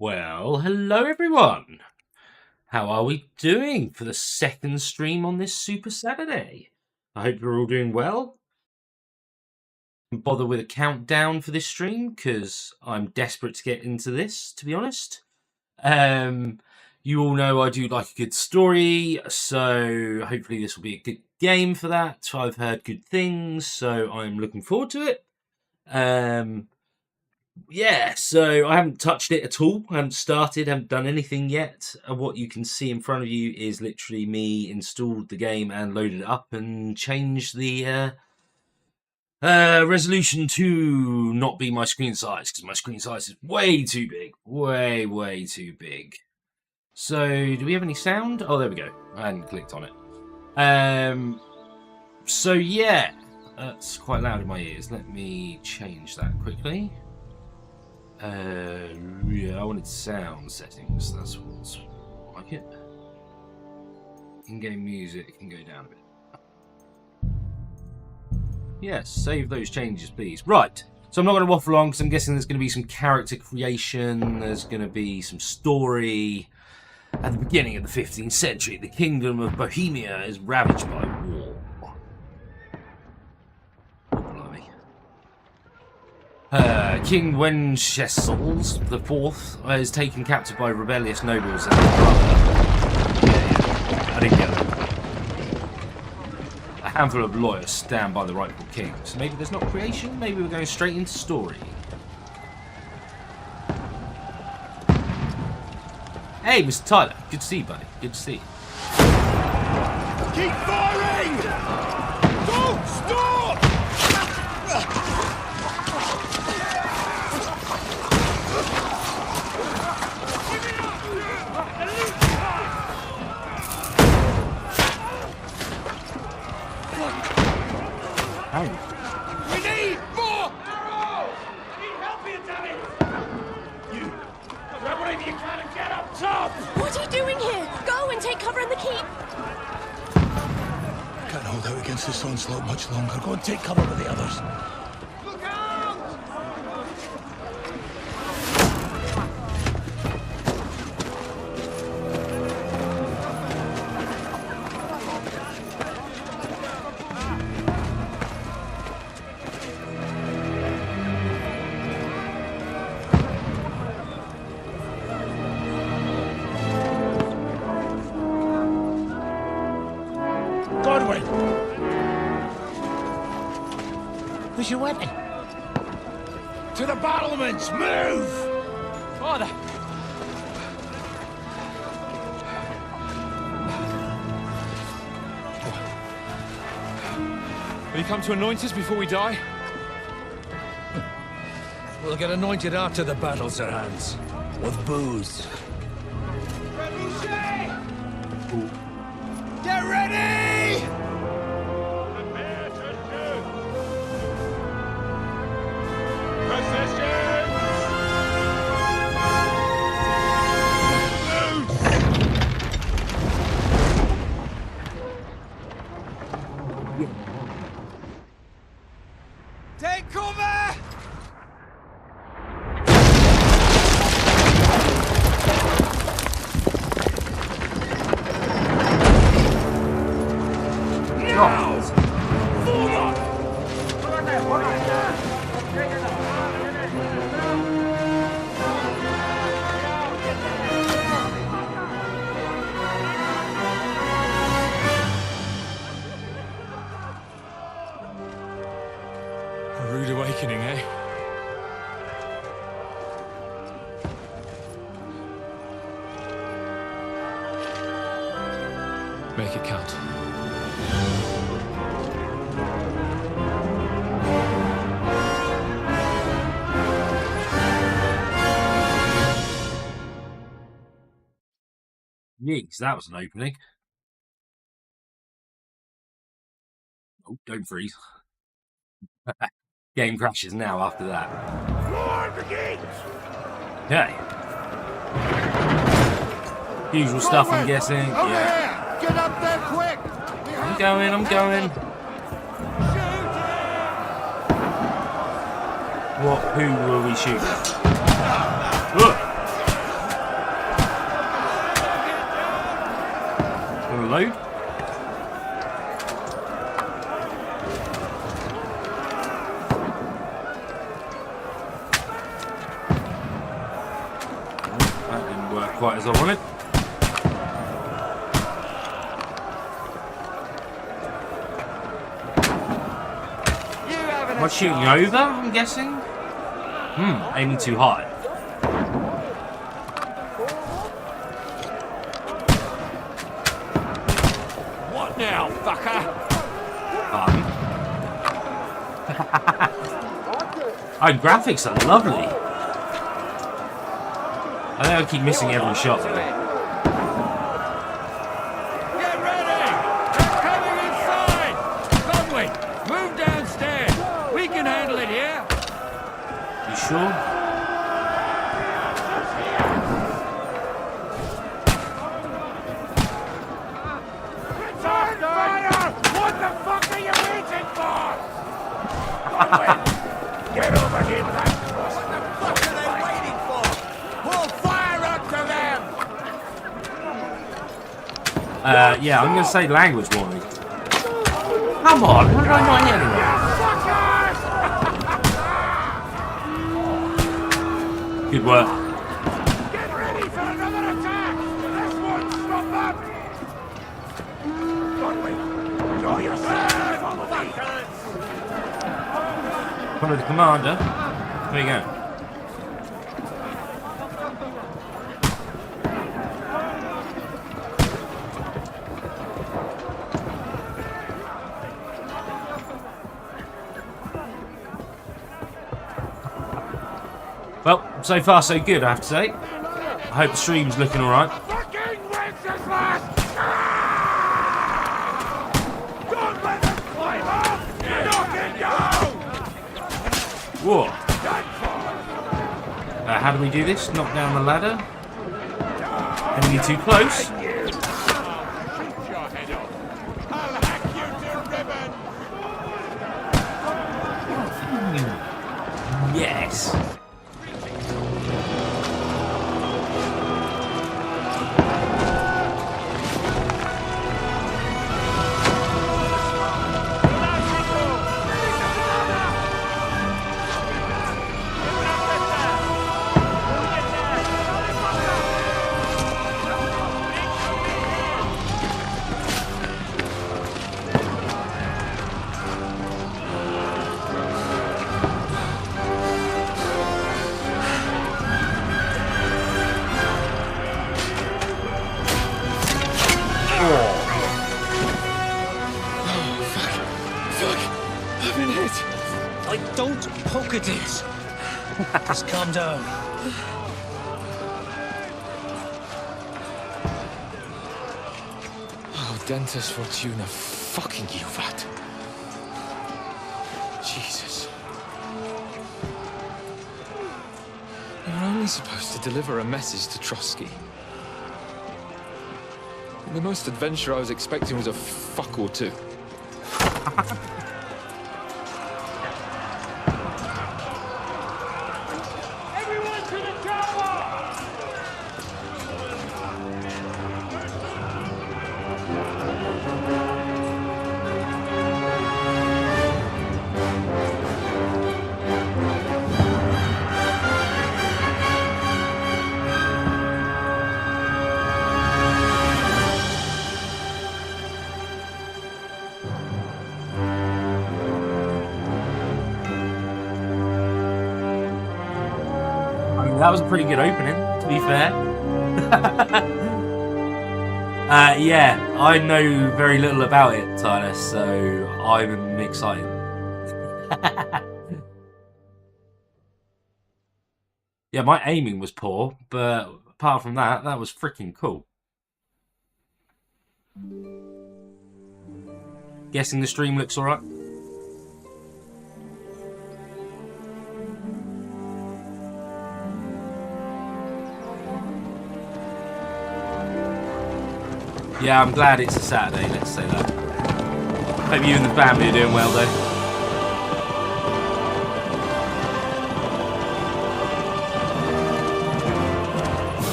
Well, hello everyone. How are we doing for the second stream on this Super Saturday? I hope you're all doing well. Bother with a countdown for this stream because I'm desperate to get into this, to be honest. You all know I do like a good story, so hopefully this will be a good game for that. I've heard good things, so I'm looking forward to it. Yeah, so I haven't touched it at all. I haven't started, haven't done anything yet. And what you can see in front of you is literally me installed the game and loaded it up and changed the resolution to not be my screen size because my screen size is way too big. Way too big. So, do we have any sound? Oh, there we go. I hadn't clicked on it. So yeah, that's quite loud in my ears. Let me change that quickly. Yeah, I wanted sound settings. That's what's like it. In-game music can go down a bit. Yes, save those changes, please. Right, so I'm not going to waffle on because I'm guessing there's going to be some character creation. There's going to be some story. At the beginning of the 15th century, the kingdom of Bohemia is ravaged by war. King Wenceslas IV is taken captive by rebellious nobles and his brother. Yeah, I didn't get that. A handful of lawyers stand by the rightful king. So maybe there's not creation, maybe we're going straight into story. Hey, Mr. Tyler. Good to see you, buddy. Good to see you. Keep firing! Don't stop! How? We need more arrows! Need help here, damn it! You, grab whatever you can and get up top! What are you doing here? Go and take cover in the keep! Can't hold out against this onslaught much longer. Go and take cover with the others. Look out! Godwin! Where's your weapon? To the battlements! Move! Father! Will you come to anoint us before we die? We'll get anointed after the battles are hands. With booze. Get ready! Take cover! A rude awakening, eh? Make it count. Yeeks, that was an opening. Oh, don't freeze. Game crashes now after that. Okay. Usual stuff, I'm guessing. Yeah. Get up there quick! I'm going. What? Who were we shooting? Ugh. load. That didn't work quite as I wanted. Am I shooting over, I'm guessing? Aiming too high. What now, fucker? Oh, graphics are lovely. I think I keep missing every shot. Get ready! They're coming inside! Conway, move downstairs. We can handle it here. You sure? Return fire! What the fuck are you waiting for? Get over here with that. What the fuck are they waiting for? Pull fire onto them! Yeah, I'm gonna say language warning. Come on, what did I not hear anyway? Good work. Get ready for another attack! This won't stop them! Conway, show yourself! Follow the commander. There you go. Well, so far so good, I have to say. I hope the stream's looking alright. Fucking Wenceslas! Don't let them climb up! Knock it down! Whoa. How do we do this? Knock down the ladder? Enemy too close? Shoot your head off! I'll hack you to ribbons! Yes. Don't poke at it. Just calm down. Oh, Dentes Fortuna, fucking you, that. Jesus. You're only supposed to deliver a message to Trotsky. And the most adventure I was expecting was a fuck or two. Everyone to the tower! That was a pretty good opening, to be fair. Yeah, I know very little about it, Tyler, so I'm excited. Yeah, my aiming was poor, but apart from that, that was freaking cool. Guessing the stream looks alright? Yeah, I'm glad it's a Saturday, let's say that. Hope you and the family are doing well, though.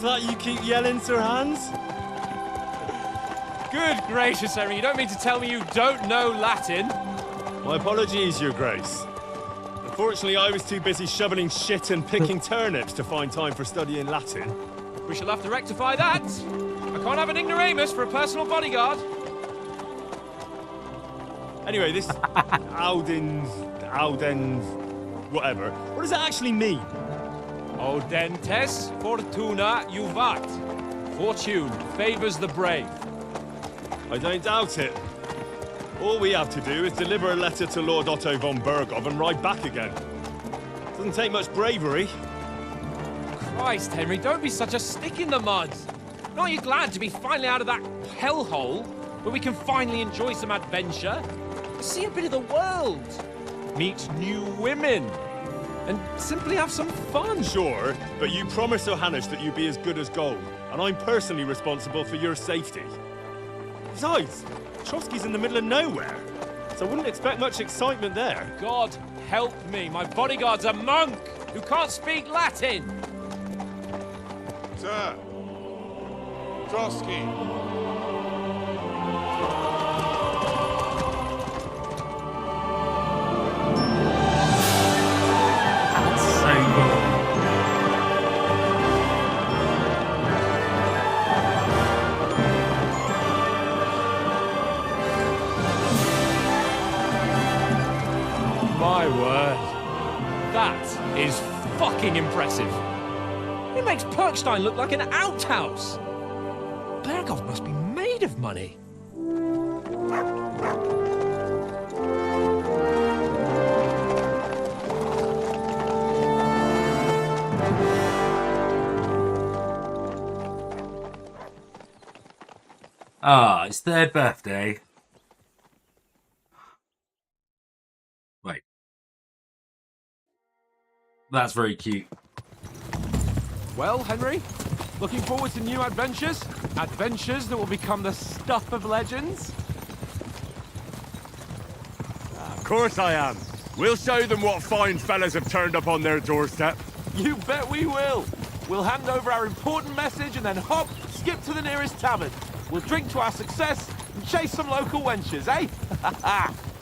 that you keep yelling, Sir Hans? Good gracious, Henry, you don't mean to tell me you don't know Latin? My apologies, Your Grace. Unfortunately, I was too busy shoveling shit and picking turnips to find time for studying Latin. We shall have to rectify that. I can't have an ignoramus for a personal bodyguard. Anyway, this Audens, whatever. What does that actually mean? Audentes fortuna juvat. Fortune favors the brave. I don't doubt it. All we have to do is deliver a letter to Lord Otto von Bergov and ride back again. Doesn't take much bravery. Christ, Henry, don't be such a stick in the mud. Aren't you glad to be finally out of that hellhole where we can finally enjoy some adventure? See a bit of the world, meet new women, and simply have some fun. Sure, but you promised Johannes that you'd be as good as gold, and I'm personally responsible for your safety. Besides, Trotsky's in the middle of nowhere, so I wouldn't expect much excitement there. God help me, my bodyguard's a monk who can't speak Latin. Sir. Trotsky. So good. My word. That is fucking impressive. It makes Perkstein look like an outhouse. Bergov must be made of money. Ah, it's their birthday. Wait. That's very cute. Well, Henry, looking forward to new adventures? Adventures that will become the stuff of legends? Of course I am. We'll show them what fine fellas have turned up on their doorstep. You bet we will. We'll hand over our important message and then hop, skip to the nearest tavern. We'll drink to our success and chase some local wenches, eh?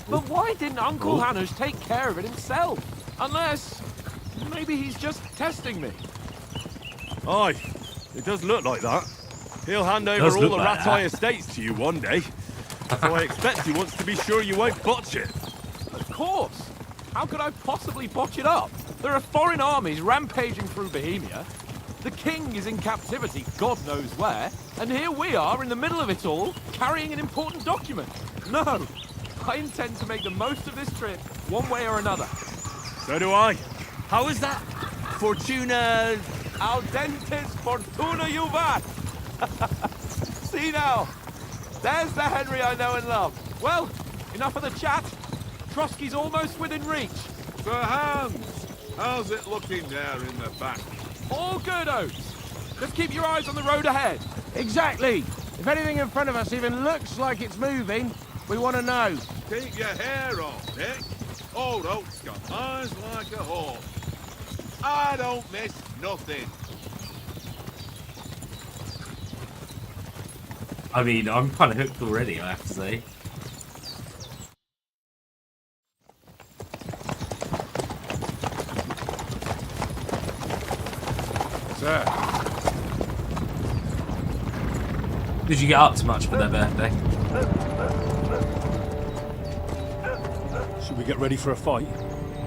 But why didn't Uncle Hanush take care of it himself? Unless, maybe he's just testing me. Aye, it does look like that. He'll hand over all the Ratai estates to you one day. So I expect he wants to be sure you won't botch it. Of course. How could I possibly botch it up? There are foreign armies rampaging through Bohemia. The king is in captivity, God knows where. And here we are in the middle of it all, carrying an important document. No, I intend to make the most of this trip, one way or another. So do I. How is that? Fortuna... Audentes fortuna juvat. See now, there's the Henry I know and love. Well, enough of the chat. Trotsky's almost within reach. Sir Hans, how's it looking there in the back? All good, Oates. Just keep your eyes on the road ahead. Exactly. If anything in front of us even looks like it's moving, we want to know. Keep your hair on, Nick. Old Oak's got eyes like a hawk. I don't miss nothing. I mean, I'm kind of hooked already, I have to say. Sir. Did you get up to much for their birthday? Should we get ready for a fight?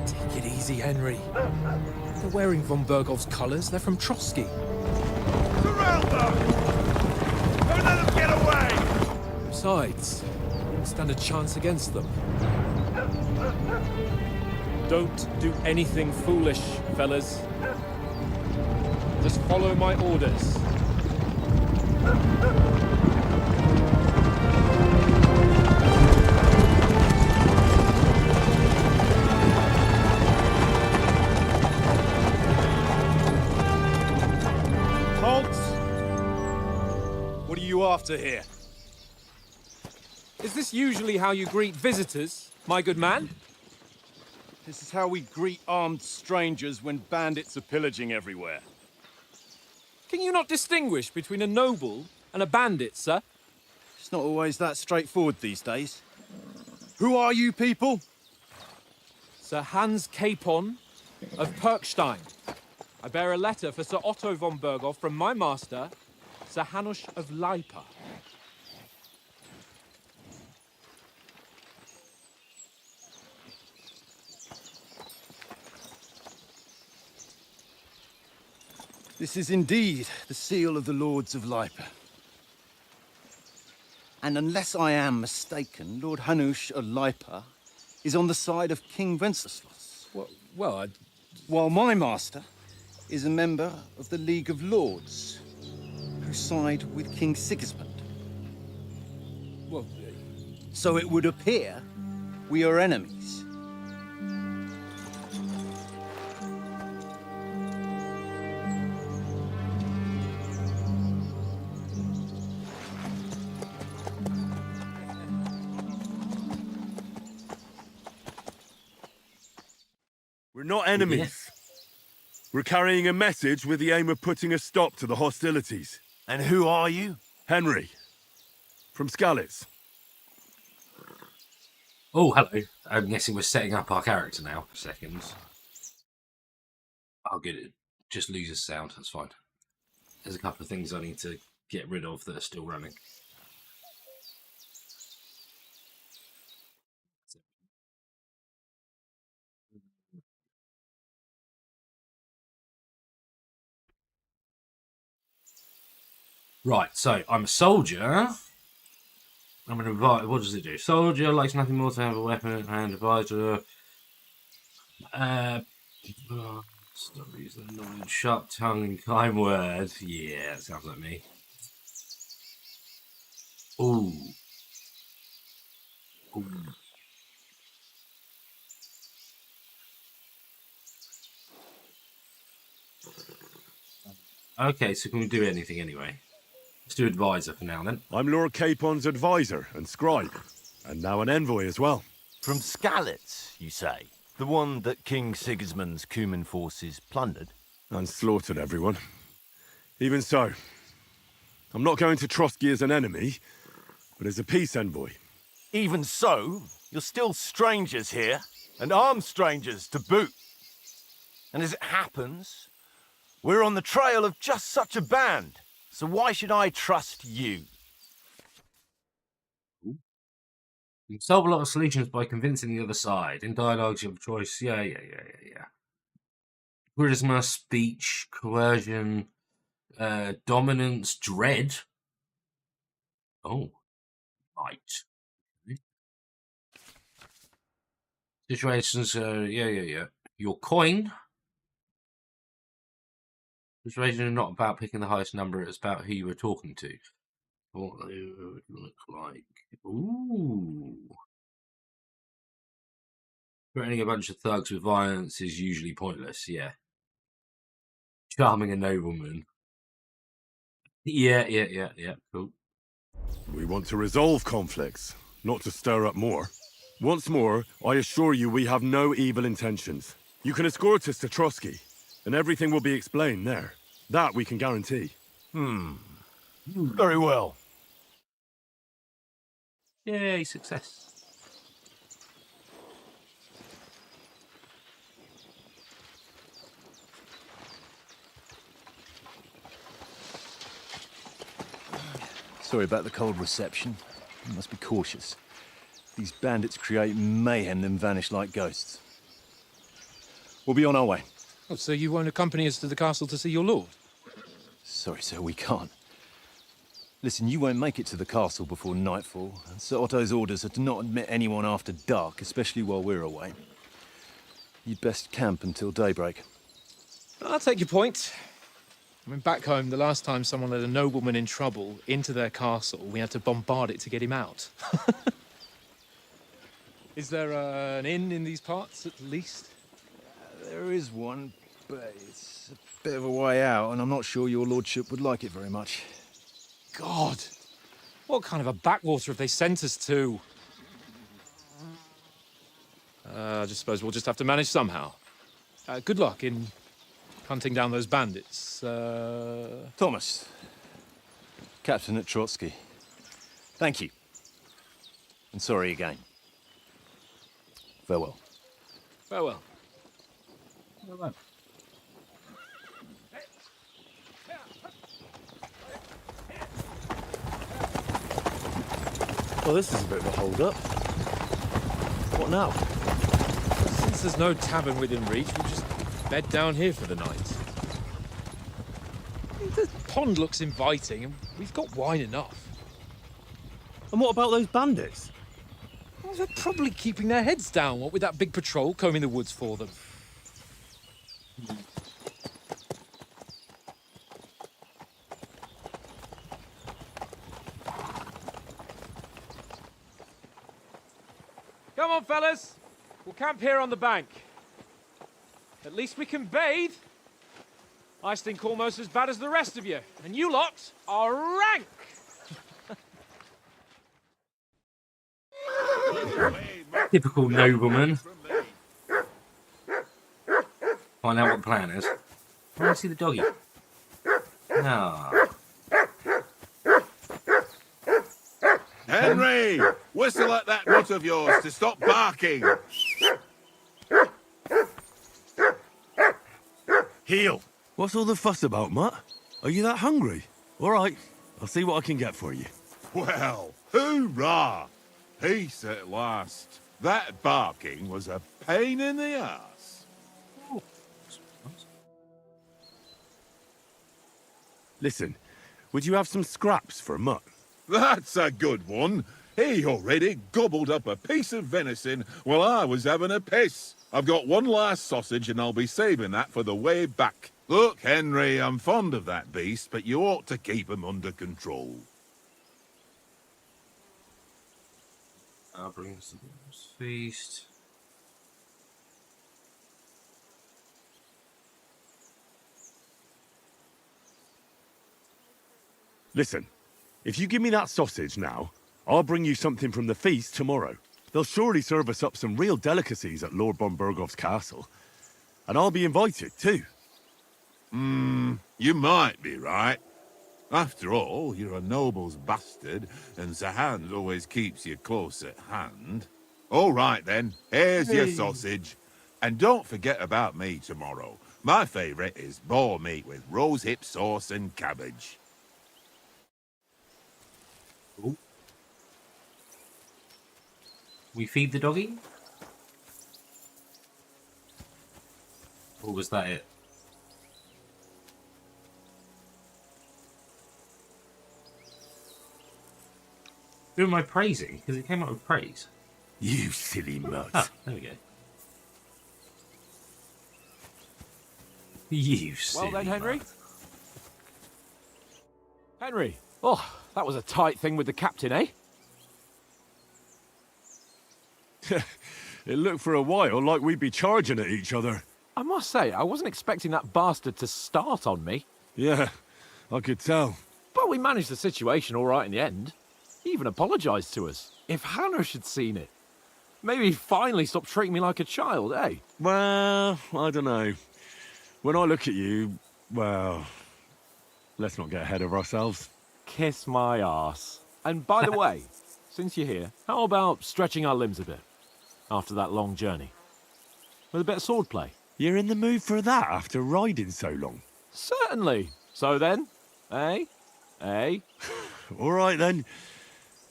Take it easy, Henry. They're wearing von Bergov's colours. They're from Trotsky. Surround them! Don't let them get away! Besides, we don't stand a chance against them. Don't do anything foolish, fellas. Just follow my orders. What are you after here? Is this usually how you greet visitors, my good man? This is how we greet armed strangers when bandits are pillaging everywhere. Can you not distinguish between a noble and a bandit, sir? It's not always that straightforward these days. Who are you people? Sir Hans Capon of Perkstein. I bear a letter for Sir Otto von Berghoff from my master, Sir Hanush of Leipa. This is indeed the seal of the Lords of Leipa. And unless I am mistaken, Lord Hanush of Leipa is on the side of King Wenceslas. Well, While my master is a member of the League of Lords, who side with King Sigismund. well, So it would appear we are enemies. We're not enemies. We're carrying a message with the aim of putting a stop to the hostilities. And who are you? Henry, from Skalitz. Oh, hello. I'm guessing we're setting up our character now. Seconds. I'll get it. Just loses sound. That's fine. There's a couple of things I need to get rid of that are still running. Right, so I'm a soldier. I'm an advisor. What does it do? Soldier likes nothing more to have a weapon at hand. Advisor. Stop using knowledge, sharp tongue, and kind words. Yeah, that sounds like me. Ooh. Ooh. Okay, so can we do anything anyway? Let's do advisor for now then. I'm Lord Capon's advisor and scribe, and now an envoy as well. From Skalitz, you say? The one that King Sigismund's Cuman forces plundered? And slaughtered everyone. Even so, I'm not going to Trotsky as an enemy, but as a peace envoy. Even so, you're still strangers here, and armed strangers to boot. And as it happens, we're on the trail of just such a band, so why should I trust you? You can solve a lot of solutions by convincing the other side. In dialogues, you have a choice. Yeah. Charisma, speech, coercion, dominance, dread. Oh, right. Situations, yeah. Your coin. Situations are not about picking the highest number, it's about who you were talking to. What they would look like. Ooh. Threatening a bunch of thugs with violence is usually pointless, yeah. Charming a nobleman. Yeah, cool. We want to resolve conflicts, not to stir up more. Once more, I assure you we have no evil intentions. You can escort us to Trotsky, and everything will be explained there. That we can guarantee. Very well. Yay, success. Sorry about the cold reception. You must be cautious. These bandits create mayhem, then vanish like ghosts. We'll be on our way. Oh, so you won't accompany us to the castle to see your lord? Sorry, sir, we can't. Listen, you won't make it to the castle before nightfall, and Sir Otto's orders are to not admit anyone after dark, especially while we're away. You'd best camp until daybreak. I'll take your point. I mean, back home, the last time someone led a nobleman in trouble into their castle, we had to bombard it to get him out. Is there an inn in these parts, at least? There is one, but it's a bit of a way out, and I'm not sure your lordship would like it very much. God! What kind of a backwater have they sent us to? I just suppose we'll just have to manage somehow. Good luck in hunting down those bandits. Thomas, Captain at Trotsky. Thank you. And sorry again. Farewell. Farewell. Well, this is a bit of a hold-up. What now? Since there's no tavern within reach, we'll just bed down here for the night. The pond looks inviting, and we've got wine enough. And what about those bandits? Well, they're probably keeping their heads down, what with that big patrol combing the woods for them. Come on, fellas. We'll camp here on the bank. At least we can bathe. I stink almost as bad as the rest of you, and you lot are rank. Typical nobleman. Find out what the plan is. I want to see the doggy. Ah. Henry! Whistle at that nut of yours to stop barking! Heel! What's all the fuss about, Mutt? Are you that hungry? All right, I'll see what I can get for you. Well, hoorah! Peace at last. That barking was a pain in the ass. Listen, would you have some scraps for Mutt? That's a good one. He already gobbled up a piece of venison while I was having a piss. I've got one last sausage and I'll be saving that for the way back. Look, Henry, I'm fond of that beast, but you ought to keep him under control. I'll bring some feast. Listen, if you give me that sausage now, I'll bring you something from the feast tomorrow. They'll surely serve us up some real delicacies at Lord von Bergov's castle. And I'll be invited, too. You might be right. After all, you're a noble's bastard, and Sir Hans always keeps you close at hand. All right, then. Here's your sausage. And don't forget about me tomorrow. My favourite is boar meat with rosehip sauce and cabbage. Ooh. We feed the doggy? Or was that it? Who am I praising? Because it came out with praise. You silly mutt. Ah, there we go. You silly Well then, Henry. mutt. Henry. Oh, that was a tight thing with the captain, eh? It looked for a while like we'd be charging at each other. I must say, I wasn't expecting that bastard to start on me. Yeah, I could tell. But we managed the situation all right in the end. He even apologised to us. If Hannah had seen it. Maybe he'd finally stop treating me like a child, eh? Well, I don't know. When I look at you, well, let's not get ahead of ourselves. Kiss my arse. And by the way, since you're here, how about stretching our limbs a bit? After that long journey. With a bit of swordplay. You're in the mood for that after riding so long? Certainly. So then, eh? Eh? All right then.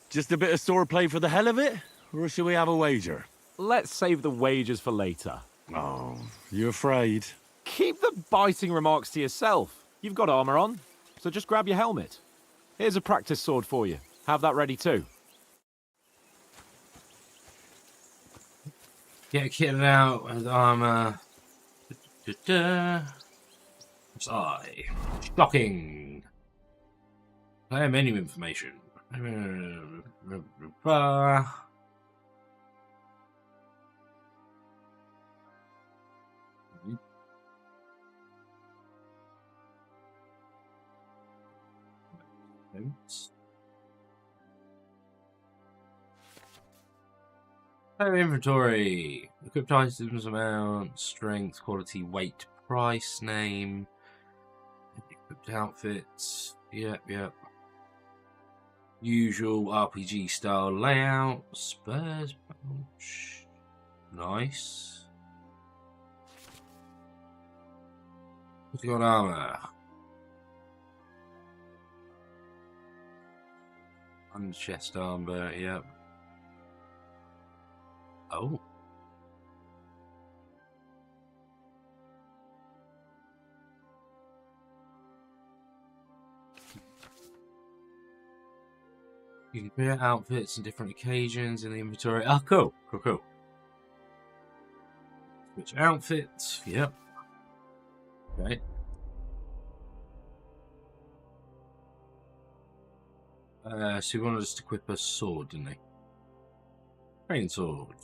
Just a bit of swordplay for the hell of it? Or shall we have a wager? Let's save the wagers for later. Oh, you afraid? Keep the biting remarks to yourself. You've got armour on, so just grab your helmet. Here's a practice sword for you. Have that ready too. Get kitted out with armour. Sigh. Shocking. Player menu information. Player inventory. Equipped items amount, strength, quality, weight, price, name, equipped outfits. Yep. Usual RPG style layout. Spurs pouch. Nice. Putting on armor. On chest armor, yep. Oh. You can create outfits on different occasions in the inventory. Oh, cool. Switch outfits, yep. Okay. So he wanted us to equip a sword, didn't he? Training sword.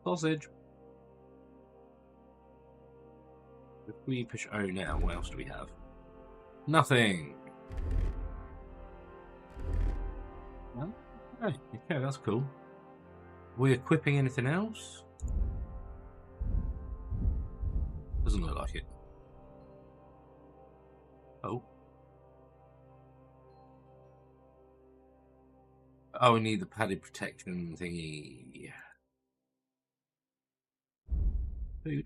Sausage. If we push O now, what else do we have? Nothing. No? Okay, that's cool. Are we equipping anything else? Doesn't look like it. Oh. Oh, we need the padded protection thingy. Food.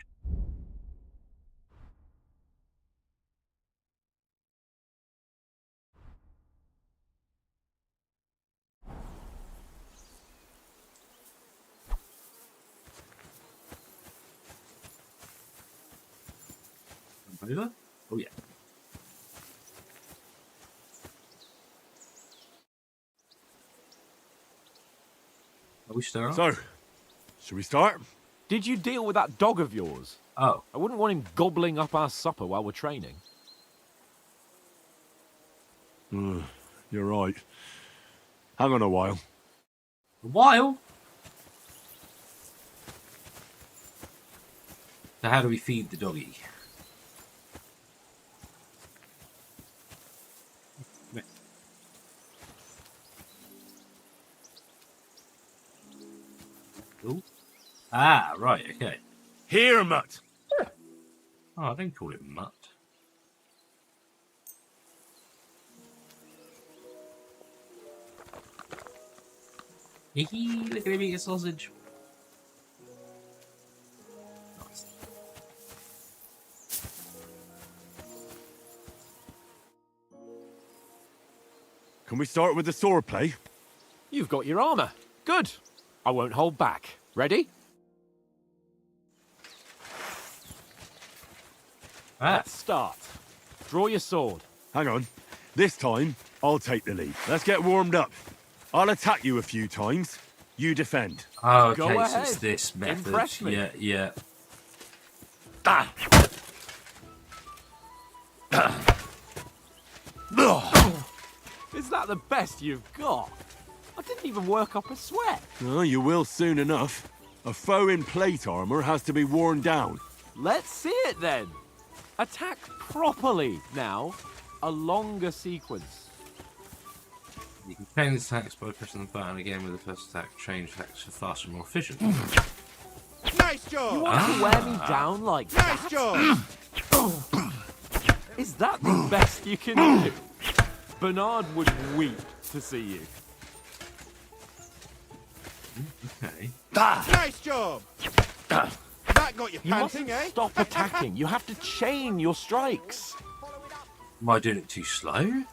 Over? Oh yeah. Are we starting? So, should we start? Did you deal with that dog of yours? Oh. I wouldn't want him gobbling up our supper while we're training. You're right. Hang on a while. A while? So how do we feed the doggy? Ooh. Ah, right, okay. Here, Mutt. Oh, I don't call it mutt. Hee, look at him eat a sausage. Nice. Can we start with the sword play? You've got your armor. Good. I won't hold back. Ready? Let's start. Draw your sword. Hang on. This time, I'll take the lead. Let's get warmed up. I'll attack you a few times. You defend. Oh, okay, Go so ahead. it's this method. Impress me. Yeah. Is that the best you've got? I didn't even work up a sweat. Oh, you will soon enough. A foe in plate armor has to be worn down. Let's see it then. Attack properly now. A longer sequence. You can change the attacks by pressing the button again with the first attack. Change attacks for faster and more efficient. Nice You job! want to wear me down like Nice that? job! Is that the best you can do? Bernard would weep to see you. Okay. Nice job! That got you You panting, mustn't eh? stop attacking. You have to chain your strikes. Am I doing it too slow?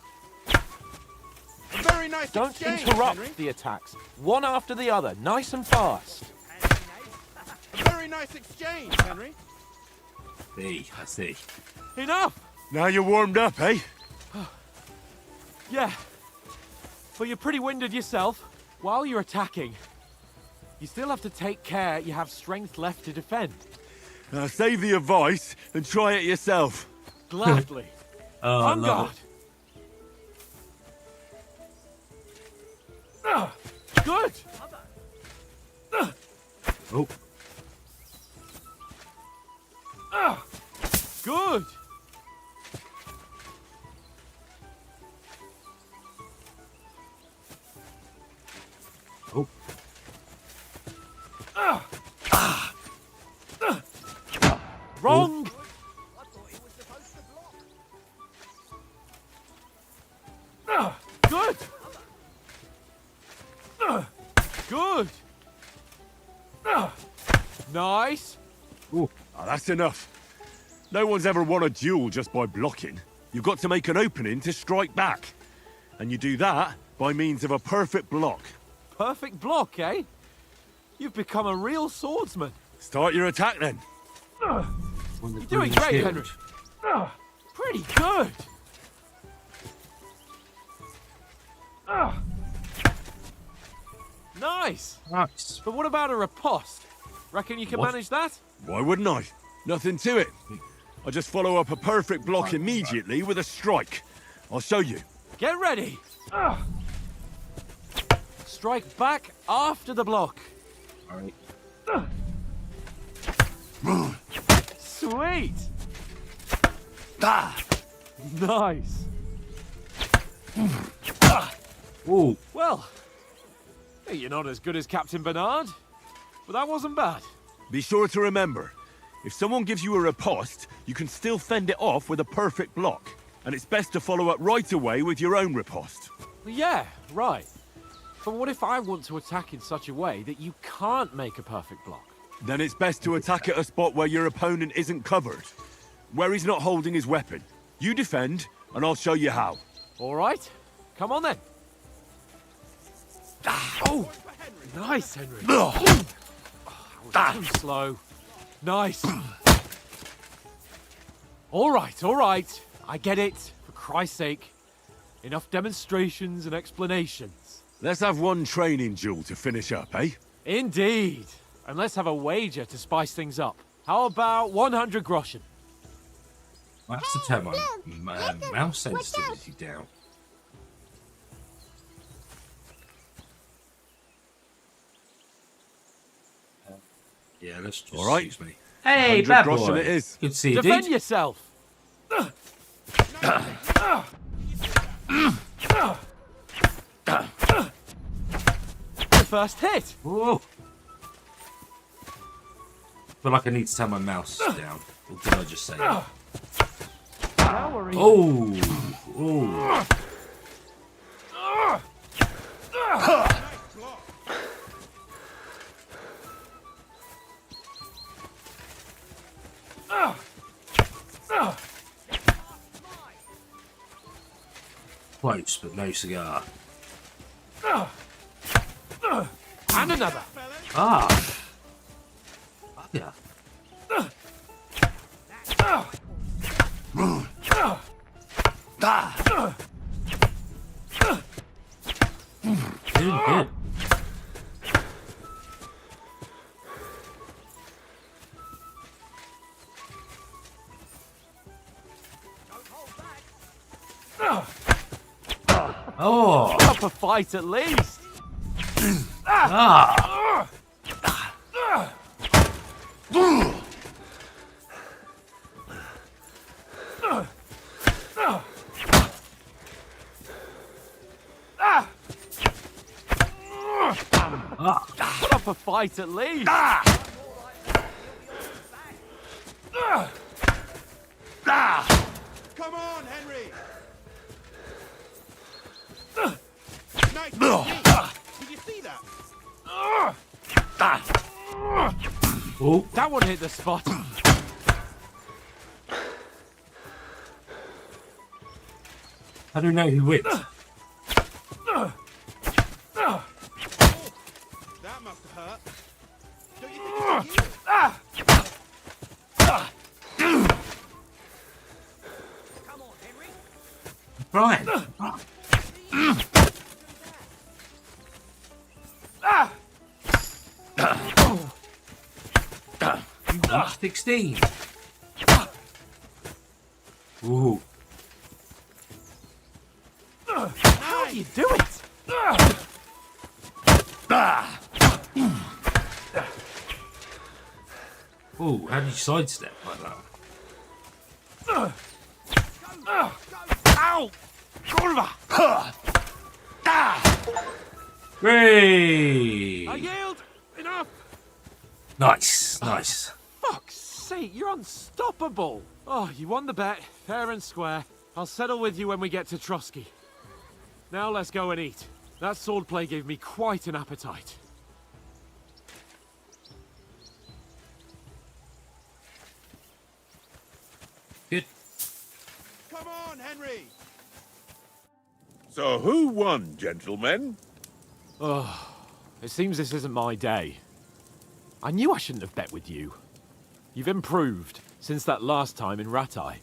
Very nice Don't exchange, interrupt Henry. the attacks. One after the other, nice and fast. Very nice exchange, Henry. I see. Enough! Now you're warmed up, eh? Yeah. But you're pretty winded yourself. While you're attacking, you still have to take care you have strength left to defend. Now save the advice and try it yourself. Gladly. Oh, I On love guard. Good. it. Oh. Good. Wrong! Good! Good! Nice! Oh, that's enough. No one's ever won a duel just by blocking. You've got to make an opening to strike back. And you do that by means of a perfect block. Perfect block, eh? You've become a real swordsman. Start your attack then. You're doing great, Henry. Pretty good. Nice. Nice. But what about a riposte? Reckon you can What? manage that? Why wouldn't I? Nothing to it. I just follow up a perfect block immediately with a strike. I'll show you. Get ready. Strike back after the block. Alright. Sweet. Nice. Ooh. Well, you're not as good as Captain Bernard, but that wasn't bad. Be sure to remember, if someone gives you a riposte, you can still fend it off with a perfect block. And it's best to follow up right away with your own riposte. Yeah, right. But what if I want to attack in such a way that you can't make a perfect block? Then it's best to attack at a spot where your opponent isn't covered. Where he's not holding his weapon. You defend, and I'll show you how. All right, come on then. Oh, nice, Henry. Too slow. Nice. All right. I get it. For Christ's sake. Enough demonstrations and explanations. Let's have one training duel to finish up, eh? Indeed. And let's have a wager to spice things up. How about 100 groschen? I have to turn my mouse sensitivity down. Yeah, let's just All right. excuse me. Hey, 100 bad groschen boy. it is. Good to see you, Defend dude. yourself. The first hit. Whoa. Feel like I need to turn my mouse down. Or did I just say that? Oh. Oh. Close, but no cigar. And another. Ah. Yeah. Doing good. Oh. Up a fight at least. Ah. Put up a fight at least. Come on, Henry! Nice. Did you see that? Oh. That one hit the spot. How do we know who wins? That must have hurt. Don't you think it's you? Come on, Henry. Brian. You lost 16. Ooh. How do you do it? Ooh, how did you sidestep like that? Ow! Kurva! Hooray! I yield! Enough! Nice, nice. Fuck's sake, you're unstoppable. Oh, you won the bet, fair and square. I'll settle with you when we get to Trotsky. Now let's go and eat. That swordplay gave me quite an appetite. Good. Come on, Henry! So who won, gentlemen? Oh, it seems this isn't my day. I knew I shouldn't have bet with you. You've improved since that last time in Ratai.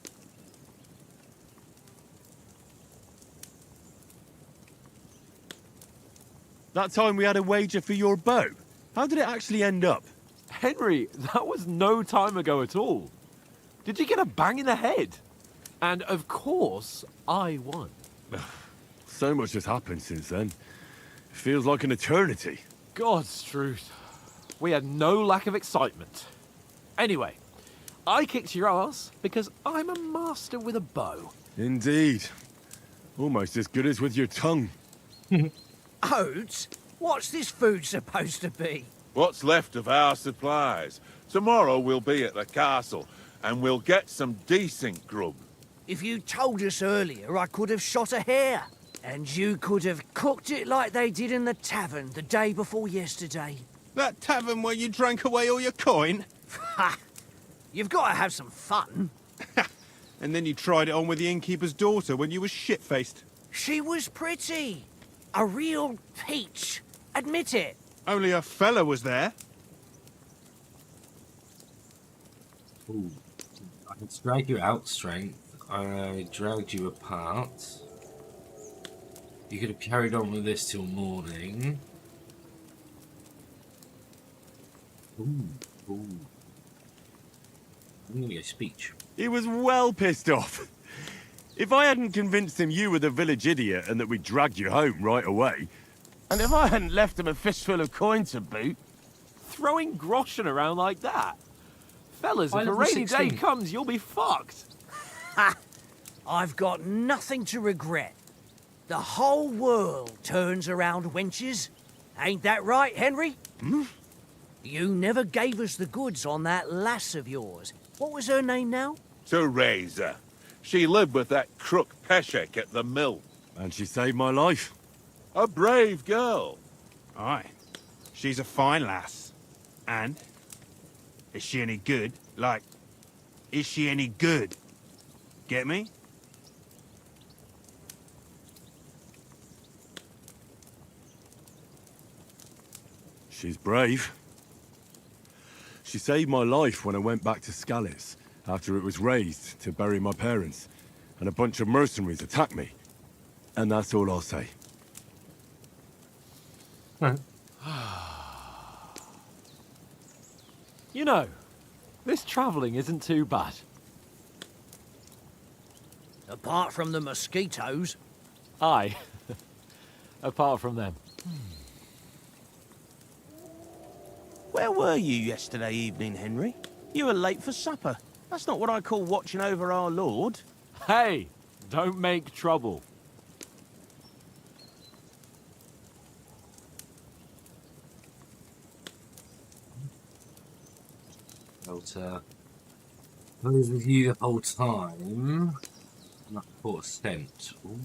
That time we had a wager for your bow. How did it actually end up? Henry, that was no time ago at all. Did you get a bang in the head? And of course, I won. So much has happened since then. It feels like an eternity. God's truth. We had no lack of excitement. Anyway, I kicked your ass because I'm a master with a bow. Indeed. Almost as good as with your tongue. Oats? What's this food supposed to be? What's left of our supplies. Tomorrow we'll be at the castle, and we'll get some decent grub. If you told us earlier, I could have shot a hare. And you could have cooked it like they did in the tavern the day before yesterday. That tavern where you drank away all your coin? Ha! You've got to have some fun. And then you tried it on with the innkeeper's daughter when you were shit-faced. She was pretty. A real peach. Admit it. Only a fella was there. Ooh. I can drag you out, strength. I dragged you apart. You could have carried on with this till morning. Ooh, ooh. I'm gonna get a speech. He was well pissed off. If I hadn't convinced him you were the village idiot and that we dragged you home right away... And if I hadn't left him a fistful of coin to boot. Throwing groschen around like that? Fellas, I if a level rainy day 16. comes, you'll be fucked. Ha! I've got nothing to regret. The whole world turns around wenches. Ain't that right, Henry? Hmm? You never gave us the goods on that lass of yours. What was her name now? Teresa. She lived with that crook Peshek at the mill. And she saved my life. A brave girl. Aye. She's a fine lass. And? Is she any good? Like, is she any good? Get me? She's brave. She saved my life when I went back to Scallis after it was razed to bury my parents, and a bunch of mercenaries attacked me. And that's all I'll say. You know, this travelling isn't too bad. Apart from the mosquitoes. Aye. Apart from them. Where were you yesterday evening, Henry? You were late for supper. That's not what I call watching over our Lord. Hey, don't make trouble. I was with you the whole time. And I caught a scent. Ooh.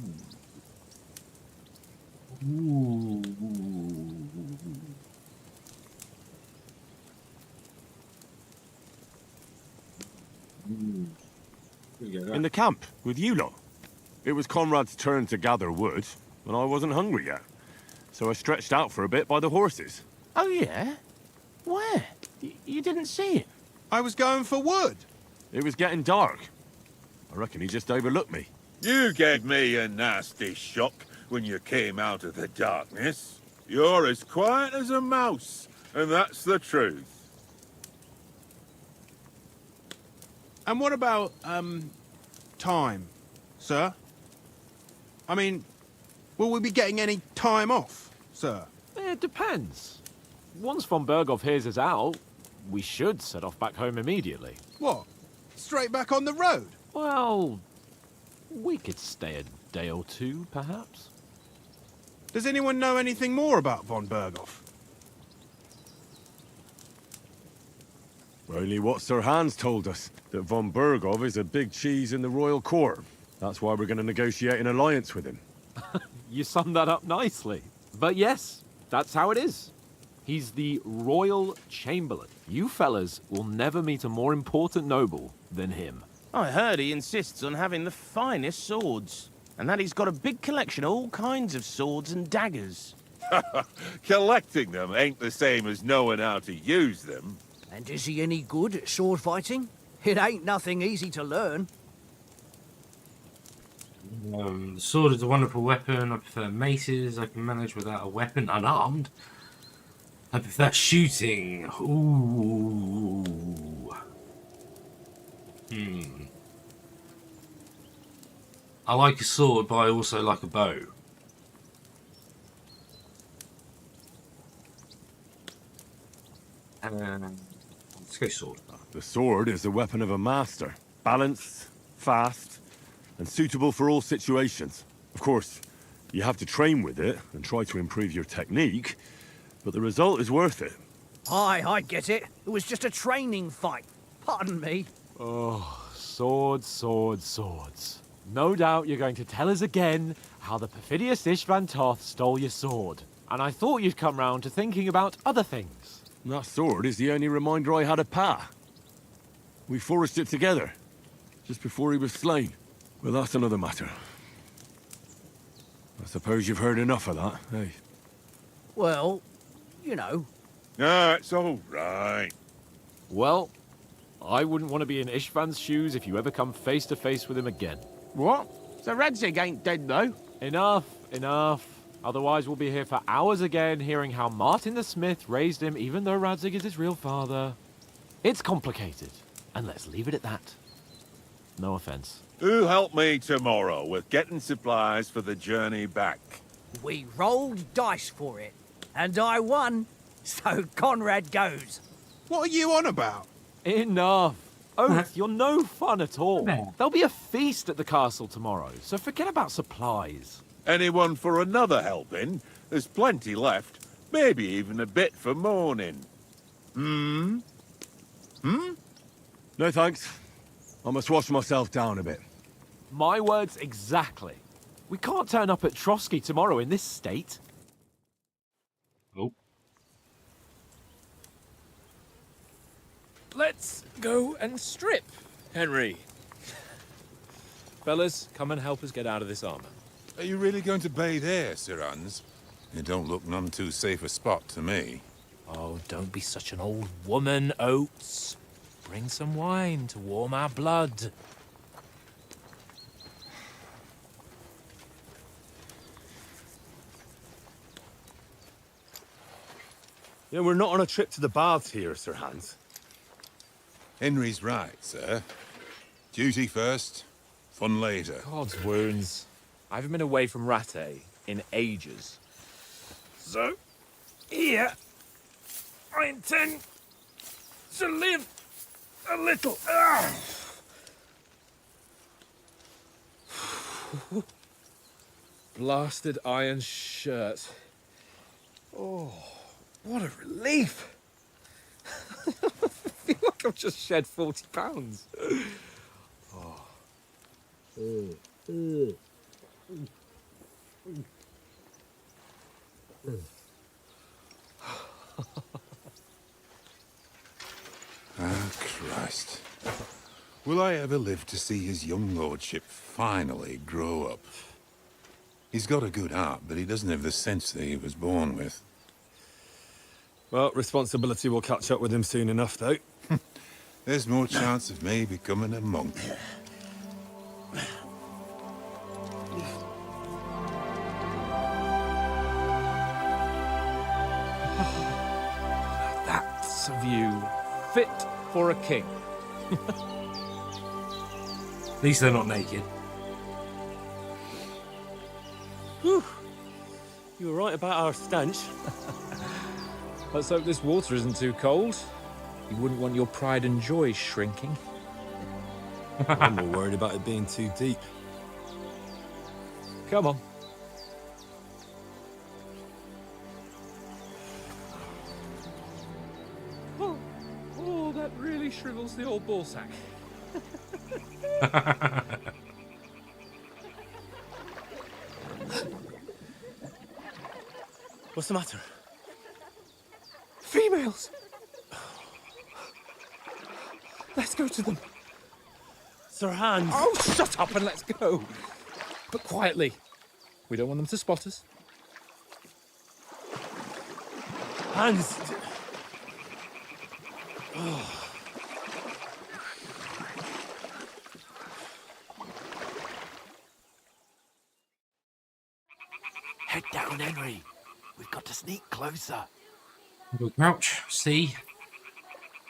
In the camp, with you lot. It was Conrad's turn to gather wood, and I wasn't hungry yet. So I stretched out for a bit by the horses. Oh, yeah? Where? You didn't see him? I was going for wood. It was getting dark. I reckon he just overlooked me. You gave me a nasty shock when you came out of the darkness. You're as quiet as a mouse, and that's the truth. And what about, time, sir? I mean, will we be getting any time off, sir? It depends. Once von Berghoff hears us out, we should set off back home immediately. What? Straight back on the road? Well, we could stay a day or two, perhaps. Does anyone know anything more about von Berghoff? Only what Sir Hans told us, that von Bergov is a big cheese in the royal court. That's why we're going to negotiate an alliance with him. You summed that up nicely. But yes, that's how it is. He's the Royal Chamberlain. You fellas will never meet a more important noble than him. I heard he insists on having the finest swords, and that he's got a big collection of all kinds of swords and daggers. Collecting them ain't the same as knowing how to use them. And is he any good at sword fighting? It ain't nothing easy to learn. The sword is a wonderful weapon. I prefer maces. I can manage without a weapon unarmed. I prefer shooting. Ooh. I like a sword, but I also like a bow. Let's go sword. The sword is the weapon of a master. Balanced, fast, and suitable for all situations. Of course, you have to train with it and try to improve your technique, but the result is worth it. Aye, I get it. It was just a training fight. Pardon me. Oh, swords, swords, swords. No doubt you're going to tell us again how the perfidious Istvan Toth stole your sword. And I thought you'd come round to thinking about other things. That sword is the only reminder I had of Pa. We forged it together, just before he was slain. Well, that's another matter. I suppose you've heard enough of that, eh? Well, you know. No, it's all right. Well, I wouldn't want to be in Istvan's shoes if you ever come face to face with him again. What? So Radzig ain't dead, though? Enough, enough. Otherwise we'll be here for hours again hearing how Martin the Smith raised him even though Radzig is his real father. It's complicated, and let's leave it at that. No offense. Who help me tomorrow with getting supplies for the journey back? We rolled dice for it, and I won, so Conrad goes. What are you on about? Enough. Oath, you're no fun at all. There'll be a feast at the castle tomorrow, so forget about supplies. Anyone for another helping? There's plenty left. Maybe even a bit for morning. No thanks. I must wash myself down a bit. My words exactly. We can't turn up at Trotsky tomorrow in this state. Oh. Let's go and strip, Henry. Fellas, come and help us get out of this armor. Are you really going to bathe here, Sir Hans? It don't look none too safe a spot to me. Oh, don't be such an old woman, Oates. Bring some wine to warm our blood. Yeah, we're not on a trip to the baths here, Sir Hans. Henry's right, sir. Duty first, fun later. God's wounds. I haven't been away from Rattay in ages. So, here, I intend to live a little. Blasted iron shirt. Oh, what a relief. I feel like I've just shed 40 pounds. Christ. Will I ever live to see his young lordship finally grow up? He's got a good heart, but he doesn't have the sense that he was born with. Well, responsibility will catch up with him soon enough, though. There's more chance of me becoming a monk. That's a view fit for a king. At least they're not naked. Whew. You were right about our stench. Let's hope this water isn't too cold. You wouldn't want your pride and joy shrinking. I'm more worried about it being too deep. Come on. Oh, that really shrivels the old ballsack. What's the matter? Females! Let's go to them. Sir Hans. Oh, shut up and let's go. But quietly. We don't want them to spot us. Hans. Head down, Henry. We've got to sneak closer. Go crouch, C.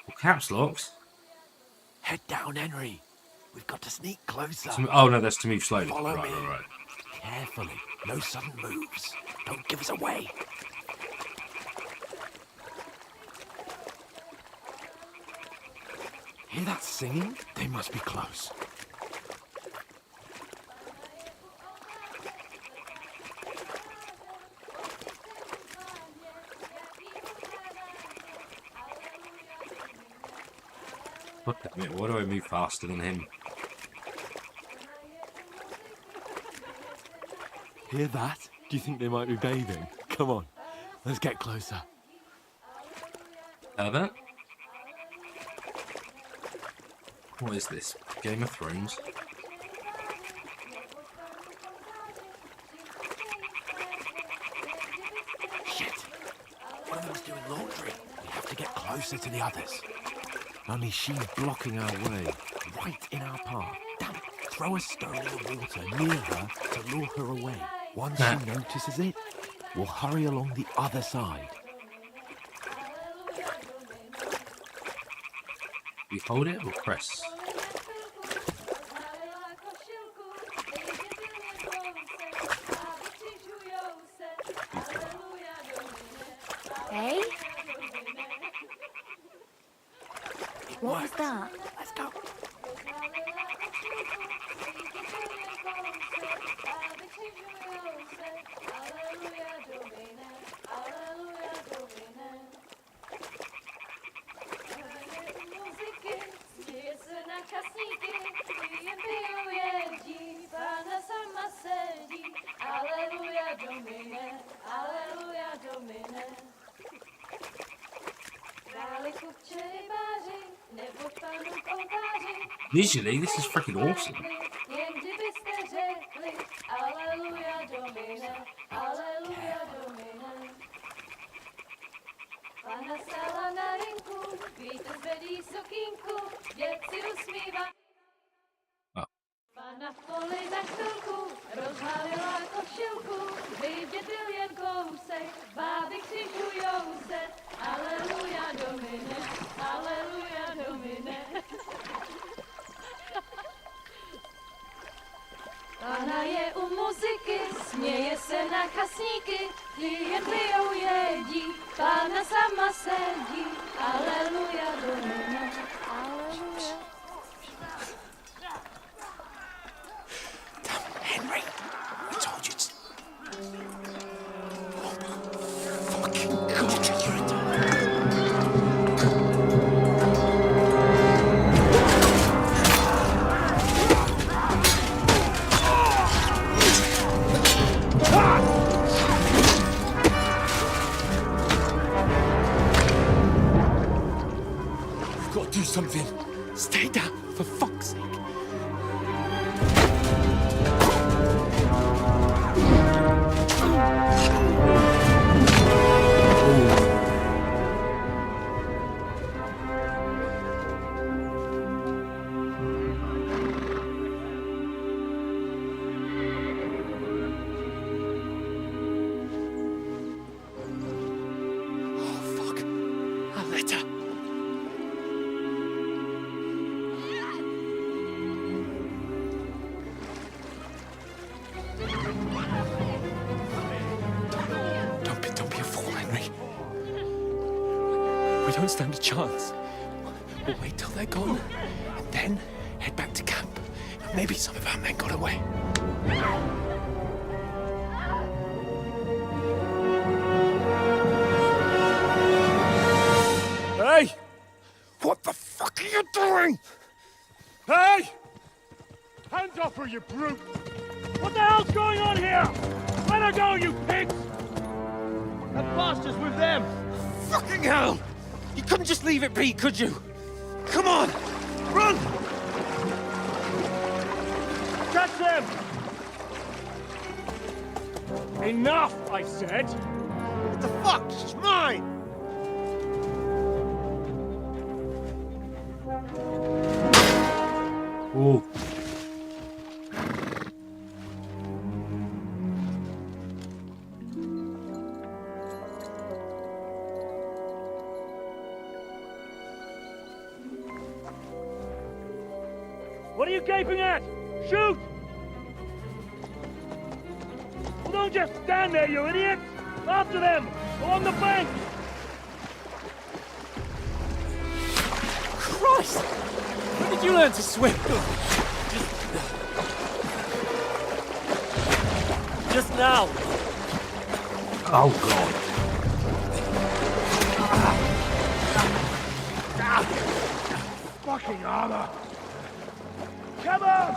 Well, caps locks. Head down, Henry. We've got to sneak closer. Oh no, that's to move slowly. Follow Right, me. right, right. Carefully. No sudden moves. Don't give us away. Hear that singing? They must be close. God damn it, why do I move faster than him? Hear that? Do you think they might be bathing? Come on, let's get closer. Herbert? What is this? Game of Thrones? Shit! One of them's doing laundry. We have to get closer to the others. Only she's blocking our way, right in our path. Damn it! Throw a stone in the water near her to lure her away. Once she notices it, we'll hurry along the other side. We hold it or press? Hey? What was that? Let's go. Visually, this is freaking awesome. Oh. Pana v poli za chvilku rozhalila košilku, vidět byl jen kousek, báby křižujou se, aleluja domine, aleluja domine. Pana je u muziky, směje se na chasníky, ty jen pijou jedí, Pana sama sedí, aleluja domine, aleluja. Henry, I told you to... Oh, fucking God, you're a dog. We've got to do something. Stay down, for fuck's sake. We don't stand a chance. We'll wait till they're gone, and then head back to camp. Maybe some of our men got away. Hey! What the fuck are you you brute! What the hell's going on here? Let her go, you pigs! That bastard's with them! Fucking hell! You couldn't just leave it be, could you? Come on! Run! Catch them! Enough, I said! What the fuck? It's mine! Oh. What are you gaping at? Shoot! Well, don't just stand there, you idiot! After them! Along the bank! Christ! When did you learn to swim? Just now! Oh, God. Fucking armor! Come on!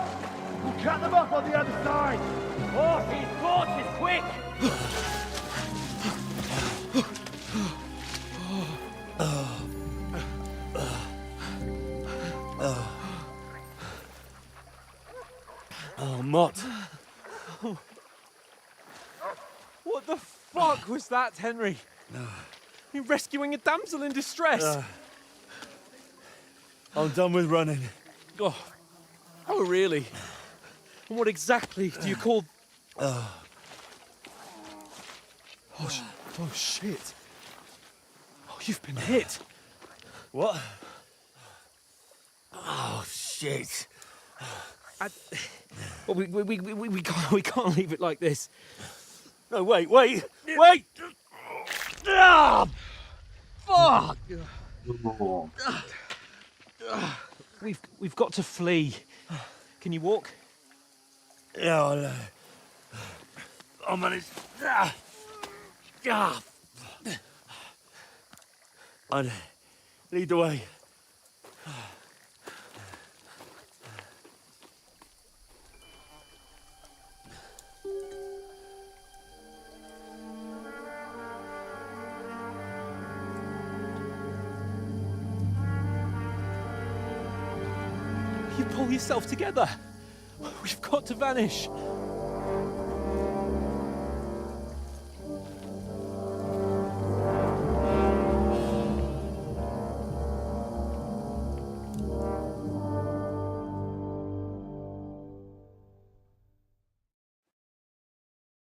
We'll cut them off on the other side! Horses, quick! Oh, Mott. What the fuck was that, Henry? You rescuing a damsel in distress? I'm done with running. Oh, really? And what exactly do you call... Oh, shit. Oh, you've been hit. What? Oh, shit. Well, we can't leave it like this. No, wait! Ah! Fuck! We've got to flee. Can you walk? Yeah, I'll manage. I'd lead the way. You pull yourself together. We've got to vanish.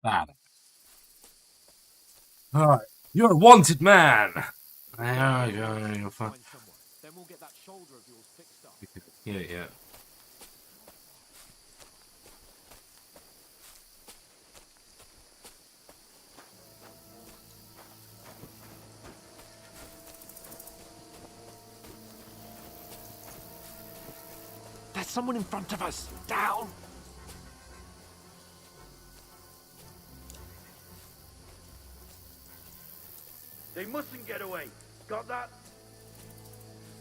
Bad. Alright. You're a wanted man! You're fine. Then we'll get that shoulder of yours fixed up. Yeah. There's someone in front of us. Down. They mustn't get away. Got that?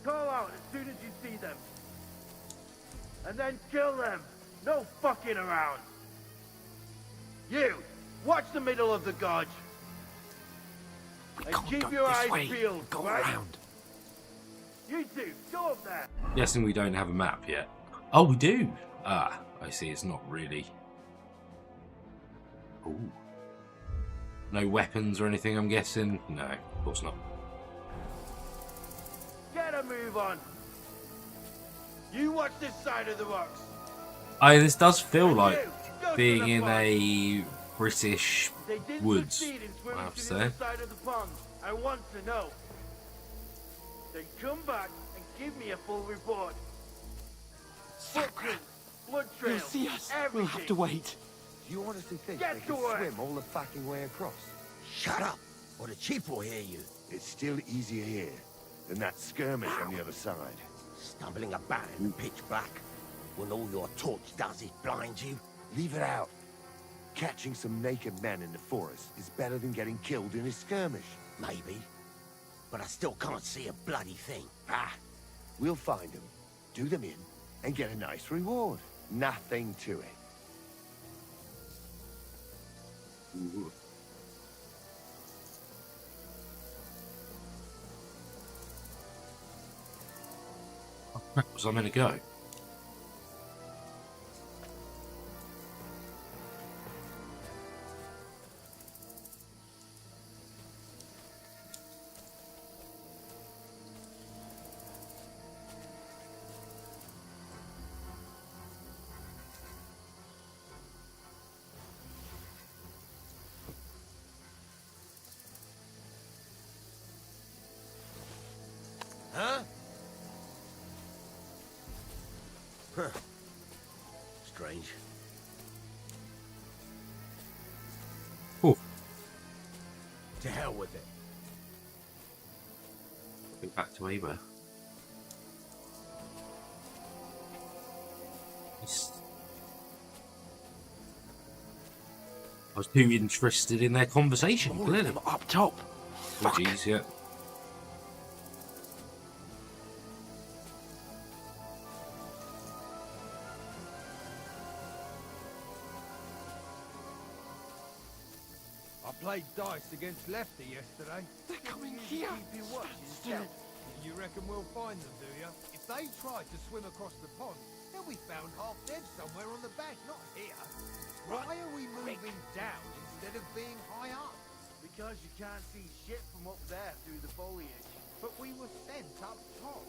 Call out as soon as you see them. And then kill them. No fucking around. You, watch the middle of the gorge. And keep your eyes peeled. Go right? around. You two, go up there. Guessing we don't have a map yet. Oh, we do. Ah, I see. It's not really. Ooh. No weapons or anything, I'm guessing? No, of course not. Get a move on. You watch this side of the rocks. This does feel And like you, go to being the in pond. a British They didn't woods, succeed in I swimming have to to the say. other side of the pond. I want to know. Then come back and give me a full report. Footprints, blood They'll trails, see us. everything. We'll have to wait. You honestly think Get they to can work. swim all the fucking way across? Shut up, or the chief will hear you. It's still easier here than that skirmish on the other side. Stumbling about in the pitch black, when all your torch does is blind you. Leave it out. Catching some naked men in the forest is better than getting killed in a skirmish. Maybe, but I still can't see a bloody thing. We'll find them, do them in, and get a nice reward. Nothing to it. Ooh. Where was I meant to go? Huh? Huh. Strange. Oh, To hell with it. go back to Ava. I was too interested in their conversation, All of clearly. them up top. Oh, jeez, yeah. I played dice against Lefty yesterday. They're coming here. Keep your watch instead. You reckon we'll find them, do you? If they try to swim across the pond, they'll be found half dead somewhere on the bank, not here. Why are we moving down instead of being high up? Because you can't see shit from up there through the foliage. But we were sent up top.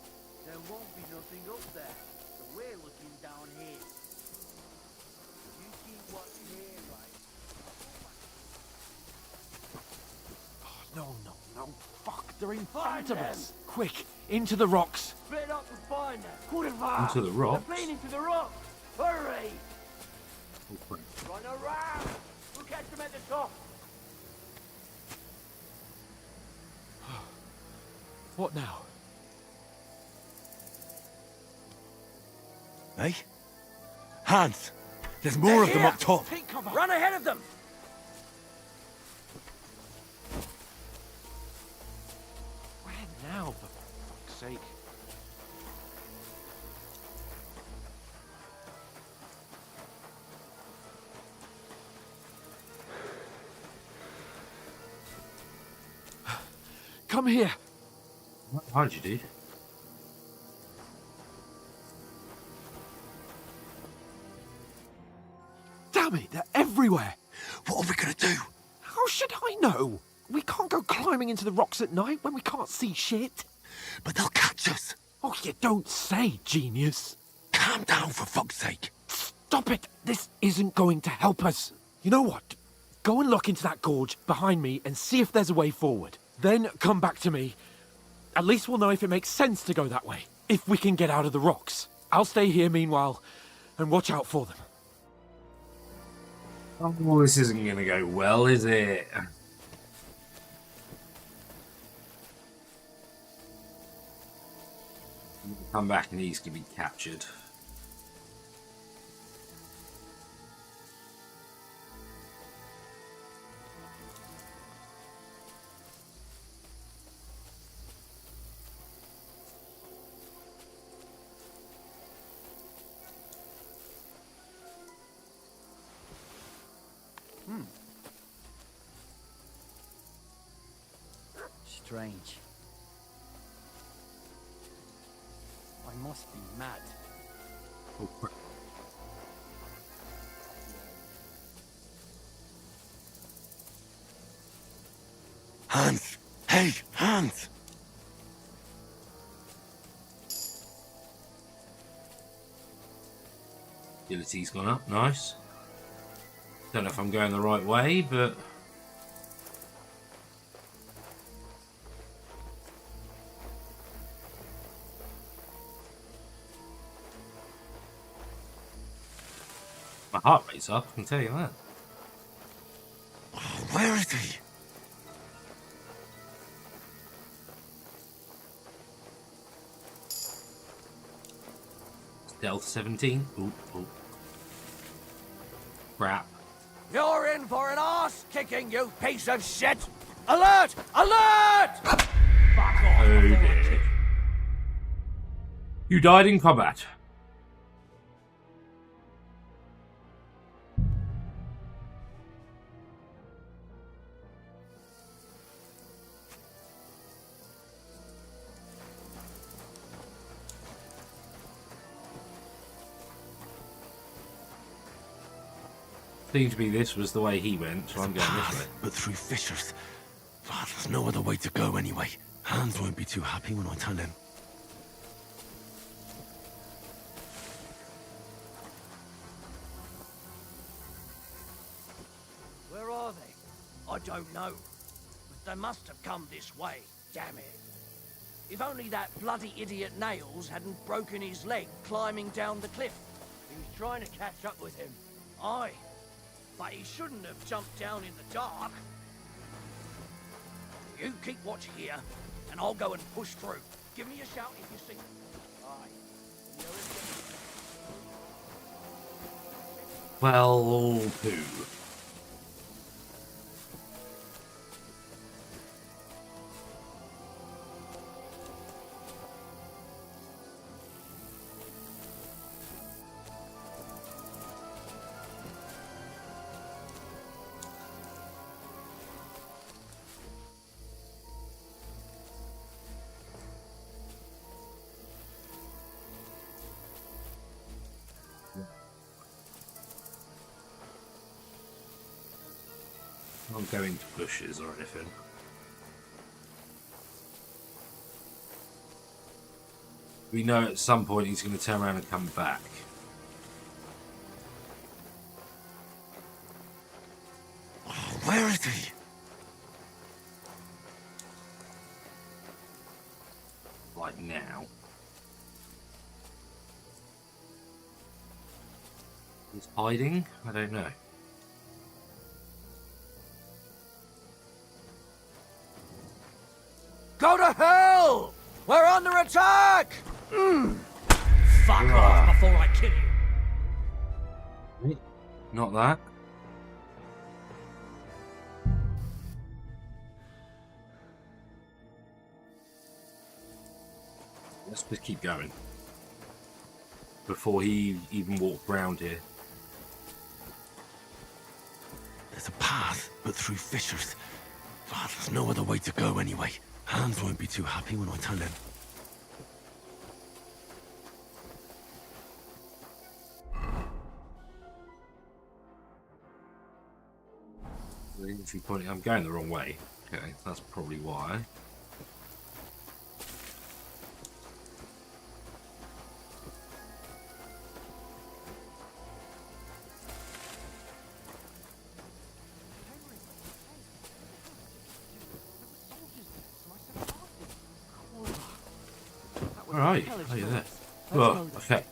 There won't be nothing up there. So we're looking down here. You keep watching here, right? No. Fuck, they're in front of us. Quick, into the rocks. Split up and find them. Into the rocks? They're playing into the rocks. Hurry! Oh, crap. Run around. We'll catch them at the top. What now? Eh? Hans! There's more of them up top! Take cover. Run ahead of them! Where now, for fuck's sake? Come here. What how'd you do? Damn it, they're everywhere. What are we gonna do? How should I know? We can't go climbing into the rocks at night when we can't see shit. But they'll catch us! Oh, you don't say, genius. Calm down, for fuck's sake! Stop it. This isn't going to help us. You know what? Go and look into that gorge behind me and see if there's a way forward. Then come back to me. At least we'll know if it makes sense to go that way. If we can get out of the rocks. I'll stay here meanwhile and watch out for them. Oh, this isn't going to go well, is it? Come back and he's going to be captured. Strange. I must be mad. Oh, crap. Hans! Hey, Hans! Agility's gone up, nice. Don't know if I'm going the right way, but... my heart rate's up, I can tell you that. Where is he? Stealth 17. Ooh. Crap. You're in for an arse kicking, you piece of shit! Alert! Alert! Fuck off! Oh dear. You died in combat. Seemed to be this was the way he went, so I'm going this way. But through fissures. There's no other way to go anyway. Hans won't be too happy when I tell him. Where are they? I don't know. But they must have come this way. Damn it. If only that bloody idiot Nails hadn't broken his leg climbing down the cliff. He was trying to catch up with him. Aye. But he shouldn't have jumped down in the dark. You keep watch here, and I'll go and push through. Give me a shout if you see. Aye. Well, poo. Not going to bushes or anything. We know at some point he's going to turn around and come back. Where is he? Like now. He's hiding? I don't know. Go to hell! We're under attack! Fuck off before I kill you. Not that. Let's just keep going. Before he even walked round here. There's a path, but through fissures. There's no other way to go anyway. Hans won't be too happy when I tell him. I'm going the wrong way. Okay, that's probably why. Alright, oh, you're there. Oh, okay.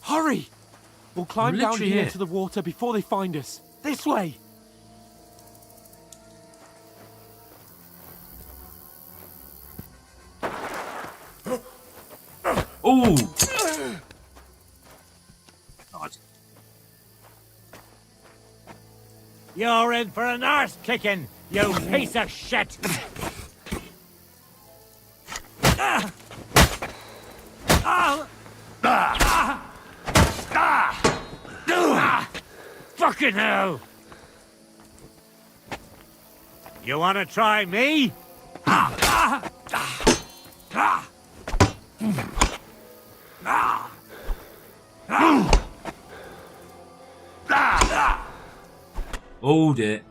Hurry! We'll climb down literally here here. to the water before they find us. This way! Oh! You're in for an arse kicking, you piece of shit! Fucking hell! You wanna try me? Hold it.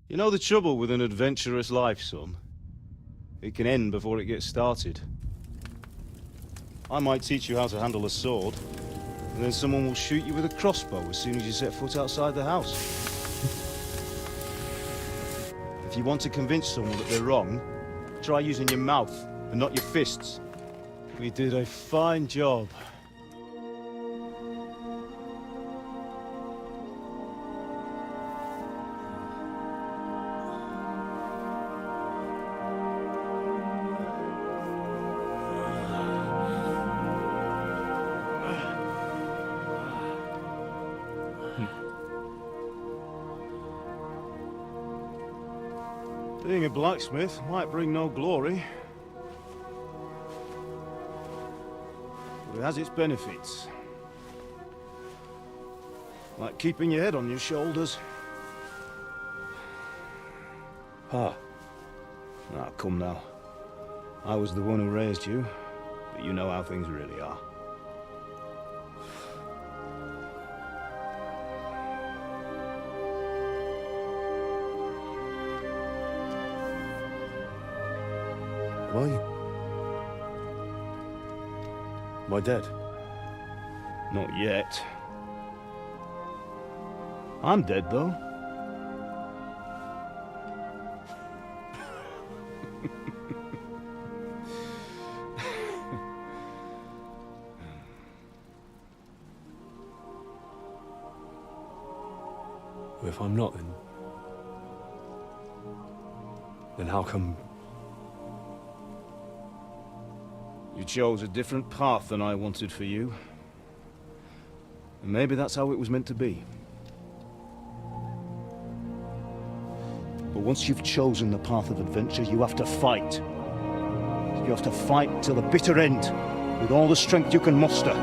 You know the trouble with an adventurous life, son? It can end before it gets started. I might teach you how to handle a sword, and then someone will shoot you with a crossbow as soon as you set foot outside the house. If you want to convince someone that they're wrong, try using your mouth and not your fists. We did a fine job. Being a blacksmith might bring no glory, but it has its benefits. Like keeping your head on your shoulders. Pa. Now, come now. I was the one who raised you, but you know how things really are. Am I dead? Not yet. I'm dead, though. Well, if I'm not, then how come... You chose a different path than I wanted for you. And maybe that's how it was meant to be. But once you've chosen the path of adventure, you have to fight. You have to fight till the bitter end, with all the strength you can muster.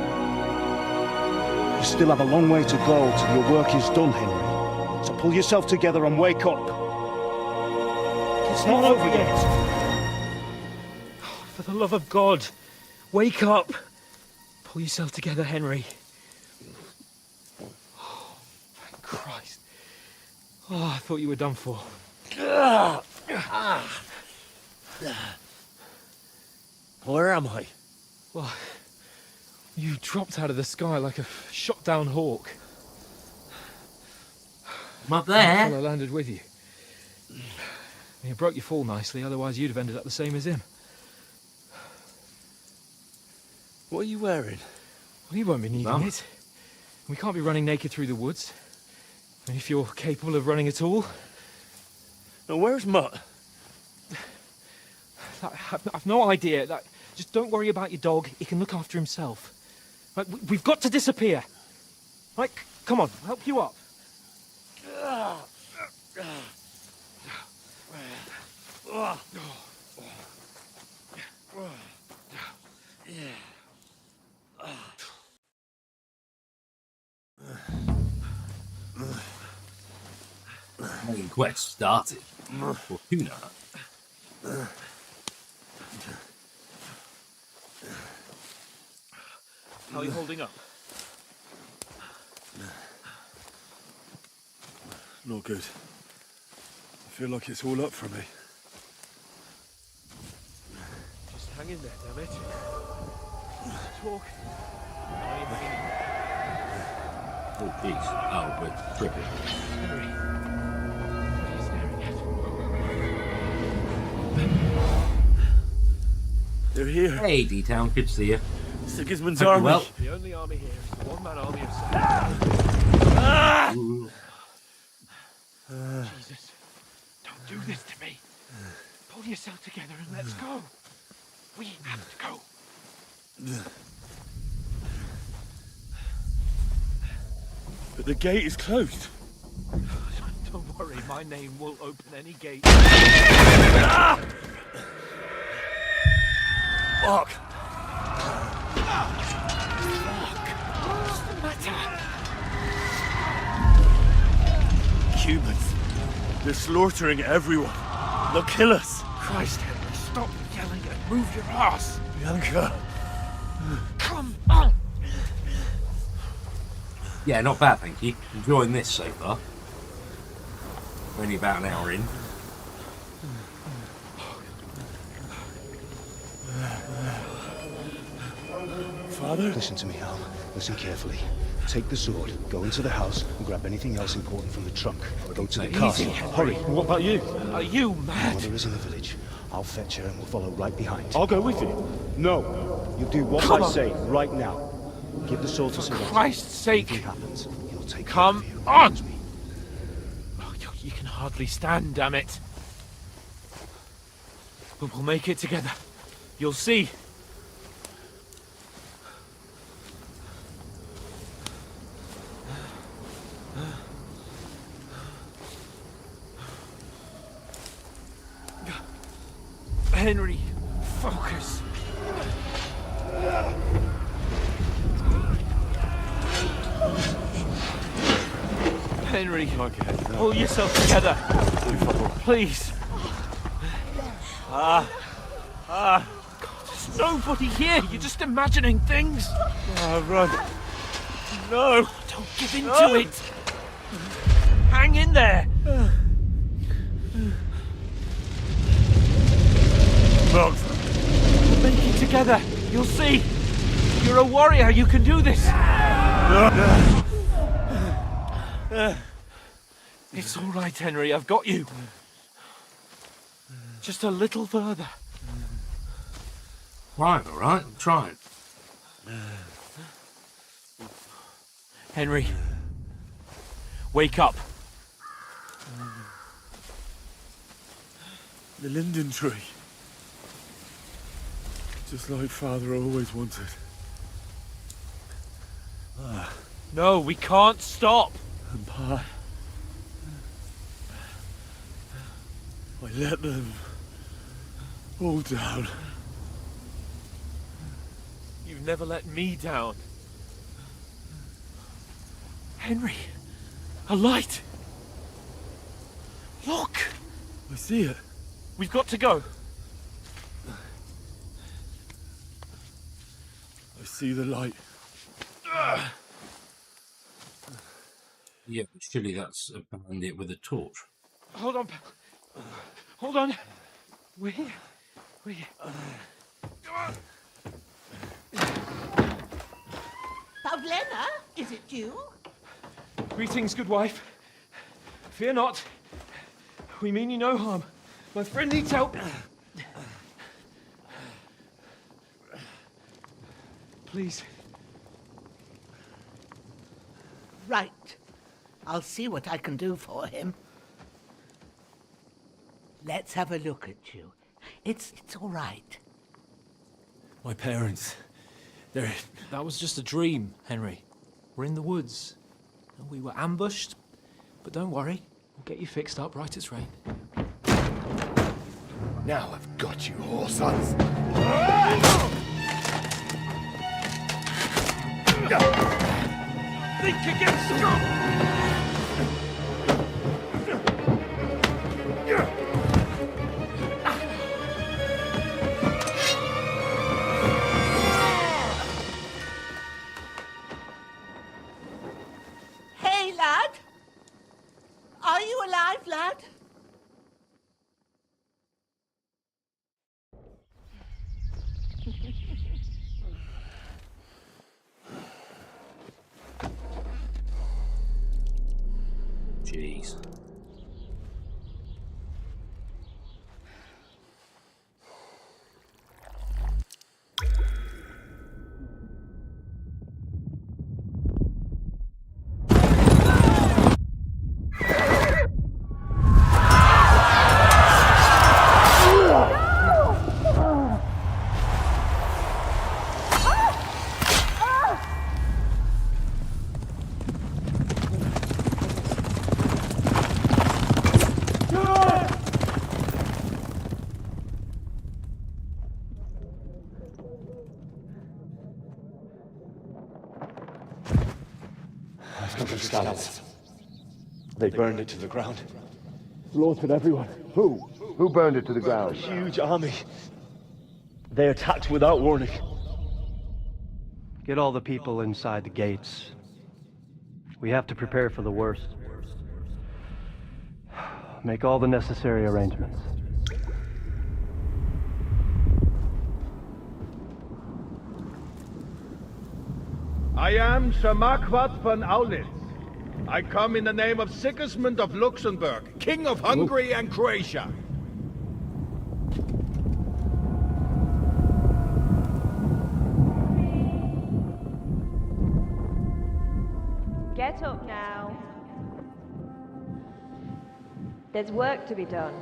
You still have a long way to go till your work is done, Henry. So pull yourself together and wake up. It's not over yet. For the love of God, wake up! Pull yourself together, Henry. Oh, thank Christ. Oh, I thought you were done for. Where am I? Well, you dropped out of the sky like a shot-down hawk. I'm up I there. landed with you. You broke your fall nicely, otherwise you'd have ended up the same as him. What are you wearing? Well, you won't be needing Mum? it. We can't be running naked through the woods. And if you're capable of running at all... Now, where's Mutt? I've no idea. Just don't worry about your dog. He can look after himself. Right, we've got to disappear. Right, come on, I'll help you up. Main quest started. For Tuna. How are you holding up? Not good. I feel like it's all up for me. Just hang in there, damn it. Talk. Oh, jeez. Oh, we're tripping. Henry. What are you staring at? They're here. Hey, D-Town, good to see you. Sigismund's Hope you're army. well. The only army here is the one-man army of Jesus, don't do this to me. Pull yourself together and let's go. We have to go. But the gate is closed. Don't worry, my name will open any gate. Fuck. What's the matter? Humans. They're slaughtering everyone. They'll kill us. Christ, Henry, stop yelling and move your ass. Bianca. Come on. Yeah, not bad, thank you. Enjoying this so far. Only about an hour in. Father? Listen to me, Al. Listen carefully. Take the sword, go into the house, and grab anything else important from the trunk. Go to the castle. Hurry. What about you? Are you mad? Mother is in the village. I'll fetch her and we'll follow right behind. I'll go with you. No. You do what Come I on. say right now. Give the sword to For Sir Christ's sake. Anything happens, he'll take Come care of you. on. Trust me. Oh, you can hardly stand, damn it. But we'll make it together. You'll see. Henry, focus. Henry, pull yourself together. Please. God, there's nobody here. You're just imagining things. Run. No. Don't give in to it. Hang in there. Mom. We'll make it together. You'll see. You're a warrior. You can do this. It's all right, Henry. I've got you. Just a little further. Right, all right. I'm trying. Henry, wake up. The linden tree. Just like Father always wanted. No, we can't stop. And Pa... I let them all down. You've never let me down. Henry, a light. Look. I see it. We've got to go. I see the light. Yeah, but surely that's a bandit with a torch. Hold on, pal. Hold on. We're here. We're here. Come on. Pavlena, is it you? Greetings, good wife. Fear not. We mean you no harm. My friend needs help. Please. Right. I'll see what I can do for him. Let's have a look at you. It's all right. My parents. They're... That was just a dream, Henry. We're in the woods. And we were ambushed. But don't worry. We'll get you fixed up right as rain. Now I've got you, whoresons. Think again, scum! Hey, lad! Are you alive, lad? Jeez. Scallops. They burned it to the ground. Slaughtered everyone. Who? Who burned it to the ground? A huge army. They attacked without warning. Get all the people inside the gates. We have to prepare for the worst. Make all the necessary arrangements. I am Sir Marquardt von Aulitz. I come in the name of Sigismund of Luxembourg, King of Hungary and Croatia. Get up now. There's work to be done.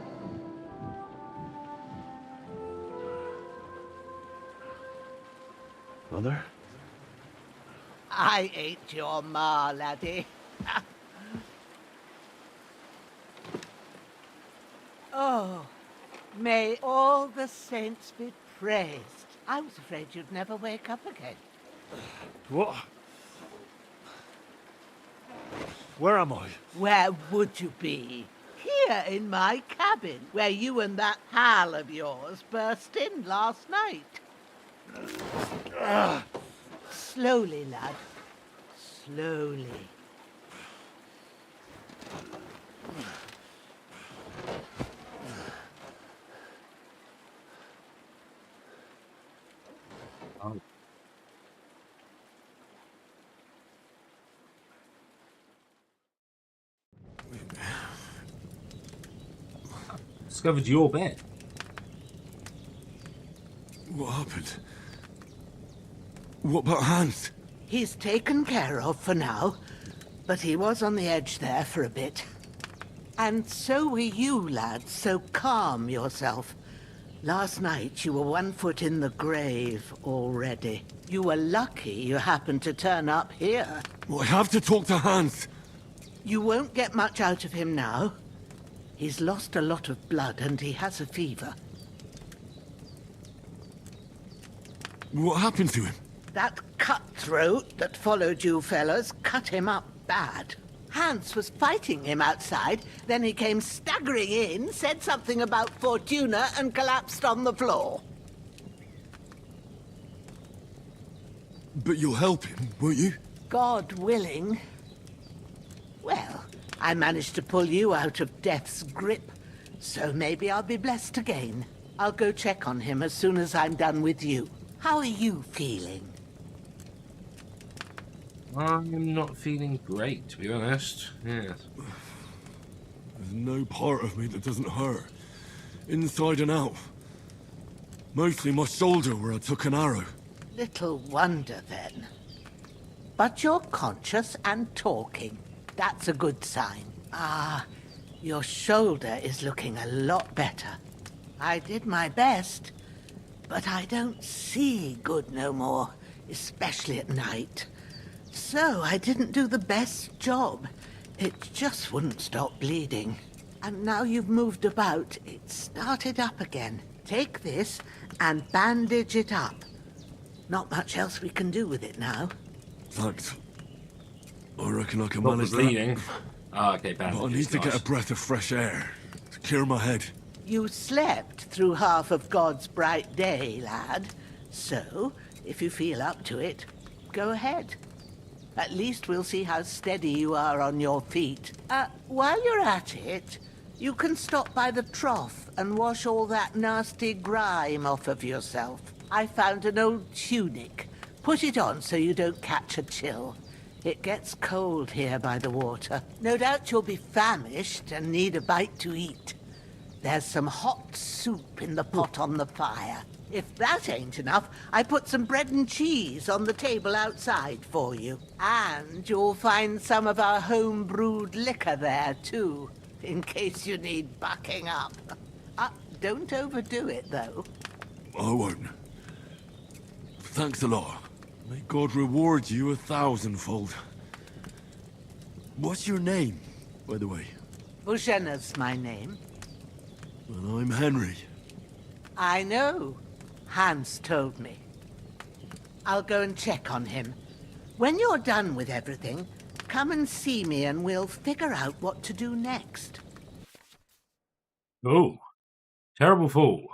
Mother? I ain't your ma, laddie. Oh, May all the saints be praised. I was afraid you'd never wake up again. What? Where am I? Where would you be? Here in my cabin, where you and that pal of yours burst in last night. Slowly, lad. Slowly. Oh. Discovered your bed. What happened? What about Hans? He's taken care of for now, but he was on the edge there for a bit. And so were you, lad, so calm yourself. Last night you were 1 foot in the grave already. You were lucky you happened to turn up here. Well, I have to talk to Hans. You won't get much out of him now. He's lost a lot of blood and he has a fever. What happened to him? That cutthroat that followed you fellas cut him up bad. Hans was fighting him outside, then he came staggering in, said something about Fortuna, and collapsed on the floor. But you'll help him, won't you? God willing. Well, I managed to pull you out of death's grip, so maybe I'll be blessed again. I'll go check on him as soon as I'm done with you. How are you feeling? I'm not feeling great, to be honest. Yes. There's no part of me that doesn't hurt. Inside and out. Mostly my shoulder where I took an arrow. Little wonder, then. But you're conscious and talking. That's a good sign. Ah, your shoulder is looking a lot better. I did my best, but I don't see good no more, especially at night. So I didn't do the best job. It just wouldn't stop bleeding. And now you've moved about, it started up again. Take this and bandage it up. Not much else we can do with it now. Thanks. I reckon I can What manage was bleeding? Ah, okay, that. bandage. But I need to get a breath of fresh air to clear my head. You slept through half of God's bright day, lad. So, if you feel up to it, go ahead. At least we'll see how steady you are on your feet. While you're at it, you can stop by the trough and wash all that nasty grime off of yourself. I found an old tunic. Put it on so you don't catch a chill. It gets cold here by the water. No doubt you'll be famished and need a bite to eat. There's some hot soup in the pot on the fire. If that ain't enough, I put some bread and cheese on the table outside for you. And you'll find some of our home-brewed liquor there, too, in case you need bucking up. Don't overdo it, though. I won't. Thanks a lot. May God reward you 1,000-fold. What's your name, by the way? Bushena's my name. Well, I'm Henry. I know. Hans told me. I'll go and check on him. When you're done with everything, come and see me and we'll figure out what to do next. Oh. Terrible fall.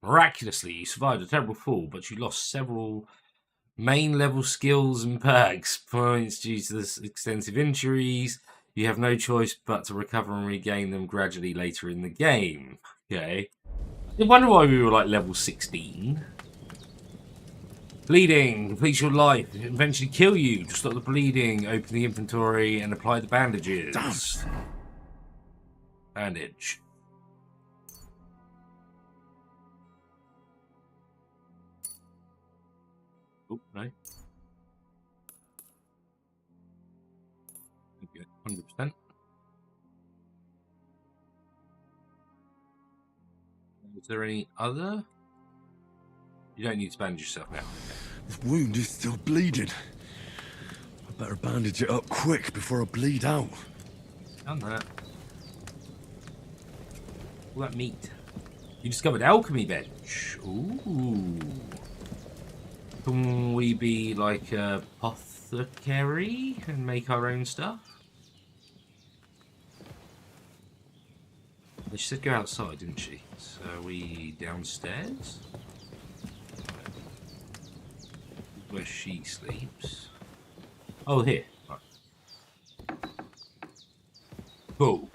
Miraculously, you survived a terrible fall, but you lost several main level skills and perks points due to this extensive injuries. You have no choice but to recover and regain them gradually later in the game. Okay. I wonder why we were like level 16. Bleeding completes your life. It eventually kill you. To stop the bleeding, open the inventory and apply the bandages. Damn. Bandage. Oh, no. 100%. Is there any other? You don't need to bandage yourself now. This wound is still bleeding. I better bandage it up quick before I bleed out. Done that. All that meat. You discovered alchemy bench. Ooh. Can we be like a apothecary and make our own stuff? She said go outside, didn't she? So are we downstairs? Where she sleeps. Oh, here. Right. Cool.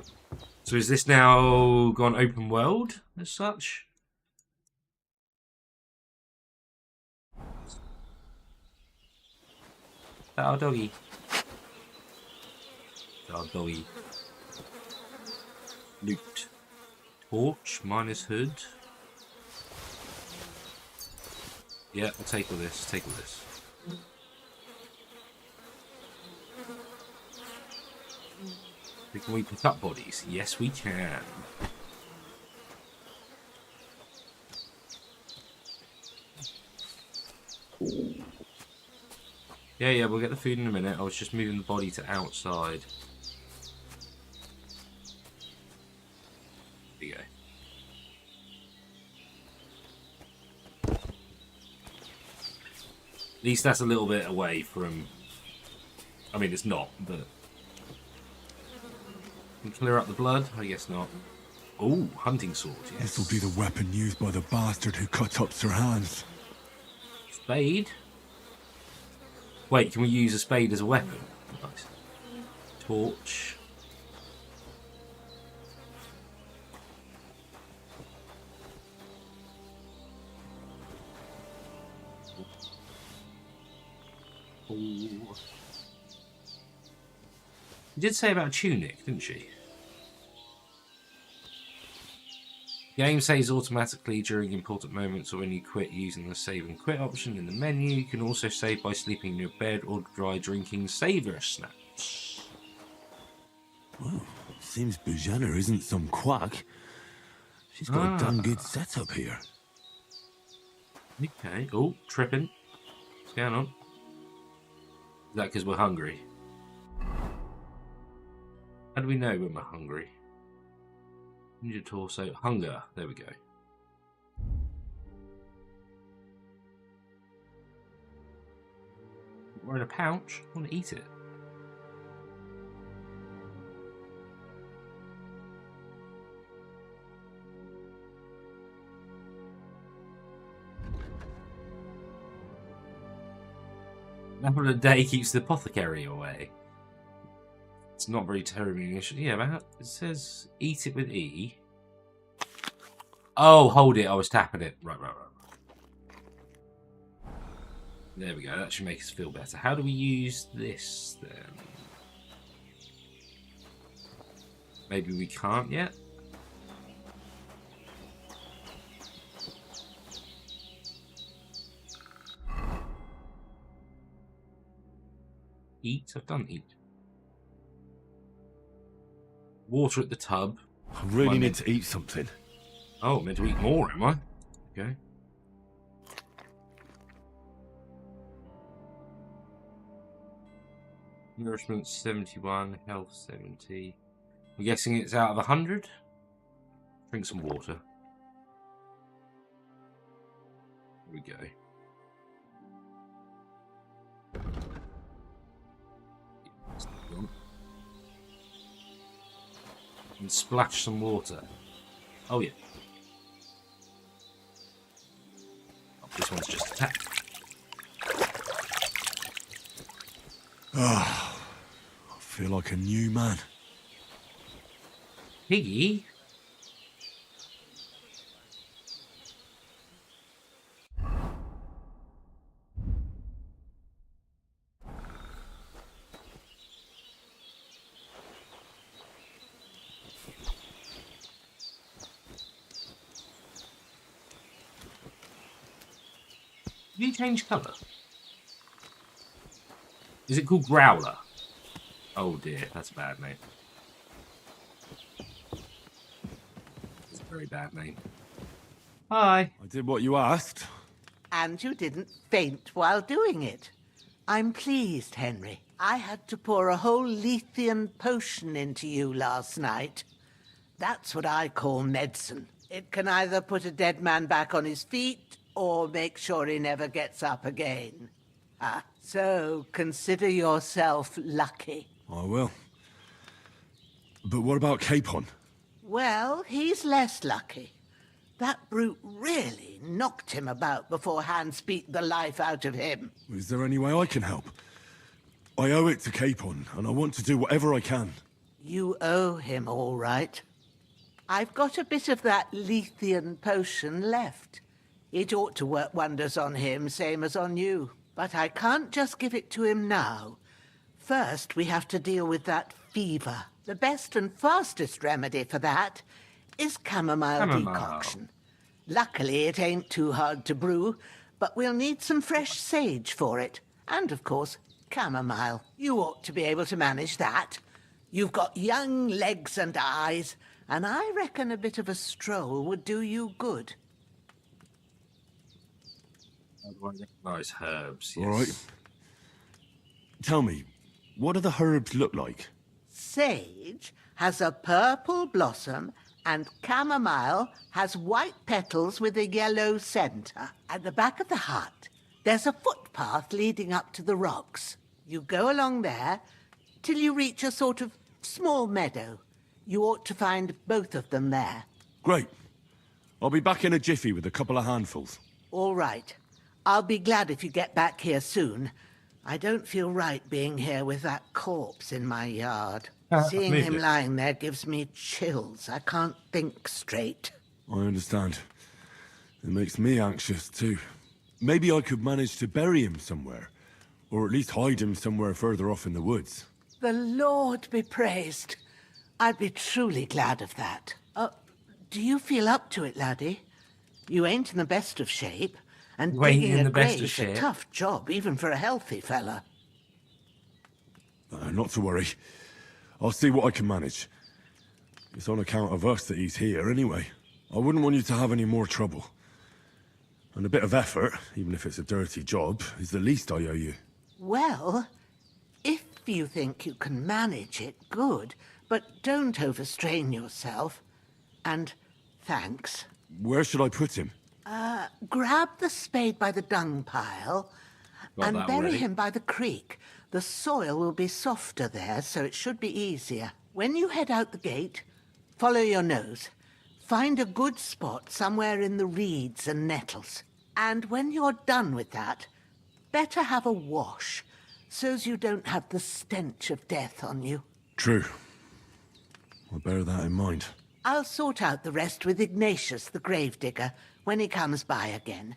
So is this now gone open world as such? Is that our doggy? Is our doggy? Loot. Torch minus hood. Yeah, I'll take all this. Take all this. Can we pick up bodies? Yes, we can. Yeah, we'll get the food in a minute. I was just moving the body to outside. There you go. At least that's a little bit away from... I mean, it's not, but... Can clear up the blood? I guess not. Oh, hunting sword, yes. This will be the weapon used by the bastard who cut up Sir Hans. Spade? Wait, can we use a spade as a weapon? Nice. Torch. Oh. She did say about a tunic, didn't she? Game saves automatically during important moments or when you quit using the save and quit option in the menu. You can also save by sleeping in your bed or dry drinking saver snaps. Well, seems Bujana isn't some quack. She's got a damn good setup here. Okay. Oh, tripping. What's going on? Is that because we're hungry? How do we know when we're hungry? Ninja torso. Hunger. There we go. We're in a pouch. I want to eat it. An apple a day keeps the apothecary away. It's not very terribly initial. Yeah, but it says eat it with E. Oh, hold it. I was tapping it. Right. There we go. That should make us feel better. How do we use this then? Maybe we can't yet. Eat? I've done eat. Water at the tub. I really need to eat something. Oh, I'm meant to eat more, am I? Okay. Nourishment 71, health 70. I'm guessing it's out of 100. Drink some water. Here we go. And splash some water. Oh yeah. Oh, this one's just a tap. I feel like a new man. Piggy? Did he change colour? Is it called Growler? Oh dear, that's a bad name. It's a very bad name. Hi. I did what you asked. And you didn't faint while doing it. I'm pleased, Henry. I had to pour a whole Lethean potion into you last night. That's what I call medicine. It can either put a dead man back on his feet or make sure he never gets up again. So consider yourself lucky. I will. But what about Capon? Well, he's less lucky. That brute really knocked him about before Hans beat the life out of him. Is there any way I can help? I owe it to Capon, and I want to do whatever I can. You owe him, all right. I've got a bit of that Lethean potion left. It ought to work wonders on him, same as on you. But I can't just give it to him now. First, we have to deal with that fever. The best and fastest remedy for that is chamomile decoction. Luckily, it ain't too hard to brew, but we'll need some fresh sage for it. And, of course, chamomile. You ought to be able to manage that. You've got young legs and eyes, and I reckon a bit of a stroll would do you good. Nice herbs, yes. All right. Tell me, what do the herbs look like? Sage has a purple blossom, and chamomile has white petals with a yellow centre. At the back of the hut, there's a footpath leading up to the rocks. You go along there till you reach a sort of small meadow. You ought to find both of them there. Great. I'll be back in a jiffy with a couple of handfuls. All right. I'll be glad if you get back here soon. I don't feel right being here with that corpse in my yard. Seeing him lying there gives me chills. I can't think straight. I understand. It makes me anxious, too. Maybe I could manage to bury him somewhere. Or at least hide him somewhere further off in the woods. The Lord be praised. I'd be truly glad of that. Do you feel up to it, laddie? You ain't in the best of shape. And digging a grave's a tough job, even for a healthy fella. Not to worry. I'll see what I can manage. It's on account of us that he's here, anyway. I wouldn't want you to have any more trouble. And a bit of effort, even if it's a dirty job, is the least I owe you. Well, if you think you can manage it, good. But don't overstrain yourself. And thanks. Where should I put him? Grab the spade by the dung pile and bury already. him by the creek. The soil will be softer there, so it should be easier. When you head out the gate, follow your nose. Find a good spot somewhere in the reeds and nettles. And when you're done with that, better have a wash, so's you don't have the stench of death on you. True. I'll bear that in mind. I'll sort out the rest with Ignatius, the gravedigger, when he comes by again,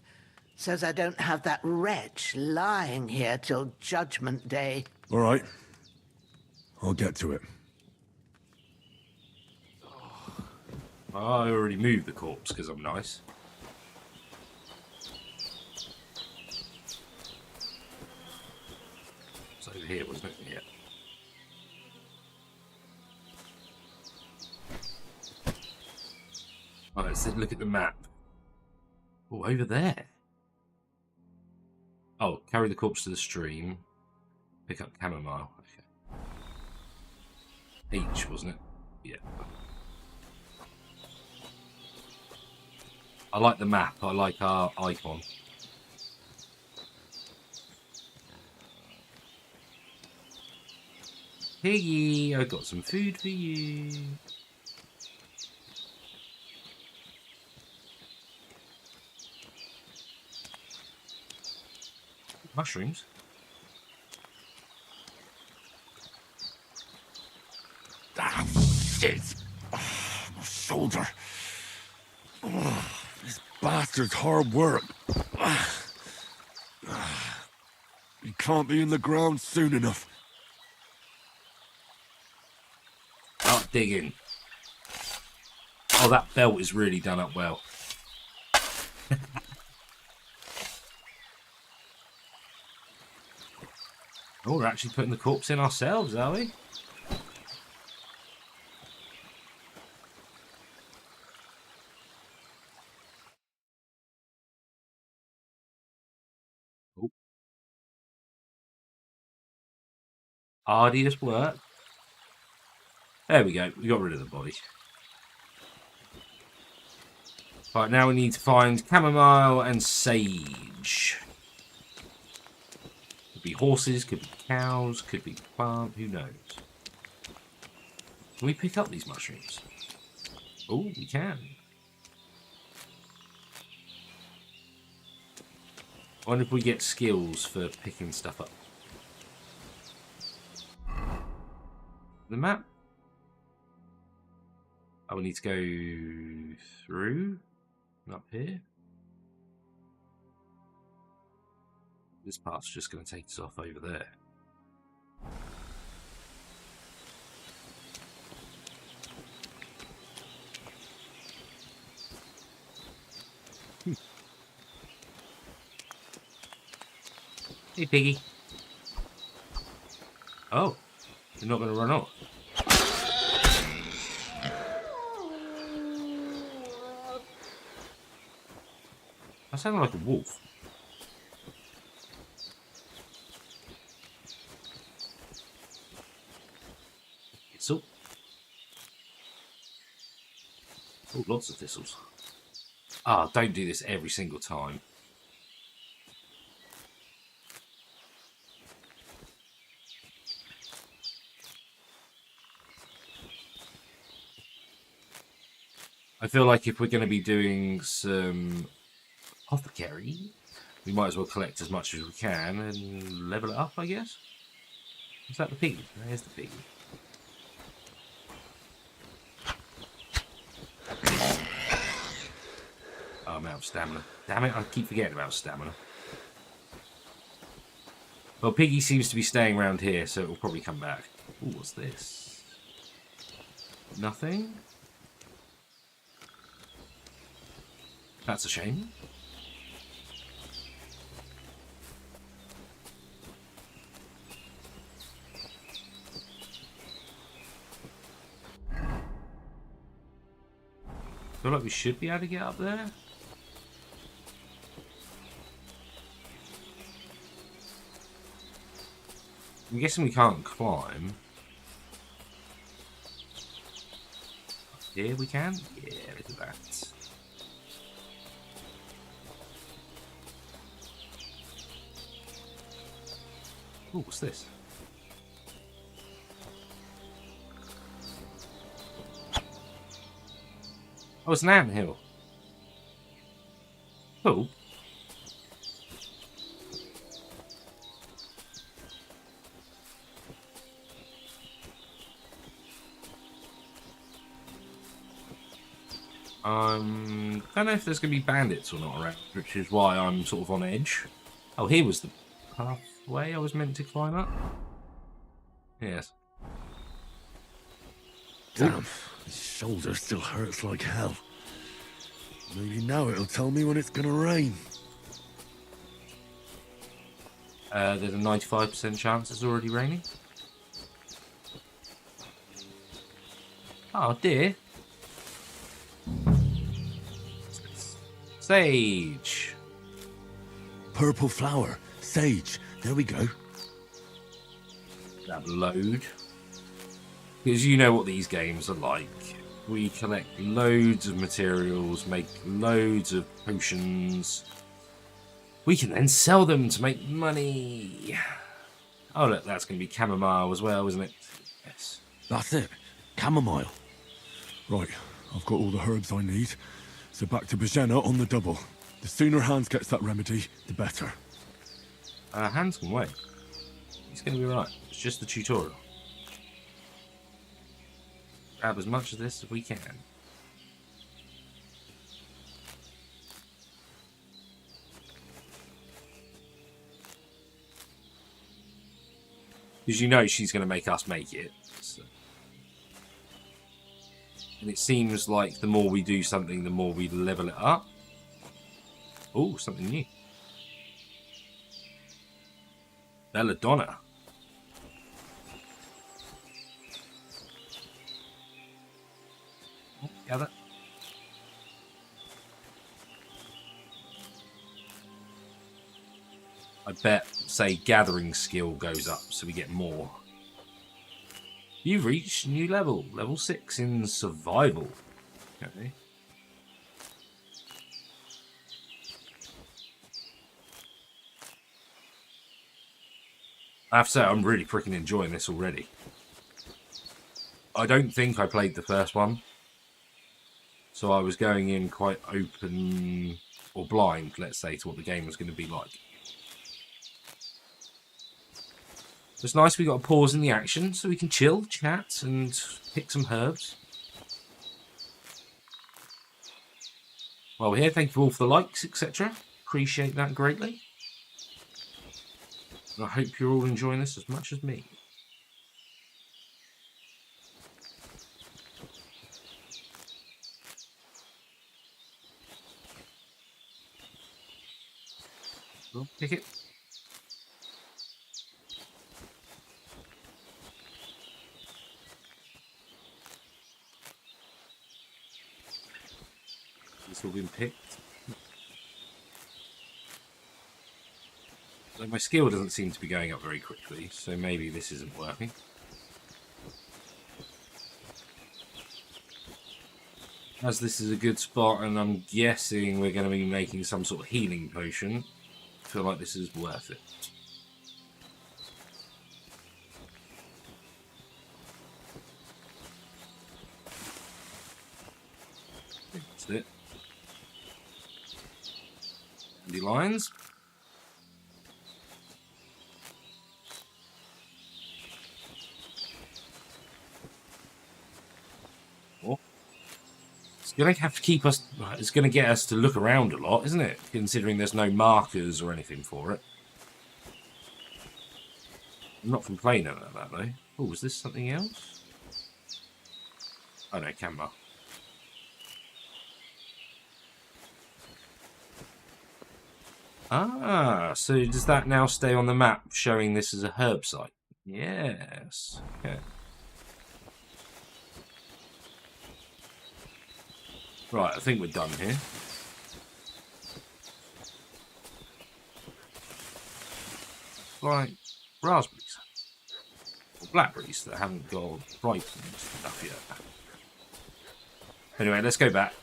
so's I don't have that wretch lying here till Judgment Day. All right. I'll get to it. I already moved the corpse because I'm nice. It's over here, wasn't it? Yeah. Right, let's look at the map. Oh, over there. Oh, carry the corpse to the stream. Pick up chamomile. Okay. H, wasn't it? Yeah. I like the map. I like our icon. Piggy, I got some food for you. Mushrooms? Ah, shit! Oh, my shoulder. Oh, this bastard's hard work. He can't be in the ground soon enough. Start digging. Oh, that belt is really done up well. Oh, we're actually putting the corpse in ourselves, are we? Oh. Arduous work. There we go. We got rid of the body. Right, now we need to find chamomile and sage. Could be horses, could be cows, could be plant, who knows? Can we pick up these mushrooms? Oh, we can. I wonder if we get skills for picking stuff up. The map? Oh, we need to go through? Up here? This path's just going to take us off over there. Hey, piggy. Oh, you're not going to run off. I sound like a wolf. Thistle. Oh, lots of thistles. Ah, don't do this every single time. I feel like if we're going to be doing some apothecary, we might as well collect as much as we can and level it up, I guess. Is that the piggy? There's the piggy. Oh, I'm out of stamina. Damn it, I keep forgetting about stamina. Well, Piggy seems to be staying around here, so it will probably come back. Ooh, what's this? Nothing? That's a shame. I feel like we should be able to get up there. I'm guessing we can't climb. Here we can? Yeah, look at that. Ooh, what's this? Oh, it's an anthill. Cool. I don't know if there's going to be bandits or not around, which is why I'm sort of on edge. Oh, here was the pathway I was meant to climb up. Yes. Damn, his shoulder still hurts like hell. Maybe now it'll tell me when it's gonna rain. There's a 95% chance it's already raining. Oh dear. Sage. Purple flower, sage. There we go. That load. Because you know what these games are like. We collect loads of materials, make loads of potions. We can then sell them to make money. Oh look, that's going to be chamomile as well, isn't it? Yes. That's it. Chamomile. Right, I've got all the herbs I need. So back to Bajena on the double. The sooner Hans gets that remedy, the better. Hans can wait. He's going to be right. It's just the tutorial. Grab as much of this as we can. Because you know she's going to make us make it. So. And it seems like the more we do something, the more we level it up. Oh, something new. Belladonna. Gather. I bet, say, gathering skill goes up, so we get more. You've reached new level, level 6 in survival. Okay. I have to say, I'm really freaking enjoying this already. I don't think I played the first one. So I was going in quite open, or blind, let's say, to what the game was going to be like. It's nice we got a pause in the action, so we can chill, chat, and pick some herbs. While we're here, thank you all for the likes, etc. Appreciate that greatly. And I hope you're all enjoying this as much as me. Well, pick it. It's all been picked. So my skill doesn't seem to be going up very quickly, so maybe this isn't working. As this is a good spot, and I'm guessing we're going to be making some sort of healing potion, I feel like this is worth it. That's it. The lines. Oh. It's going to have to keep us... It's going to get us to look around a lot, isn't it? Considering there's no markers or anything for it. I'm not complaining about that, though. Oh, was this something else? Oh, no, camera. Ah, so does that now stay on the map showing this as a herb site? Yes. Okay. Right, I think we're done here. Right, raspberries. Or blackberries that haven't got ripened stuff yet. Anyway, let's go back.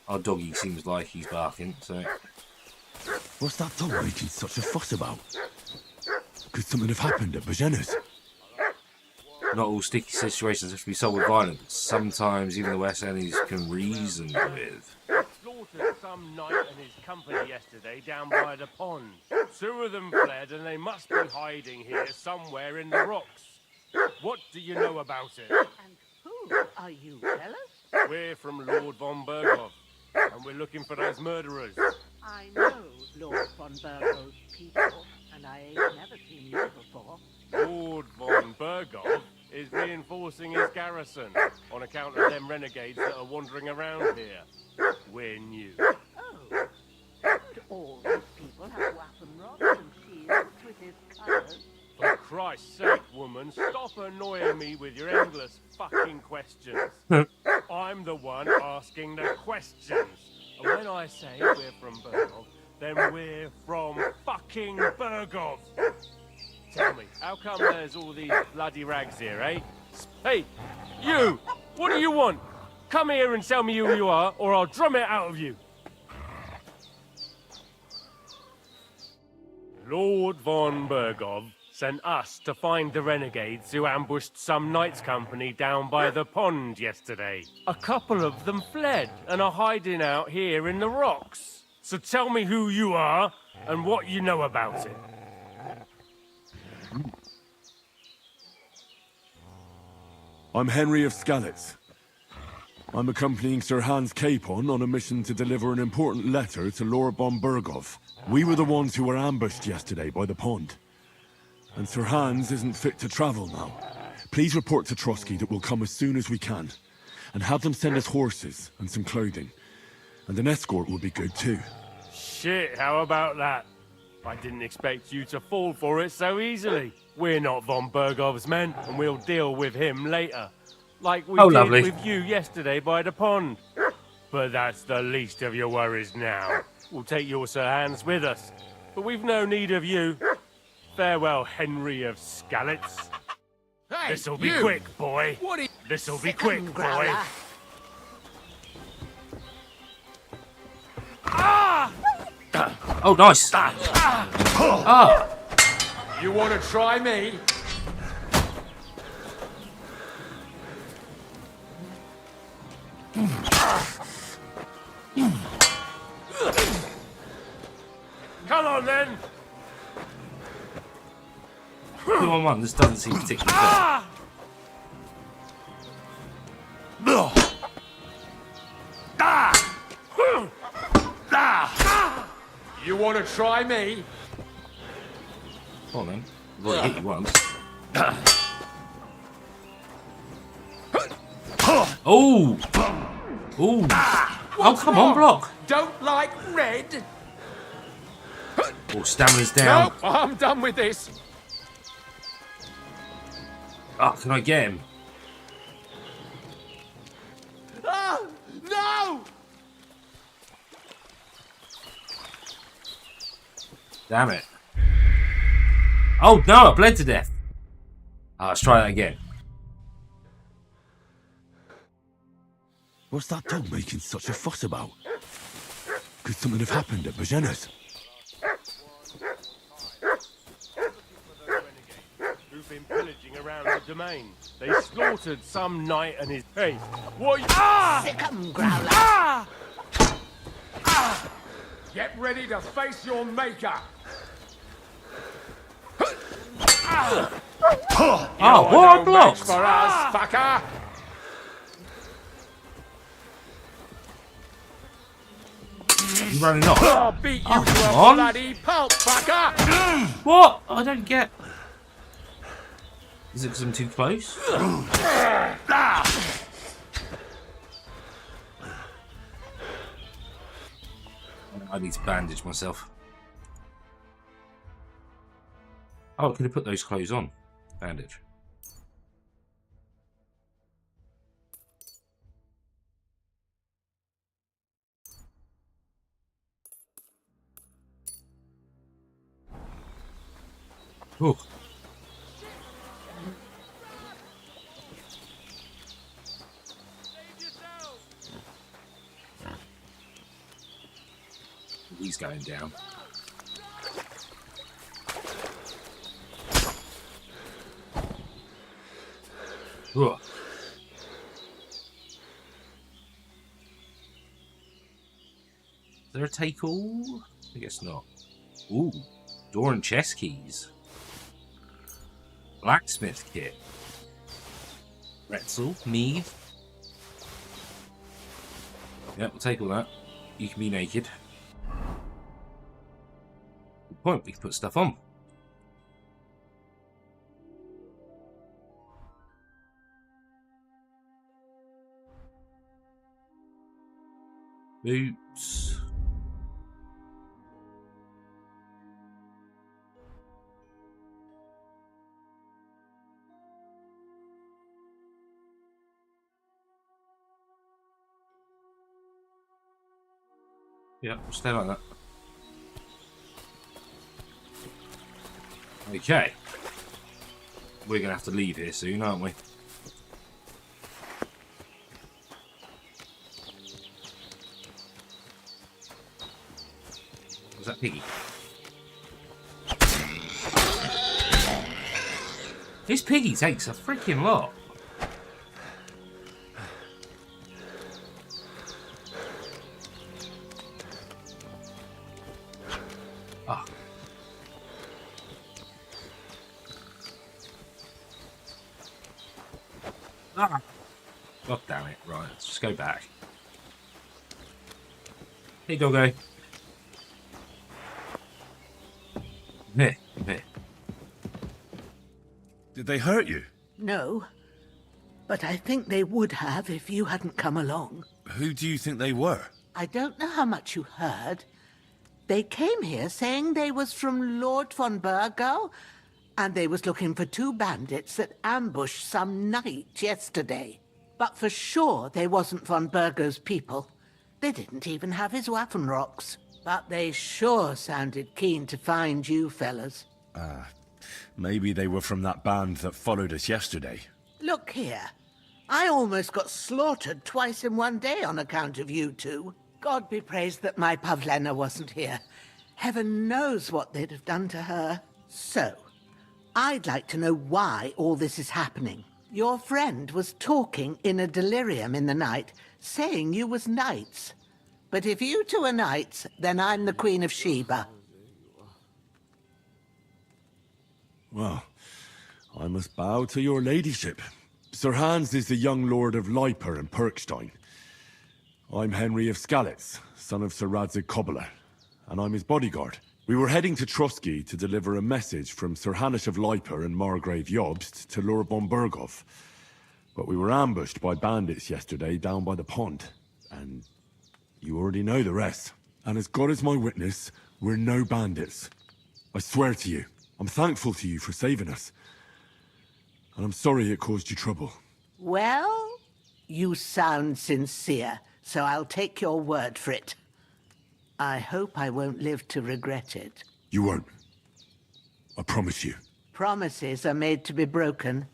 Our doggy seems like he's barking, so... What's that dog making such a fuss about? Could something have happened at Bajena's? Not all sticky situations have to be solved with violence. Sometimes even the West Endies can reason with. Slaughtered some knight and his company yesterday down by the pond. 2 of them fled and they must be hiding here somewhere in the rocks. What do you know about it? And who are you, fellas? We're from Lord von Berghoff, and we're looking for those murderers. I know Lord von Berghoff's people, and I ain't never seen you before. Lord von Berghoff is reinforcing his garrison on account of them renegades that are wandering around here. We're new. Oh, and all his people have weapon rods and shields with his colours. For Christ's sake, woman, stop annoying me with your endless fucking questions. I'm the one asking the questions. And when I say we're from Berghoff, then we're from fucking Berghoff. Tell me, how come there's all these bloody rags here, eh? Hey, you! What do you want? Come here and tell me who you are, or I'll drum it out of you. Lord von Berghoff sent us to find the renegades who ambushed some knights' company down by the pond yesterday. A couple of them fled and are hiding out here in the rocks. So tell me who you are and what you know about it. I'm Henry of Skalitz. I'm accompanying Sir Hans Capon on a mission to deliver an important letter to Lord von Berghoff. We were the ones who were ambushed yesterday by the pond. And Sir Hans isn't fit to travel now. Please report to Trotsky that we'll come as soon as we can. And have them send us horses and some clothing. And an escort would be good too. Shit, how about that? I didn't expect you to fall for it so easily. We're not von Berghoff's men, and we'll deal with him later. Like we did with you yesterday by the pond. But that's the least of your worries now. We'll take your Sir Hans with us. But we've no need of you. Farewell, Henry of Skalitz. Hey, This'll be quick, boy. This'll be quick, boy. Ah! Oh, nice. Ah. You want to try me? Come on then. 2-on-1. This doesn't seem particularly fair. You want to try me? Come on then. I've already hit you once. Oh! Oh! Oh, come on, block! Don't like red? Oh, stamina's down. Nope, I'm done with this. Oh, can I get him? Ah! No! Damn it. Oh, no, I bled to death. Oh, let's try that again. What's that dog making such a fuss about? Could something have happened at Bajena's? Who've been pillaging around the domain. They slaughtered some knight and his... Hey, what you... Sick 'em, Growler. Get ready to face your maker. Oh, what a block! For us, fucker. You're running off. I'll beat you Oh, to come a on. bloody pulp, fucker. What? I don't get... Is it because I'm too close? I need to bandage myself. Oh, I could have put those clothes on. Bandage. Oh. He's going down. Ugh. Is there a take all? I guess not. Ooh, door and chest keys. Blacksmith kit. Retzel, mead. Yep, we'll take all that. You can be naked. Good point, we can put stuff on. Boots. Yeah, we'll stay like that. Okay. We're going to have to leave here soon, aren't we? Was that Piggy? This Piggy takes a freaking lot. Ah. Ah. God damn it. Right, let's just go back. Hey, doggo. Here, here. Did they hurt you? No, but I think they would have if you hadn't come along. Who do you think they were? I don't know how much you heard. They came here saying they was from Lord von Burgo, and they was looking for 2 bandits that ambushed some knight yesterday. But for sure they wasn't von Burgo's people. They didn't even have his Waffenrocks. But they sure sounded keen to find you fellas. Maybe they were from that band that followed us yesterday. Look here. I almost got slaughtered twice in one day on account of you two. God be praised that my Pavlena wasn't here. Heaven knows what they'd have done to her. So, I'd like to know why all this is happening. Your friend was talking in a delirium in the night, saying you was knights. But if you two are knights, then I'm the Queen of Sheba. Well, I must bow to your ladyship. Sir Hans is the young lord of Leiper and Perkstein. I'm Henry of Skalitz, son of Sir Radzig Cobbler, and I'm his bodyguard. We were heading to Trotsky to deliver a message from Sir Hanish of Leiper and Margrave Jobst to Lord von Berghoff. But we were ambushed by bandits yesterday down by the pond, and you already know the rest. And as God is my witness, we're no bandits. I swear to you, I'm thankful to you for saving us. And I'm sorry it caused you trouble. Well, you sound sincere, so I'll take your word for it. I hope I won't live to regret it. You won't. I promise you. Promises are made to be broken,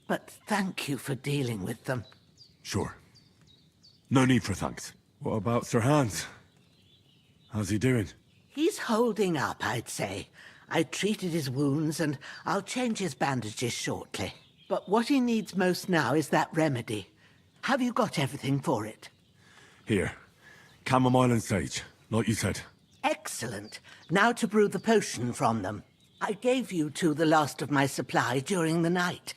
but thank you for dealing with them. Sure. No need for thanks. What about Sir Hans? How's he doing? He's holding up, I'd say. I treated his wounds, and I'll change his bandages shortly. But what he needs most now is that remedy. Have you got everything for it? Here. Chamomile and sage, like you said. Excellent. Now to brew the potion from them. I gave you two the last of my supply during the night.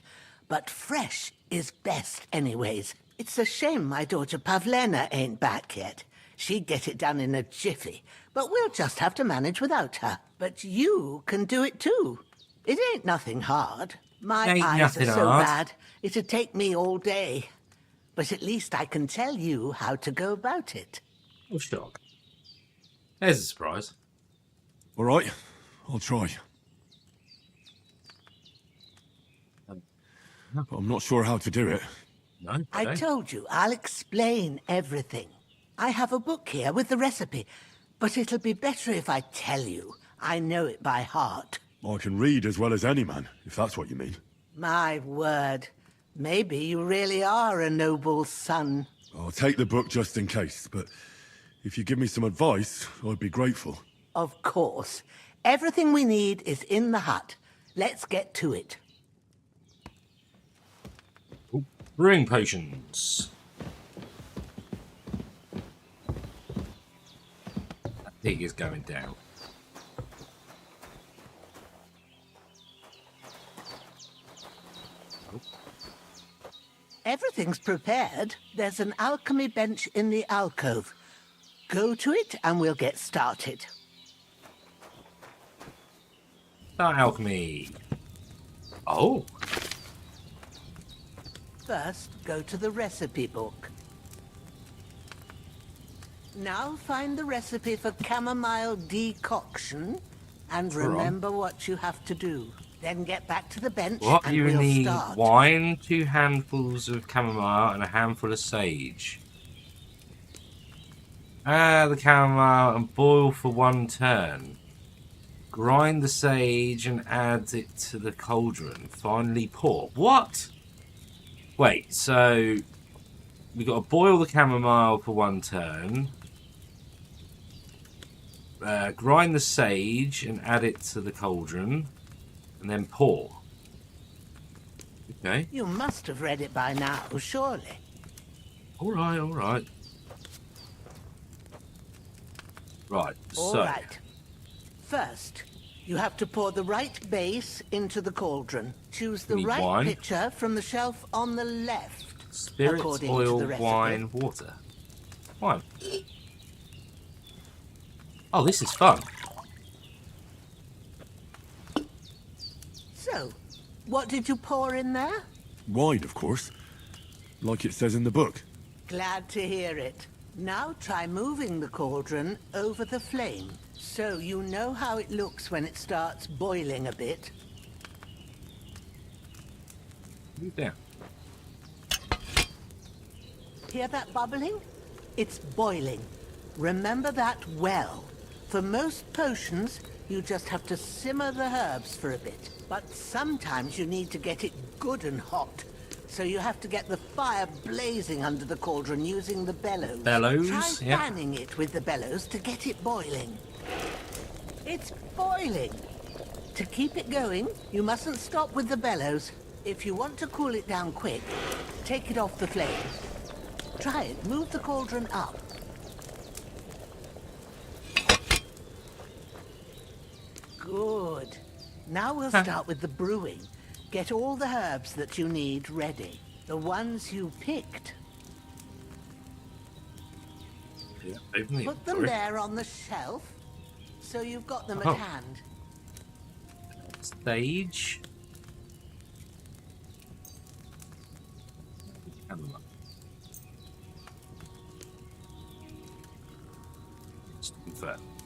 But fresh is best anyways. It's a shame my daughter Pavlena ain't back yet. She'd get it done in a jiffy, but we'll just have to manage without her. But you can do it too. It ain't nothing hard. My eyes are so bad, it'd take me all day. But at least I can tell you how to go about it. Oh, sure. There's a surprise. All right, I'll try. But I'm not sure how to do it. No, I told you, I'll explain everything. I have a book here with the recipe, but it'll be better if I tell you. I know it by heart. I can read as well as any man, if that's what you mean. My word. Maybe you really are a noble's son. I'll take the book just in case, but if you give me some advice, I'd be grateful. Of course. Everything we need is in the hut. Let's get to it. Brewing potions. That pig is going down. Everything's prepared. There's an alchemy bench in the alcove. Go to it and we'll get started. Alchemy. Oh. First, go to the recipe book. Now find the recipe for chamomile decoction and remember what you have to do. Then get back to the bench and You we'll need start. wine, 2 handfuls of chamomile, and a handful of sage. Add the chamomile and boil for 1 turn. Grind the sage and add it to the cauldron. Finally pour. What? Wait, so we've got to boil the chamomile for 1 turn. Grind the sage and add it to the cauldron. And then pour. Okay. You must have read it by now, surely. All right, all right. Right, All so... right. First, you have to pour the right base into the cauldron. Choose the need right wine. pitcher from the shelf on the left. Spirits, according oil, to the recipe. wine, water. Wine. Oh, this is fun. So, what did you pour in there? Wine, of course. Like it says in the book. Glad to hear it. Now try moving the cauldron over the flame, so you know how it looks when it starts boiling a bit. Move down. Hear that bubbling? It's boiling. Remember that well. For most potions, you just have to simmer the herbs for a bit. But sometimes you need to get it good and hot. So you have to get the fire blazing under the cauldron using the bellows. Bellows, Try yeah. fanning it with the bellows to get it boiling. It's boiling. To keep it going, you mustn't stop with the bellows. If you want to cool it down quick, take it off the flame. Try it. Move the cauldron up. Good. Now we'll start with the brewing. Get all the herbs that you need ready. The ones you picked. Yeah, Put them there on the shelf, so you've got them at hand. Stage.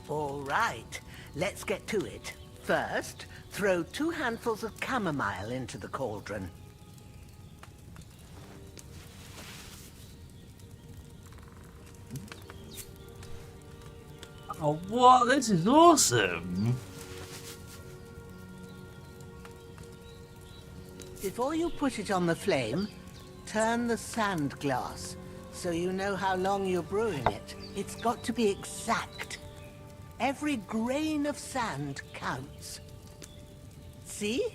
All right, let's get to it. First, throw 2 handfuls of chamomile into the cauldron. Oh, what? This is awesome! Before you put it on the flame, turn the sand glass so you know how long you're brewing it. It's got to be exact. Every grain of sand counts. See?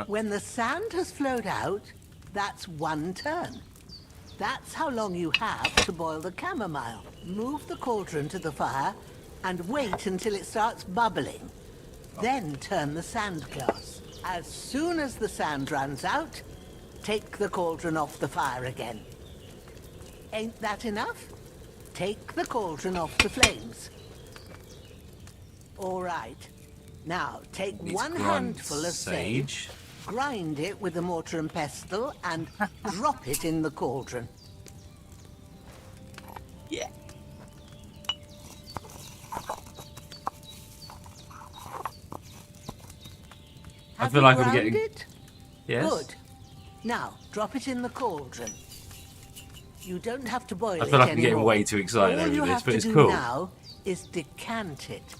When the sand has flowed out, that's 1 turn. That's how long you have to boil the chamomile. Move the cauldron to the fire and wait until it starts bubbling. Then turn the sand glass. As soon as the sand runs out, take the cauldron off the fire again. Ain't that enough? Take the cauldron off the flames. All right. Now, take 1 handful of sage, grind it with a mortar and pestle, and drop it in the cauldron. Yeah. I feel like I'm getting... Yes? Good. Now, drop it in the cauldron. You don't have to boil it I feel like I'm getting anymore. way too excited over this, but it's cool. All you have to do now is decant it.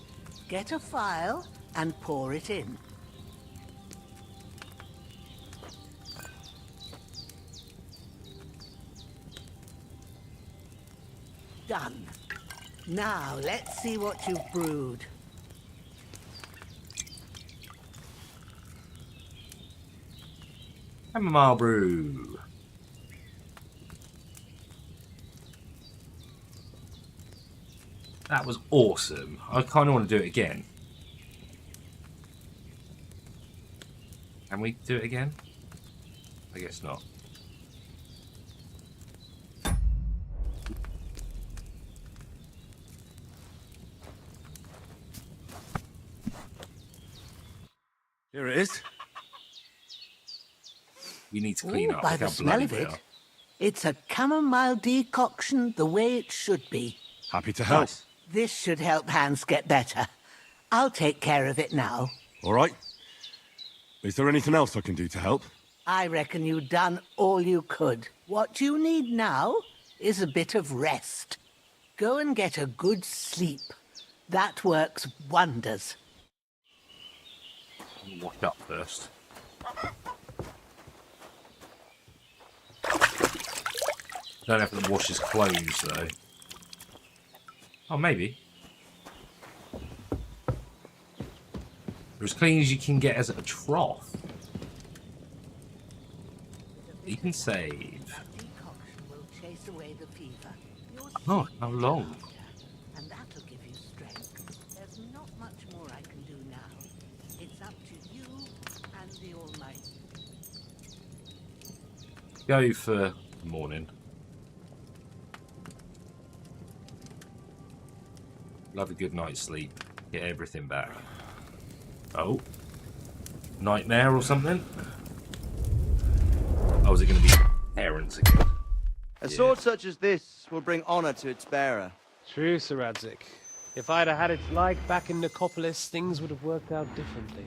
Get a phial and pour it in. Done. Now, let's see what you've brewed. Chamomile brew. That was awesome. I kind of want to do it again. Can we do it again? I guess not. Here it is. We need to clean up. By the smell of it, it's a chamomile decoction the way it should be. Happy to help. Nice. This should help Hans get better. I'll take care of it now. All right. Is there anything else I can do to help? I reckon you've done all you could. What you need now is a bit of rest. Go and get a good sleep. That works wonders. Wash up first. Don't have to wash his clothes though. Oh, maybe. They're as clean as you can get as a trough. You can save. Decoction will chase away the fever. Oh, how long? And that'll give you strength. There's not much more I can do now. It's up to you and the Almighty. Go for morning. Love a good night's sleep. Get everything back. Oh. Nightmare or something? Oh, is it going to be parents again? A sword such as this will bring honor to its bearer. True, Sir Radzik. If I'd have had its like back in Nicopolis, things would have worked out differently.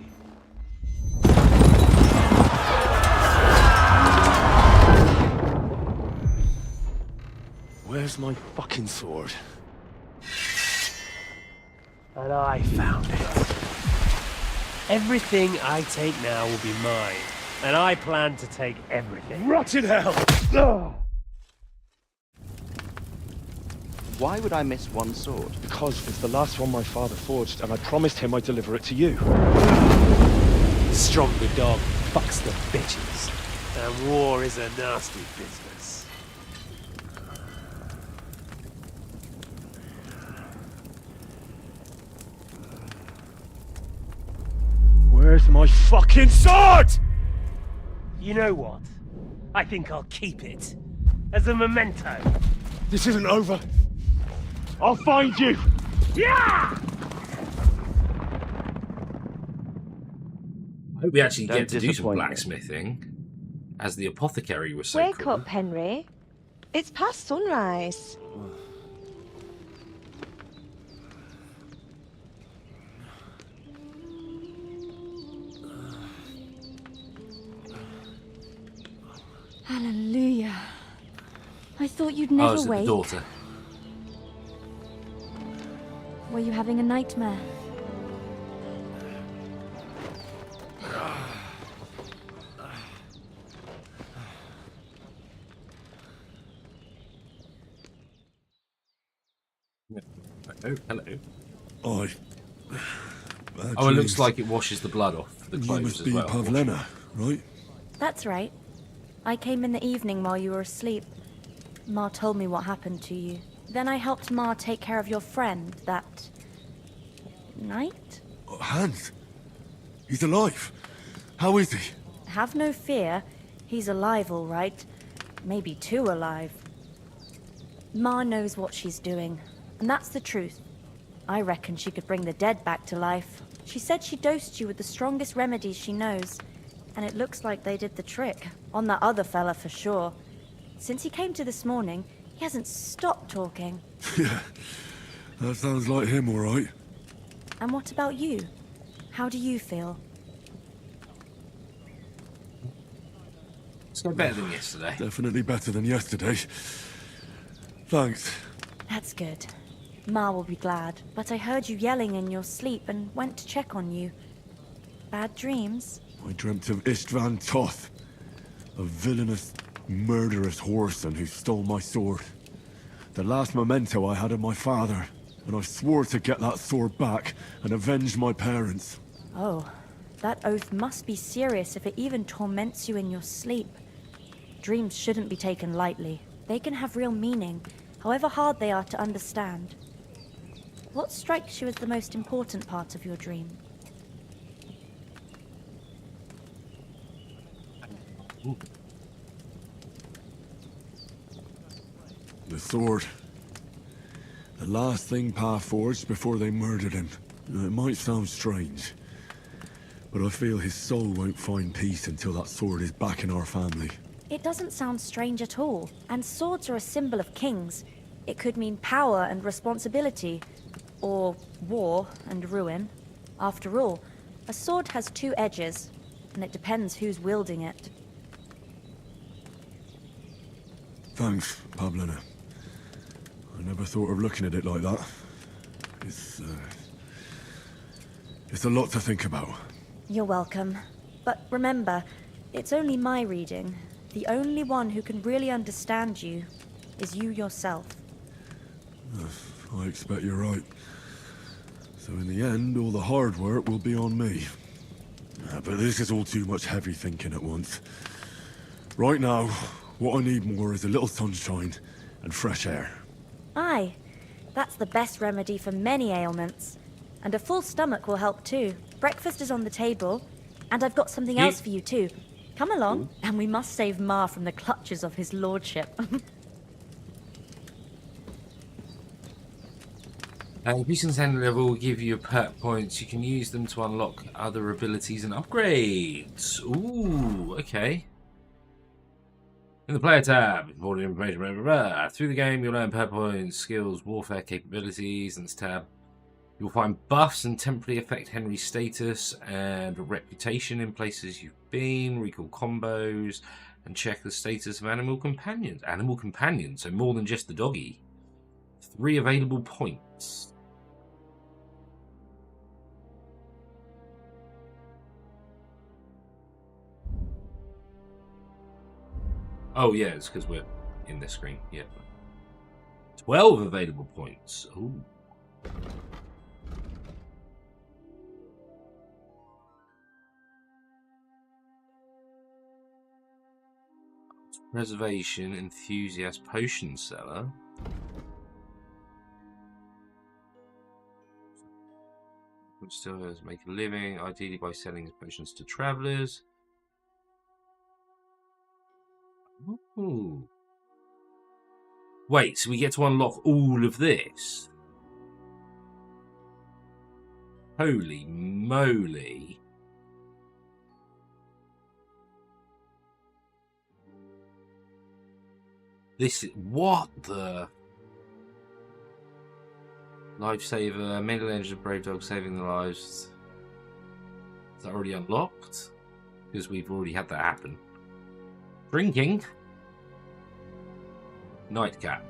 Where's my fucking sword? And I found it. Everything I take now will be mine, and I plan to take everything. Rotted hell! Why would I miss one sword? Because it's the last one my father forged, and I promised him I'd deliver it to you. Stronger dog fucks the bitches. And war is a nasty business. Where's my fucking sword? You know what? I think I'll keep it. As a memento. This isn't over. I'll find you! Yeah! I hope we actually Don't get to do some disappoint me. blacksmithing, as the apothecary was so Wake cool. up, Henry. It's past sunrise. Hallelujah. I thought you'd Oh, never is it the wake. daughter? Were you having a nightmare? Oh, hello. Oh, Oh, it looks like it washes the blood off the You clothes must as be well. Pavlena, right? That's right. I came in the evening while you were asleep. Ma told me what happened to you. Then I helped Ma take care of your friend that night? Hans? He's alive. How is he? Have no fear. He's alive, all right. Maybe too alive. Ma knows what she's doing, and that's the truth. I reckon she could bring the dead back to life. She said she dosed you with the strongest remedies she knows, and it looks like they did the trick. On that other fella for sure. Since he came to this morning, he hasn't stopped talking. Yeah, that sounds like him, all right. And what about you? How do you feel? It's got better than yesterday. Definitely better than yesterday. Thanks. That's good. Ma will be glad, but I heard you yelling in your sleep and went to check on you. Bad dreams? I dreamt of Istvan Toth, a villainous, murderous whoreson who stole my sword. The last memento I had of my father, and I swore to get that sword back and avenge my parents. Oh, that oath must be serious if it even torments you in your sleep. Dreams shouldn't be taken lightly. They can have real meaning, however hard they are to understand. What strikes you as the most important part of your dream? The sword. The last thing Pa forged before they murdered him. It might sound strange, but I feel his soul won't find peace until that sword is back in our family. It doesn't sound strange at all, and swords are a symbol of kings. It could mean power and responsibility, or war and ruin. After all, a sword has two edges, and it depends who's wielding it. Thanks, Pavlena. I never thought of looking at it like that. It's a lot to think about. You're welcome. But remember, it's only my reading. The only one who can really understand you is you yourself. I expect you're right. So in the end, all the hard work will be on me. But this is all too much heavy thinking at once. Right now, what I need more is a little sunshine and fresh air. Aye, that's the best remedy for many ailments. And a full stomach will help too. Breakfast is on the table, and I've got something else for you too. Come along, and we must save Ma from the clutches of his lordship. Increasing standard level will give you perk points. You can use them to unlock other abilities and upgrades. Ooh, okay. In the player tab, important information, blah, blah, blah. Through the game, you'll learn perk points, skills, warfare capabilities. In this tab, you'll find buffs and temporarily affect Henry's status and reputation in places you've been, recall combos, and check the status of animal companions. Animal companions, so more than just the doggy. 3 available points. Oh yeah, it's because we're in this screen. Yeah. 12 available points. Ooh. Preservation enthusiast potion seller. Still has to make a living, ideally by selling his potions to travelers. Ooh. Wait, so we get to unlock all of this? Holy moly. This is... What the... Lifesaver, Mental Engine, Brave Dog, saving the lives. Is that already unlocked? Because we've already had that happen. Drinking. Nightcap.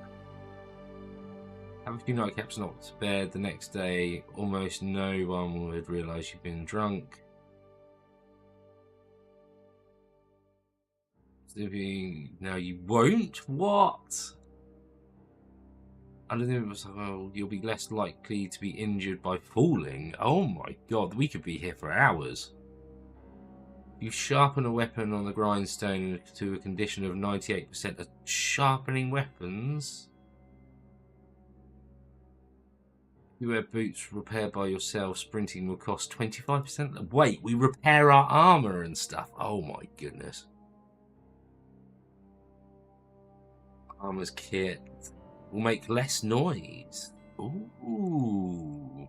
Have a few nightcaps knocked to bed. The next day, almost no one would realise you've been drunk. Now you won't? What? I don't think it was, oh, you'll be less likely to be injured by falling. Oh my god, we could be here for hours. You sharpen a weapon on the grindstone to a condition of 98% of sharpening weapons. You wear boots repaired by yourself. Sprinting will cost 25%. Wait, we repair our armor and stuff. Oh my goodness. Armor's kit. Will make less noise. Ooh.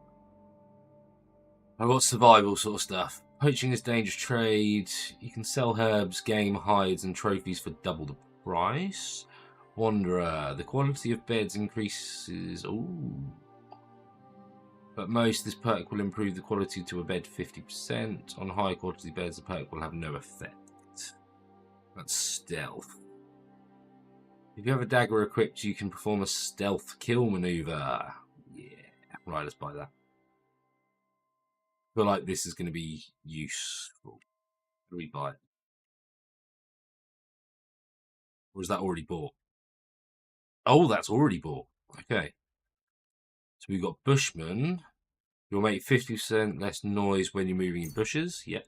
I've got survival sort of stuff. Poaching is a dangerous trade. You can sell herbs, game, hides, and trophies for double the price. Wanderer. The quality of beds increases. Ooh. But most, this perk will improve the quality to a bed 50%. On high quality beds, the perk will have no effect. That's stealth. If you have a dagger equipped, you can perform a stealth kill maneuver. Yeah, right, let's buy that. I feel like this is going to be useful. How do we buy it? Or is that already bought? Oh, that's already bought. Okay. So we've got Bushman. You'll make 50% less noise when you're moving in bushes. Yep.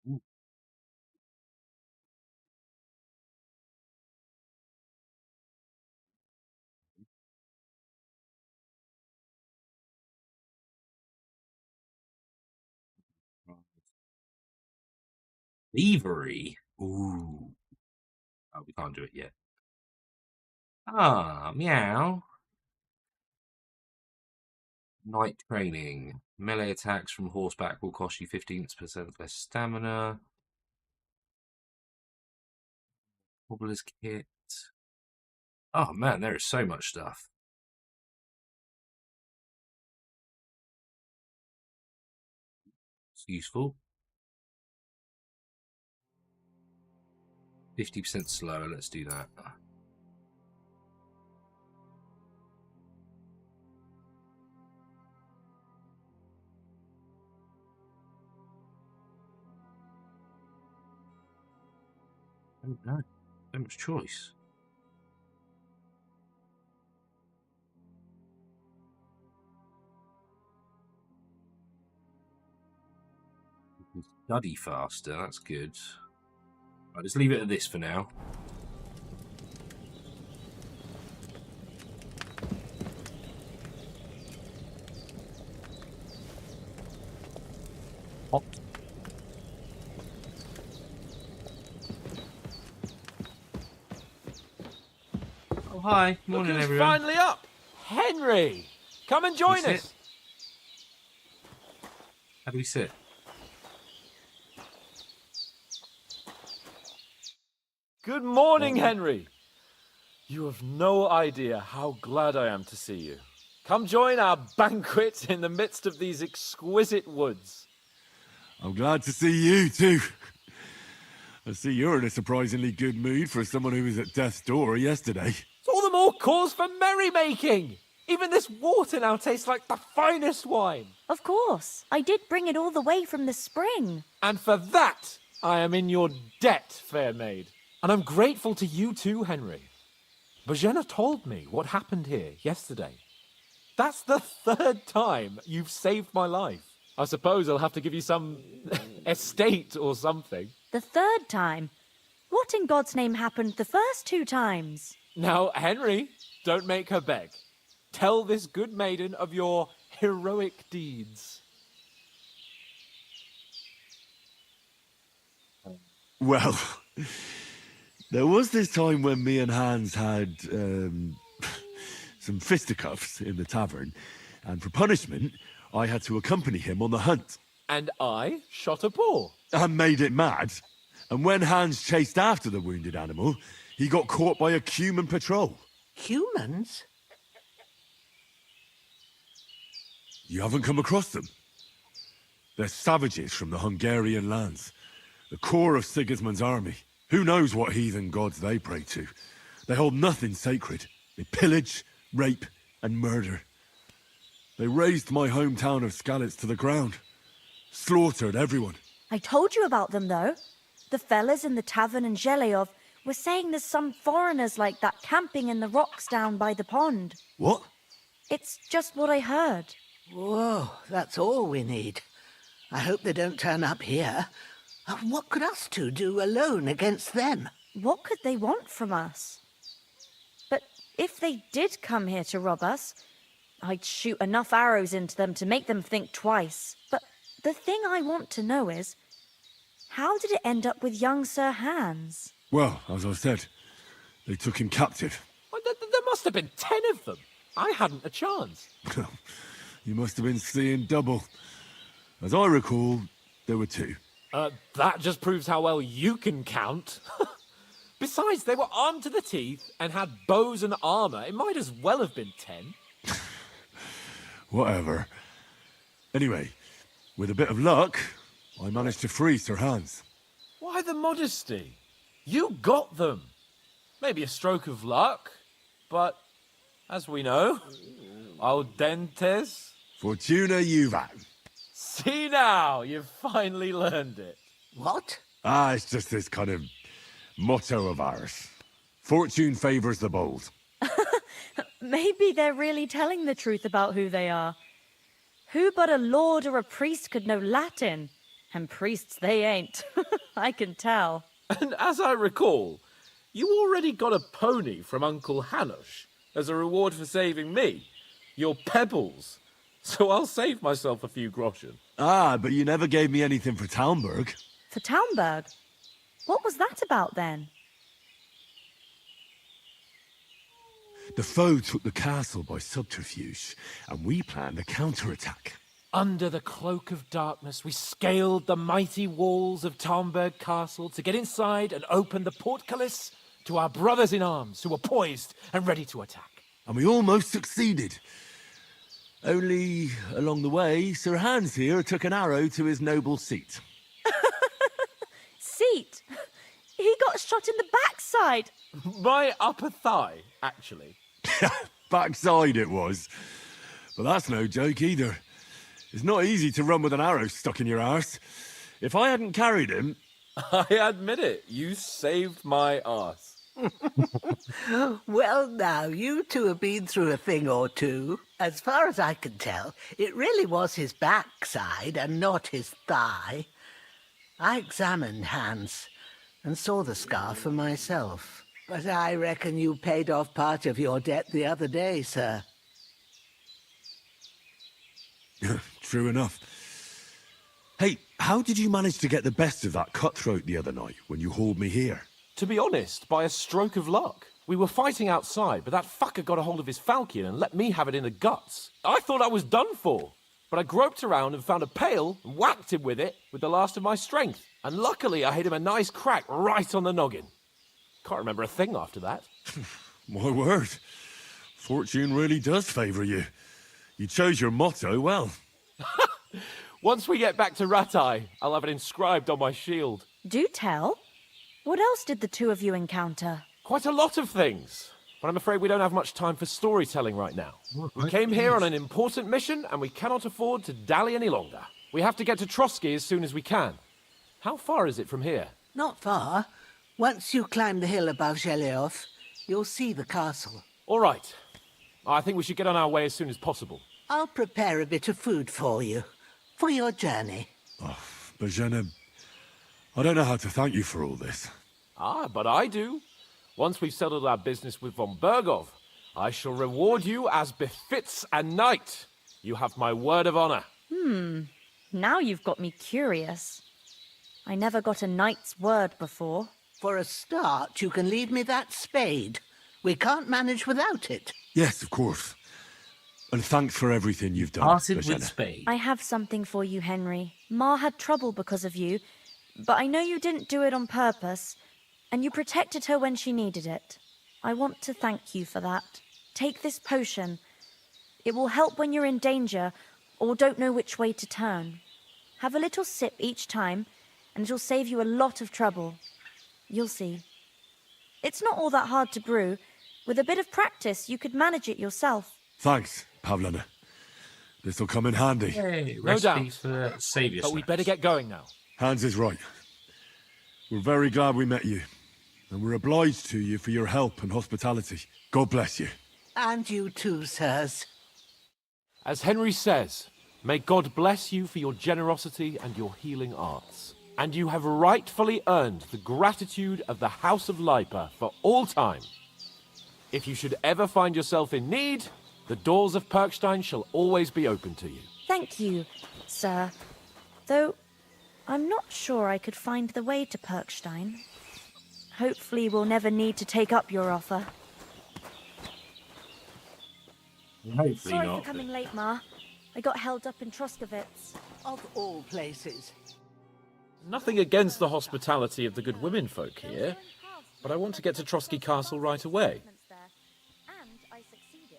Ooh. Thievery. Ooh. Oh, we can't do it yet. Ah, meow. Night training. Melee attacks from horseback will cost you 15% less stamina. Cobbler's kit. Oh man, there is so much stuff. It's useful. 50% slower, let's do that. Oh no, so much choice. You can study faster, that's good. Right, let's leave it at this for now. Hop. Oh, hi. Morning, Look who's everyone. finally up. Henry, come and join us. How do we sit? Good morning, Henry. You have no idea how glad I am to see you. Come join our banquet in the midst of these exquisite woods. I'm glad to see you too. I see you're in a surprisingly good mood for someone who was at death's door yesterday. It's all the more cause for merrymaking. Even this water now tastes like the finest wine. Of course. I did bring it all the way from the spring. And for that, I am in your debt, fair maid. And I'm grateful to you too, Henry. Bojena told me what happened here yesterday. That's the 3rd time you've saved my life. I suppose I'll have to give you some estate or something. The 3rd time? What in God's name happened the first 2 times? Now, Henry, don't make her beg. Tell this good maiden of your heroic deeds. Well, there was this time when me and Hans had some fisticuffs in the tavern, and for punishment, I had to accompany him on the hunt. And I shot a boar. And made it mad. And when Hans chased after the wounded animal, he got caught by a human patrol. Humans? You haven't come across them? They're savages from the Hungarian lands. The core of Sigismund's army. Who knows what heathen gods they pray to? They hold nothing sacred. They pillage, rape, and murder. They razed my hometown of Skalitz to the ground. Slaughtered everyone. I told you about them, though. The fellas in the tavern in Zheleov were saying there's some foreigners like that camping in the rocks down by the pond. What? It's just what I heard. Whoa, that's all we need. I hope they don't turn up here. What could us two do alone against them? What could they want from us? But if they did come here to rob us, I'd shoot enough arrows into them to make them think twice. But the thing I want to know is, how did it end up with young Sir Hans? Well, as I said, they took him captive. Well, there must have been 10 of them. I hadn't a chance. You must have been seeing double. As I recall, there were 2. That just proves how well you can count. Besides, they were armed to the teeth and had bows and armor. It might as well have been 10. Whatever. Anyway, with a bit of luck, I managed to free Sir Hans. Why the modesty? You got them. Maybe a stroke of luck, but as we know, audentes. Fortuna juvat. See now, you've finally learned it. What? It's just this kind of motto of ours. Fortune favors the bold. Maybe they're really telling the truth about who they are. Who but a lord or a priest could know Latin? And priests they ain't. I can tell. And as I recall, you already got a pony from Uncle Hanush as a reward for saving me. Your pebbles. So I'll save myself a few groschen. But you never gave me anything for Talmberg. For Talmberg? What was that about then? The foe took the castle by subterfuge, and we planned a counterattack. Under the cloak of darkness, we scaled the mighty walls of Talmberg Castle to get inside and open the portcullis to our brothers in arms who were poised and ready to attack. And we almost succeeded. Only, along the way, Sir Hans here took an arrow to his noble seat. Seat? He got shot in the backside. My upper thigh, actually. Backside it was. But that's no joke either. It's not easy to run with an arrow stuck in your arse. If I hadn't carried him... I admit it, you saved my arse. Well, now, you two have been through a thing or two. As far as I can tell, it really was his backside and not his thigh. I examined Hans and saw the scar for myself. But I reckon you paid off part of your debt the other day, sir. True enough. Hey, how did you manage to get the best of that cutthroat the other night when you hauled me here? To be honest, by a stroke of luck. We were fighting outside, but that fucker got a hold of his falchion and let me have it in the guts. I thought I was done for, but I groped around and found a pail and whacked him with it with the last of my strength. And luckily, I hit him a nice crack right on the noggin. Can't remember a thing after that. My word. Fortune really does favour you. You chose your motto well. Once we get back to Ratai, I'll have it inscribed on my shield. Do tell. What else did the two of you encounter? Quite a lot of things. But I'm afraid we don't have much time for storytelling right now. We came here on an important mission, and we cannot afford to dally any longer. We have to get to Trotsky as soon as we can. How far is it from here? Not far. Once you climb the hill above Geleoth, you'll see the castle. All right. I think we should get on our way as soon as possible. I'll prepare a bit of food for you, for your journey. Bajena, I don't know how to thank you for all this. Ah, but I do. Once we've settled our business with von Bergov, I shall reward you as befits a knight. You have my word of honor. Now you've got me curious. I never got a knight's word before. For a start, you can leave me that spade. We can't manage without it. Yes, of course. And thanks for everything you've done, Parted Bajena. with spade. I have something for you, Henry. Ma had trouble because of you, but I know you didn't do it on purpose, and you protected her when she needed it. I want to thank you for that. Take this potion. It will help when you're in danger or don't know which way to turn. Have a little sip each time, and it'll save you a lot of trouble. You'll see. It's not all that hard to brew. With a bit of practice, you could manage it yourself. Thanks, Pavlana. This'll come in handy. Hey, No recipe doubt. for saviour But we snacks. better get going now. Hans is right. We're very glad we met you. And we're obliged to you for your help and hospitality. God bless you. And you too, sirs. As Henry says, may God bless you for your generosity and your healing arts. And you have rightfully earned the gratitude of the House of Lipa for all time. If you should ever find yourself in need, the doors of Perkstein shall always be open to you. Thank you, sir. Though, I'm not sure I could find the way to Perkstein. Hopefully we'll never need to take up your offer. Hopefully Sorry not. for coming late, Ma. I got held up in Troskowitz. Of all places. Nothing against the hospitality of the good women folk here, but I want to get to Trotsky Castle right away. And I succeeded.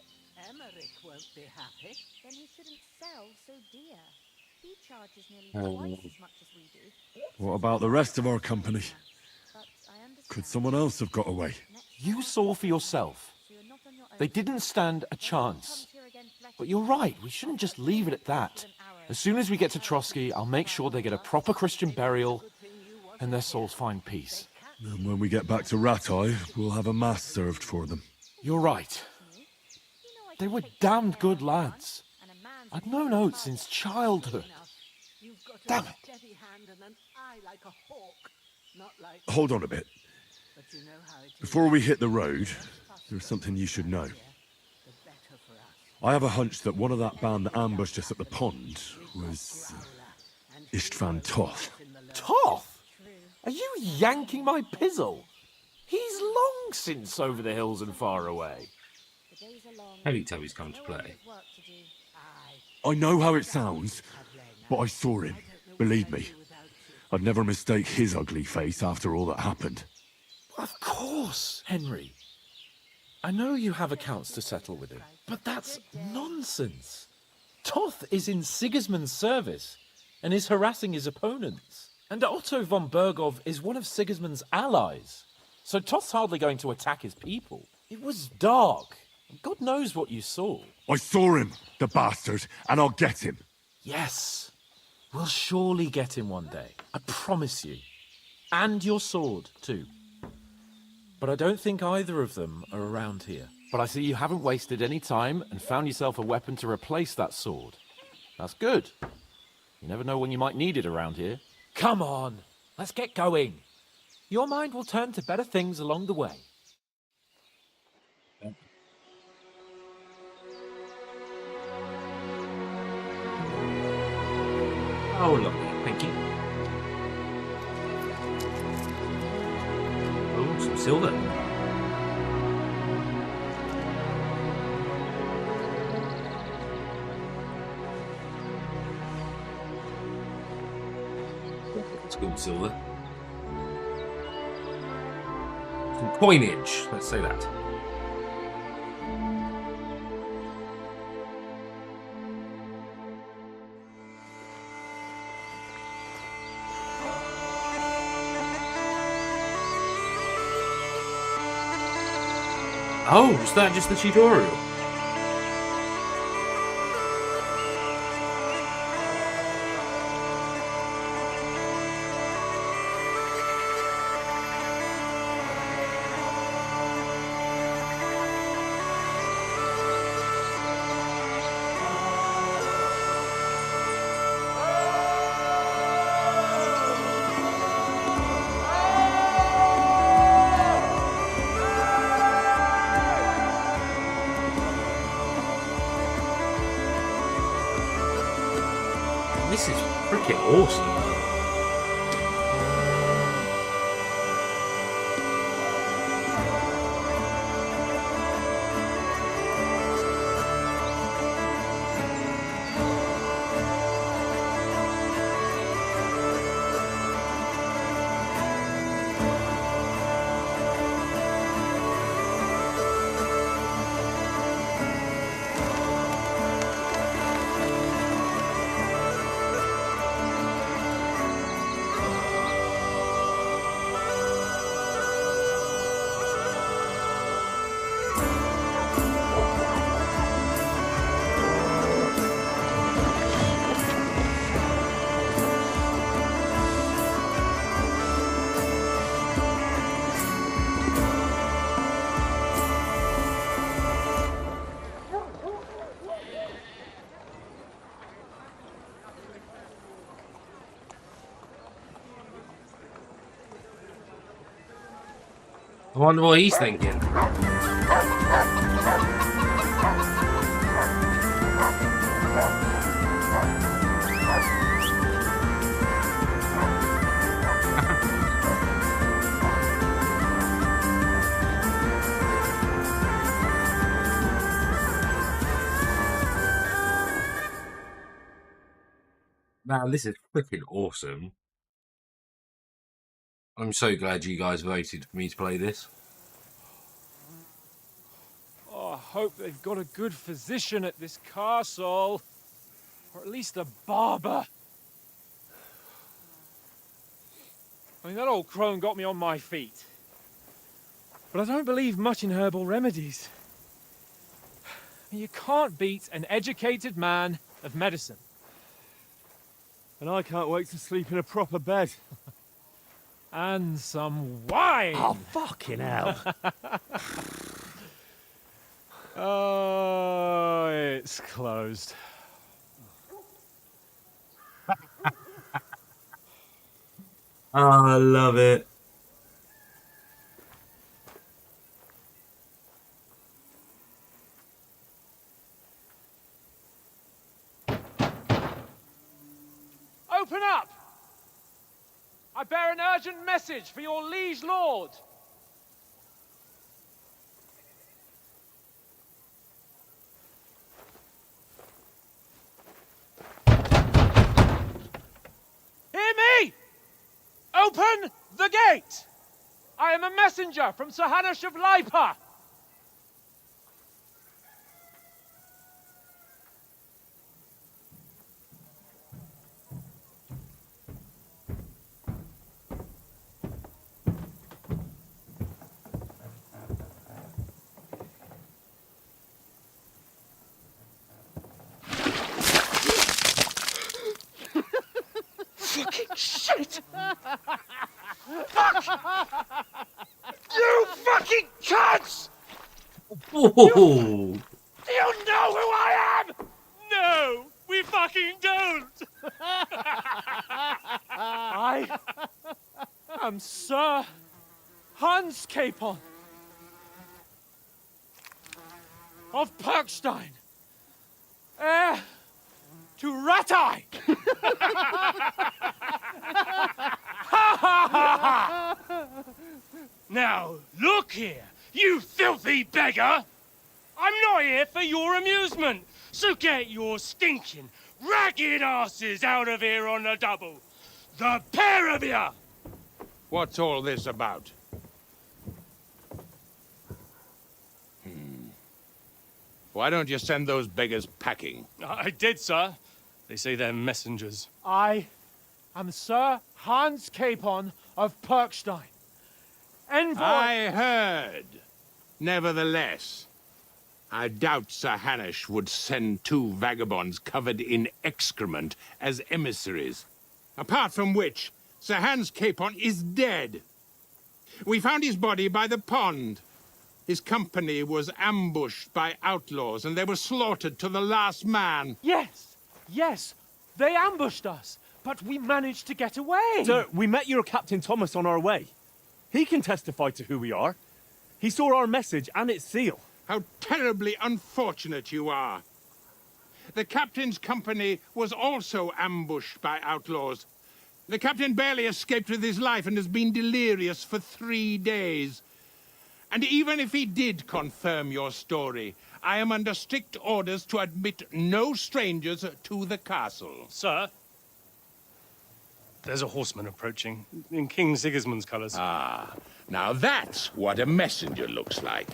Emmerich won't be happy. Then he shouldn't sell so dear. He charges nearly Oh. twice as much as we do. What about the rest of our company? But I understand. Could someone else have got away? You saw for yourself. They didn't stand a chance. But you're right, we shouldn't just leave it at that. As soon as we get to Trotsky, I'll make sure they get a proper Christian burial and their souls find peace. And when we get back to Ratai, we'll have a mass served for them. You're right. They were damned good lads. I'd known Oates since childhood. Damn it. Steady hand and an eye like a hawk. Not like... Hold on a bit. But you know how it is. Before we hit the road, there's something you should know. I have a hunch that one of that band that ambushed us at the pond was Istvan Toth. Toth? Are you yanking my pizzle? He's long since over the hills and far away. Teletubbies come to play. I know how it sounds, but I saw him. Believe me. I'd never mistake his ugly face after all that happened. Of course, Henry. I know you have accounts to settle with him, but that's nonsense. Toth is in Sigismund's service and is harassing his opponents. And Otto von Bergov is one of Sigismund's allies. So Toth's hardly going to attack his people. It was dark. God knows what you saw. I saw him, the bastard, and I'll get him. Yes. We'll surely get him one day. I promise you. And your sword, too. But I don't think either of them are around here. But I see you haven't wasted any time and found yourself a weapon to replace that sword. That's good. You never know when you might need it around here. Come on, let's get going. Your mind will turn to better things along the way. Oh, lovely. Thank you. Oh, some silver. Let's go with silver. Some coinage, let's say that. Oh, is that just the tutorial? This is freaking awesome. I wonder what he's thinking. Man, this is freaking awesome. I'm so glad you guys voted for me to play this. Oh, I hope they've got a good physician at this castle. Or at least a barber. I mean, that old crone got me on my feet. But I don't believe much in herbal remedies. You can't beat an educated man of medicine. And I can't wait to sleep in a proper bed. And some wine! Oh, fucking hell. Oh, it's closed. Oh, I love it. Open up! I bear an urgent message for your liege lord. Hear me! Open the gate! I am a messenger from Sir Hanush of Lipa. Fucking shit! Fuck! You fucking cunts! Whoa. Do you know who I am? No, we fucking don't. I am Sir Hans Capon of Perkstein, heir to Ratai. Now, look here, you filthy beggar! I'm not here for your amusement, so get your stinking, ragged asses out of here on the double. The pair of you! What's all this about? Why don't you send those beggars packing? I did, sir. They say they're messengers. I am Sir Hans Capon of Perkstein. Envoy... I heard. Nevertheless, I doubt Sir Hanush would send two vagabonds covered in excrement as emissaries. Apart from which, Sir Hans Capon is dead. We found his body by the pond. His company was ambushed by outlaws, and they were slaughtered to the last man. Yes, yes, they ambushed us, but we managed to get away. Sir, we met your Captain Thomas on our way. He can testify to who we are. He saw our message and its seal. How terribly unfortunate you are. The captain's company was also ambushed by outlaws. The captain barely escaped with his life and has been delirious for 3 days. And even if he did confirm your story, I am under strict orders to admit no strangers to the castle. Sir, there's a horseman approaching, in King Sigismund's colours. Ah, now that's what a messenger looks like.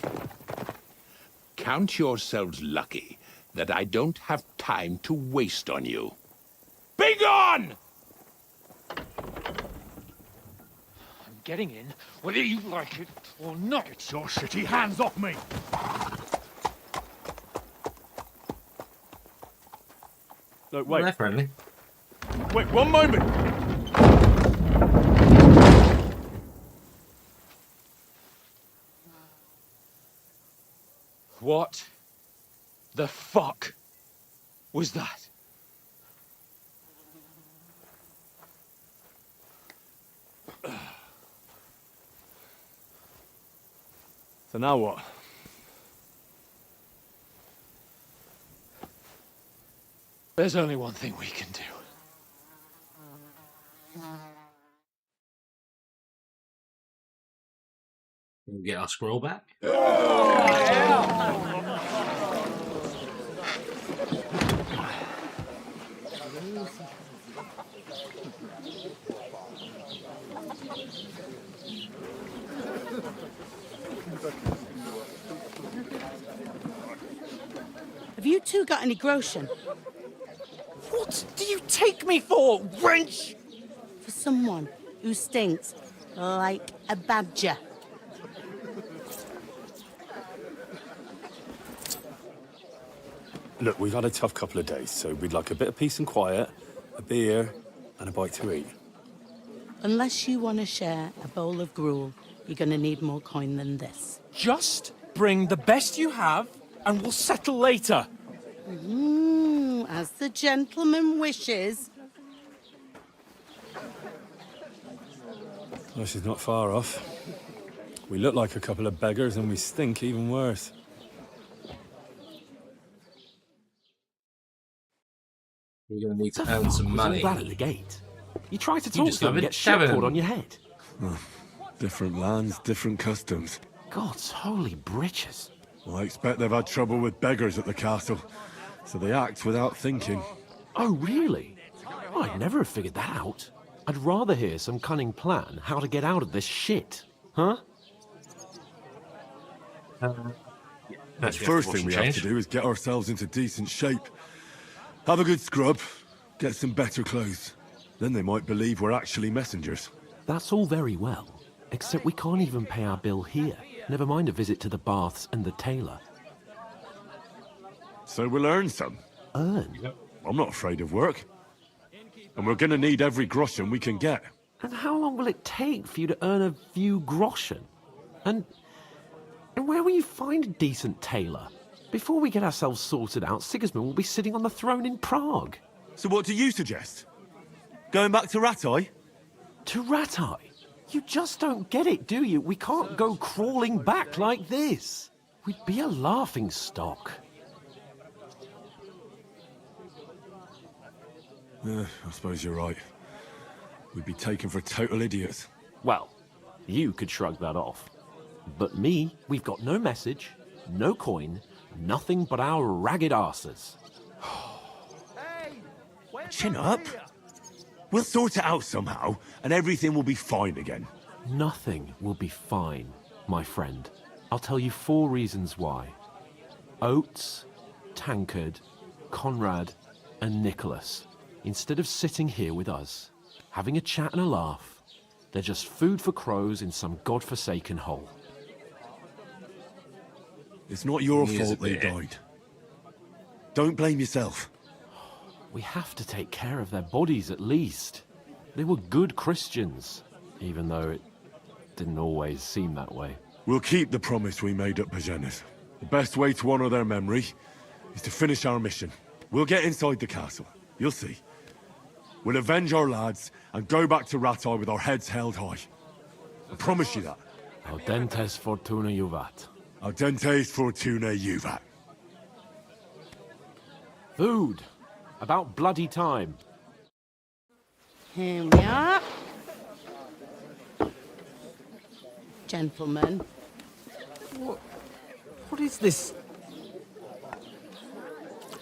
Count yourselves lucky that I don't have time to waste on you. Be gone! I'm getting in, whether you like it or not. Get your shitty hands off me! Look, Well, wait. they're friendly. Wait, one moment! What the fuck was that? So now what? There's only one thing we can do. Can we get our scroll back? Have you two got any groschen? What do you take me for, wench? For someone who stinks like a badger. Look, we've had a tough couple of days, so we'd like a bit of peace and quiet, a beer, and a bite to eat. Unless you want to share a bowl of gruel, you're going to need more coin than this. Just bring the best you have, and we'll settle later. As the gentleman wishes. Well, she's not far off. We look like a couple of beggars, and we stink even worse. We're going to need to earn some money. All that at the gate. You try to You talk just to them and haven't get shit shoved poured them. on your head. Different lands, different customs. God's holy britches. Well, I expect they've had trouble with beggars at the castle, so they act without thinking. Oh, really? I'd never have figured that out. I'd rather hear some cunning plan how to get out of this shit. Huh? The first thing we have to do is get ourselves into decent shape. Have a good scrub, get some better clothes. Then they might believe we're actually messengers. That's all very well, except we can't even pay our bill here. Never mind a visit to the baths and the tailor. So we'll earn some. Earn? I'm not afraid of work. And we're gonna need every groschen we can get. And how long will it take for you to earn a few groschen? And where will you find a decent tailor? Before we get ourselves sorted out, Sigismund will be sitting on the throne in Prague. So what do you suggest? Going back to Ratai? To Ratai? You just don't get it, do you? We can't go crawling back like this. We'd be a laughing stock. I suppose you're right. We'd be taken for total idiots. Well, you could shrug that off. But me, we've got no message, no coin, nothing but our ragged arses. Chin up. We'll sort it out somehow, and everything will be fine again. Nothing will be fine, my friend. I'll tell you 4 reasons why. Oates, Tankard, Conrad, and Nicholas, instead of sitting here with us, having a chat and a laugh, they're just food for crows in some godforsaken hole. It's not your fault they died. Don't blame yourself. We have to take care of their bodies at least. They were good Christians, even though it didn't always seem that way. We'll keep the promise we made at Pagenes. The best way to honor their memory is to finish our mission. We'll get inside the castle. You'll see. We'll avenge our lads and go back to Ratai with our heads held high. I promise you that. Audentes fortuna juvat. Audentes fortuna juvat. Food. About bloody time. Here we are. Gentlemen. What is this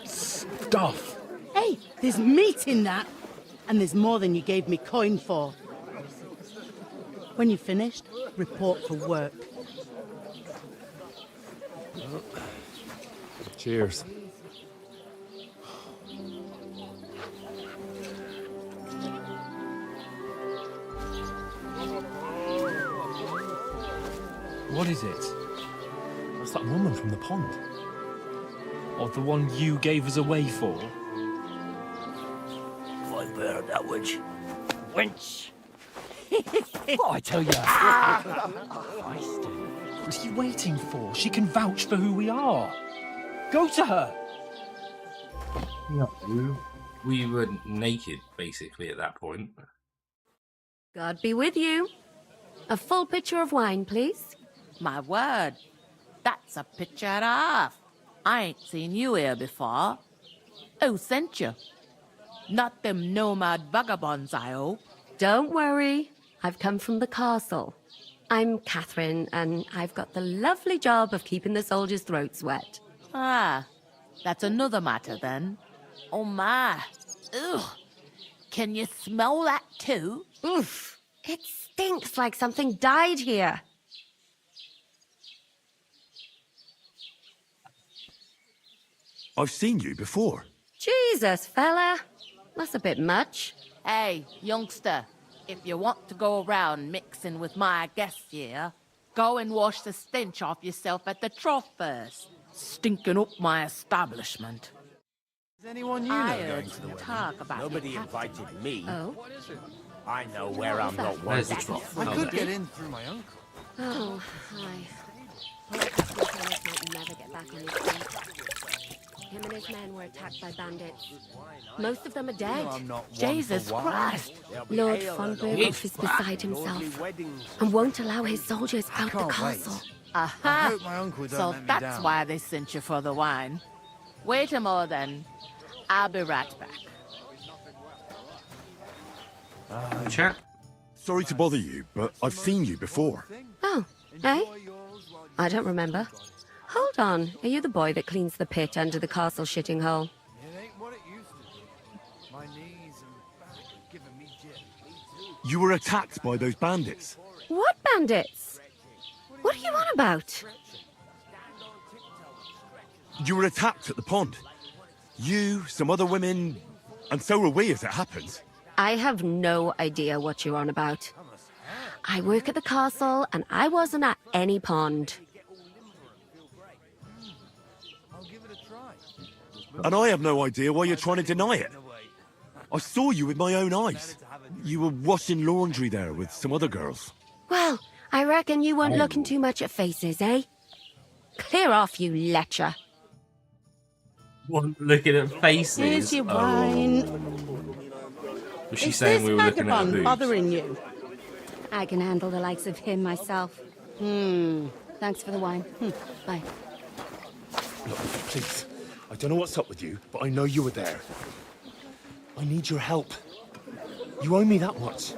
stuff? Hey, there's meat in that. And there's more than you gave me coin for. When you're finished, report for work. Cheers. What is it? What's that woman from the pond? Or the one you gave us away for? I bear that witch. Wench! What I tell you? What are you waiting for? She can vouch for who we are. Go to her. No. We were naked, basically, at that point. God be with you. A full pitcher of wine, please. My word, that's a picture and a half. I ain't seen you here before. Who sent you? Not them nomad vagabonds, I hope. Don't worry. I've come from the castle. I'm Catherine, and I've got the lovely job of keeping the soldiers' throats wet. Ah, that's another matter then. Oh my. Ugh. Can you smell that too? Oof. It stinks like something died here. I've seen you before. Jesus, fella. That's a bit much. Hey, youngster, if you want to go around mixing with my guests here, go and wash the stench off yourself at the trough first. Stinking up my establishment. Is anyone you know I going heard to the some wedding? talk about Nobody your invited captain. me. Oh? I know where I'm not Where's the wanted. trough? I Oh, could there. get in through my uncle. Oh, hi. Poor Captain Thomas might never get back on his feet. Him and his men were attacked by bandits. Most of them are dead. Jesus Christ! Lord von Berghoff is beside himself and won't allow his soldiers out the castle. Aha! hope my uncle don't So let me that's down. why they sent you for the wine. Wait a more then. I'll be right back. Chat. Sorry to bother you, but I've seen you before. Oh, eh? I don't remember. Hold on, are you the boy that cleans the pit under the castle shitting hole? It ain't what it used to be. My knees and back are giving me jip. You were attacked by those bandits. What bandits? What are you on about? You were attacked at the pond. You, some other women, and so were we, as it happens. I have no idea what you're on about. I work at the castle, and I wasn't at any pond. And I have no idea why you're trying to deny it. I saw you with my own eyes. You were washing laundry there with some other girls. Well, I reckon you weren't looking too much at faces, eh? Clear off, you lecher. Looking at faces. Here's your wine. Was she saying we were looking at her boobs? bothering you? I can handle the likes of him myself. Thanks for the wine. Bye. Look, please. I don't know what's up with you, but I know you were there. I need your help. You owe me that much.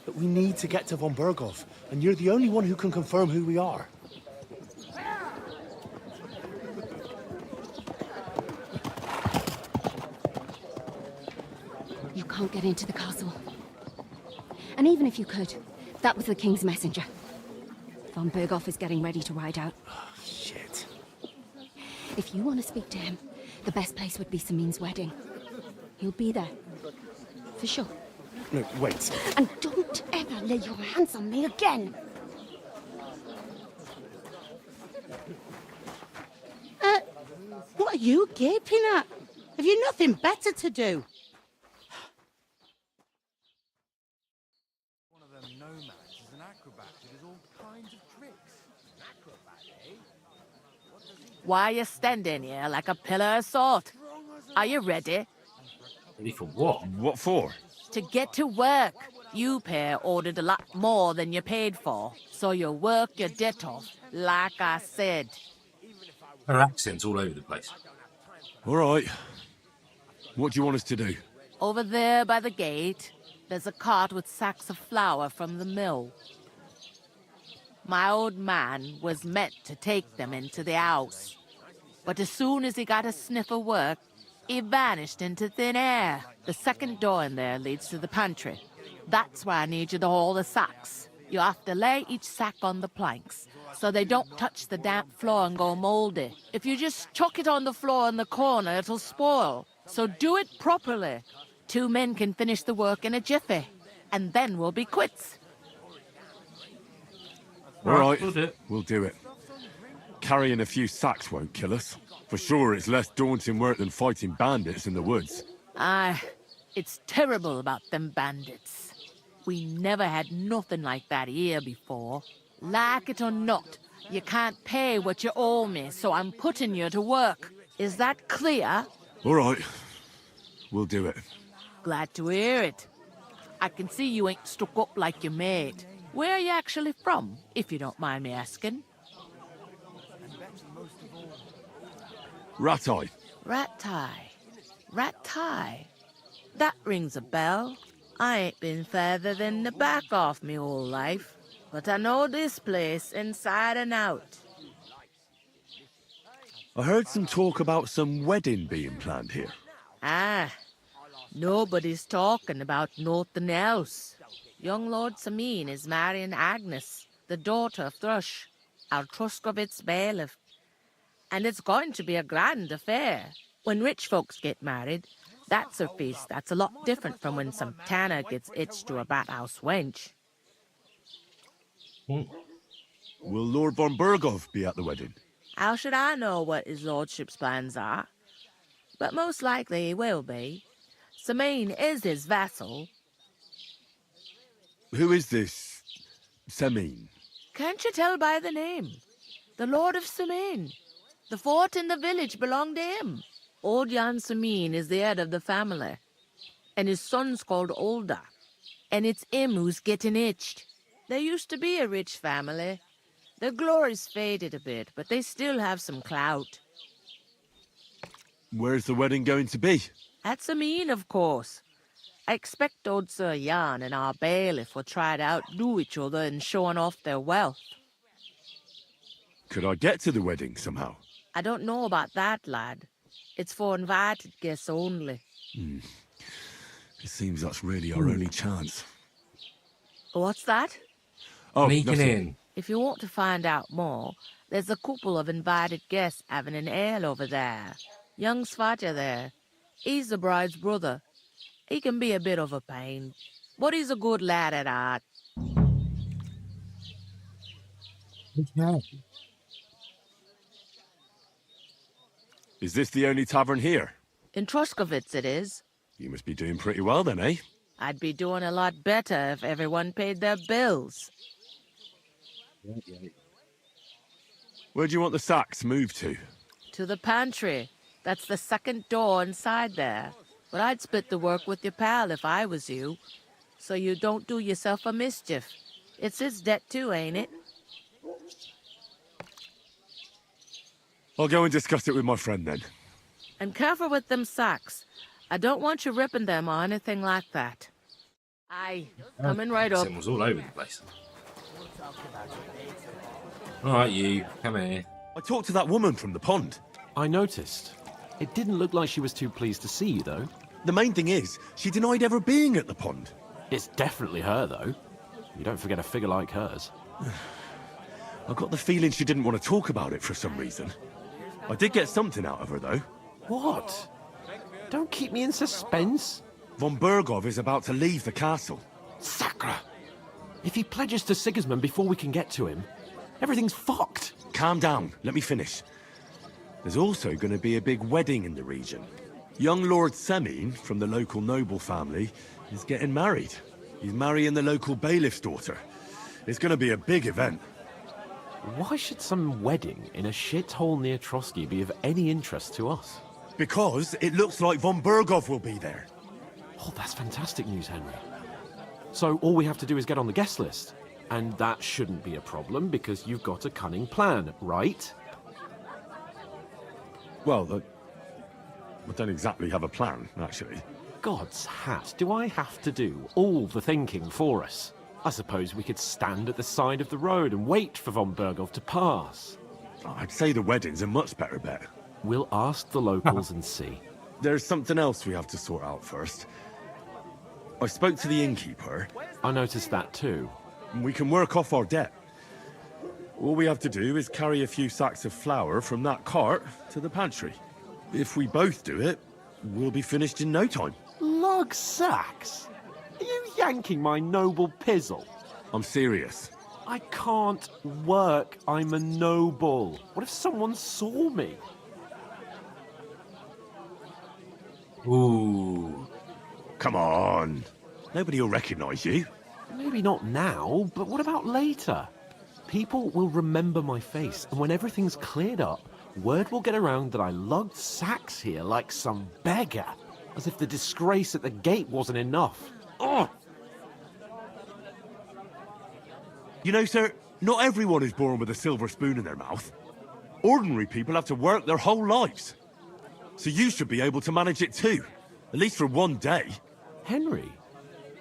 But we need to get to von Berghoff, and you're the only one who can confirm who we are. You can't get into the castle. And even if you could, that was the king's messenger. Von Berghoff is getting ready to ride out. Shit. If you want to speak to him, the best place would be Samin's wedding. He'll be there. For sure. No, wait. And don't ever lay your hands on me again! What are you gaping at? Have you nothing better to do? One of them nomads is an acrobat who does all kinds of tricks. An acrobat, eh? Why are you standing here like a pillar of salt? Are you ready? Ready for what? What for? To get to work. You pair ordered a lot more than you paid for, so you work your debt off, like I said. Her accent's all over the place. All right. What do you want us to do? Over there by the gate, there's a cart with sacks of flour from the mill. My old man was meant to take them into the house. But as soon as he got a sniff of work, he vanished into thin air. The second door in there leads to the pantry. That's where I need you to haul the sacks. You have to lay each sack on the planks, so they don't touch the damp floor and go moldy. If you just chuck it on the floor in the corner, it'll spoil. So do it properly. 2 men can finish the work in a jiffy, and then we'll be quits. All right, we'll do it. Carrying a few sacks won't kill us. For sure, it's less daunting work than fighting bandits in the woods. Aye, it's terrible about them bandits. We never had nothing like that here before. Like it or not, you can't pay what you owe me, so I'm putting you to work. Is that clear? All right, we'll do it. Glad to hear it. I can see you ain't stuck up like your mate. Where are you actually from, if you don't mind me asking? Ratai. Ratai. That rings a bell. I ain't been further than the back off me whole life, but I know this place inside and out. I heard some talk about some wedding being planned here. Ah, nobody's talking about nothing else. Young Lord Samin is marrying Agnes, the daughter of Thrush, our Truscovitz bailiff. And it's going to be a grand affair. When rich folks get married, that's a feast that's a lot different from when some tanner gets hitched to a bat-house wench. Will Lord von Burgov be at the wedding? How should I know what his lordship's plans are? But most likely he will be. Samin is his vassal. Who is this Samin? Can't you tell by the name? The Lord of Samin. The fort in the village belonged to him. Old Jan Samin is the head of the family, and his son's called Olda, and it's him who's getting itched. There used to be a rich family. Their glory's faded a bit, but they still have some clout. Where's the wedding going to be? At Samin, of course. I expect old Sir Jan and our bailiff will try to outdo each other in showing off their wealth. Could I get to the wedding somehow? I don't know about that, lad. It's for invited guests only. It seems that's really our only chance. What's that? Oh, Sneaking nothing. in. If you want to find out more, there's a couple of invited guests having an ale over there. Young Svatja there. He's the bride's brother. He can be a bit of a pain, but he's a good lad at heart. Is this the only tavern here? In Truscovitz it is. You must be doing pretty well then, eh? I'd be doing a lot better if everyone paid their bills. Where do you want the sacks moved to? To the pantry. That's the second door inside there. But I'd split the work with your pal if I was you, so you don't do yourself a mischief. It's his debt too, ain't it? I'll go and discuss it with my friend then. And careful with them sacks. I don't want you ripping them or anything like that. Aye, coming right up. It was all over the place. All right, you, come here. I talked to that woman from the pond. I noticed. It didn't look like she was too pleased to see you, though. The main thing is, she denied ever being at the pond. It's definitely her, though. You don't forget a figure like hers. I got the feeling she didn't want to talk about it for some reason. I did get something out of her, though. What? Don't keep me in suspense. Von Burgov is about to leave the castle. Sacra! If he pledges to Sigismund before we can get to him, everything's fucked. Calm down. Let me finish. There's also going to be a big wedding in the region. Young Lord Semin, from the local noble family, is getting married. He's marrying the local bailiff's daughter. It's going to be a big event. Why should some wedding in a shithole near Trotsky be of any interest to us? Because it looks like von Burgov will be there. Oh, that's fantastic news, Henry. So all we have to do is get on the guest list. And that shouldn't be a problem because you've got a cunning plan, right? Well, I don't exactly have a plan, actually. God's hat, do I have to do all the thinking for us? I suppose we could stand at the side of the road and wait for von Berghoff to pass. I'd say the wedding's a much better bet. We'll ask the locals and see. There's something else we have to sort out first. I spoke to the innkeeper. I noticed that too. We can work off our debt. All we have to do is carry a few sacks of flour from that cart to the pantry. If we both do it, we'll be finished in no time. Lug sacks? Are you yanking my noble pizzle? I'm serious. I can't work. I'm a noble. What if someone saw me? Ooh. Come on. Nobody will recognize you. Maybe not now, but what about later? People will remember my face, and when everything's cleared up, word will get around that I lugged sacks here like some beggar. As if the disgrace at the gate wasn't enough. Ugh! You know, sir, not everyone is born with a silver spoon in their mouth. Ordinary people have to work their whole lives. So you should be able to manage it too. At least for one day. Henry,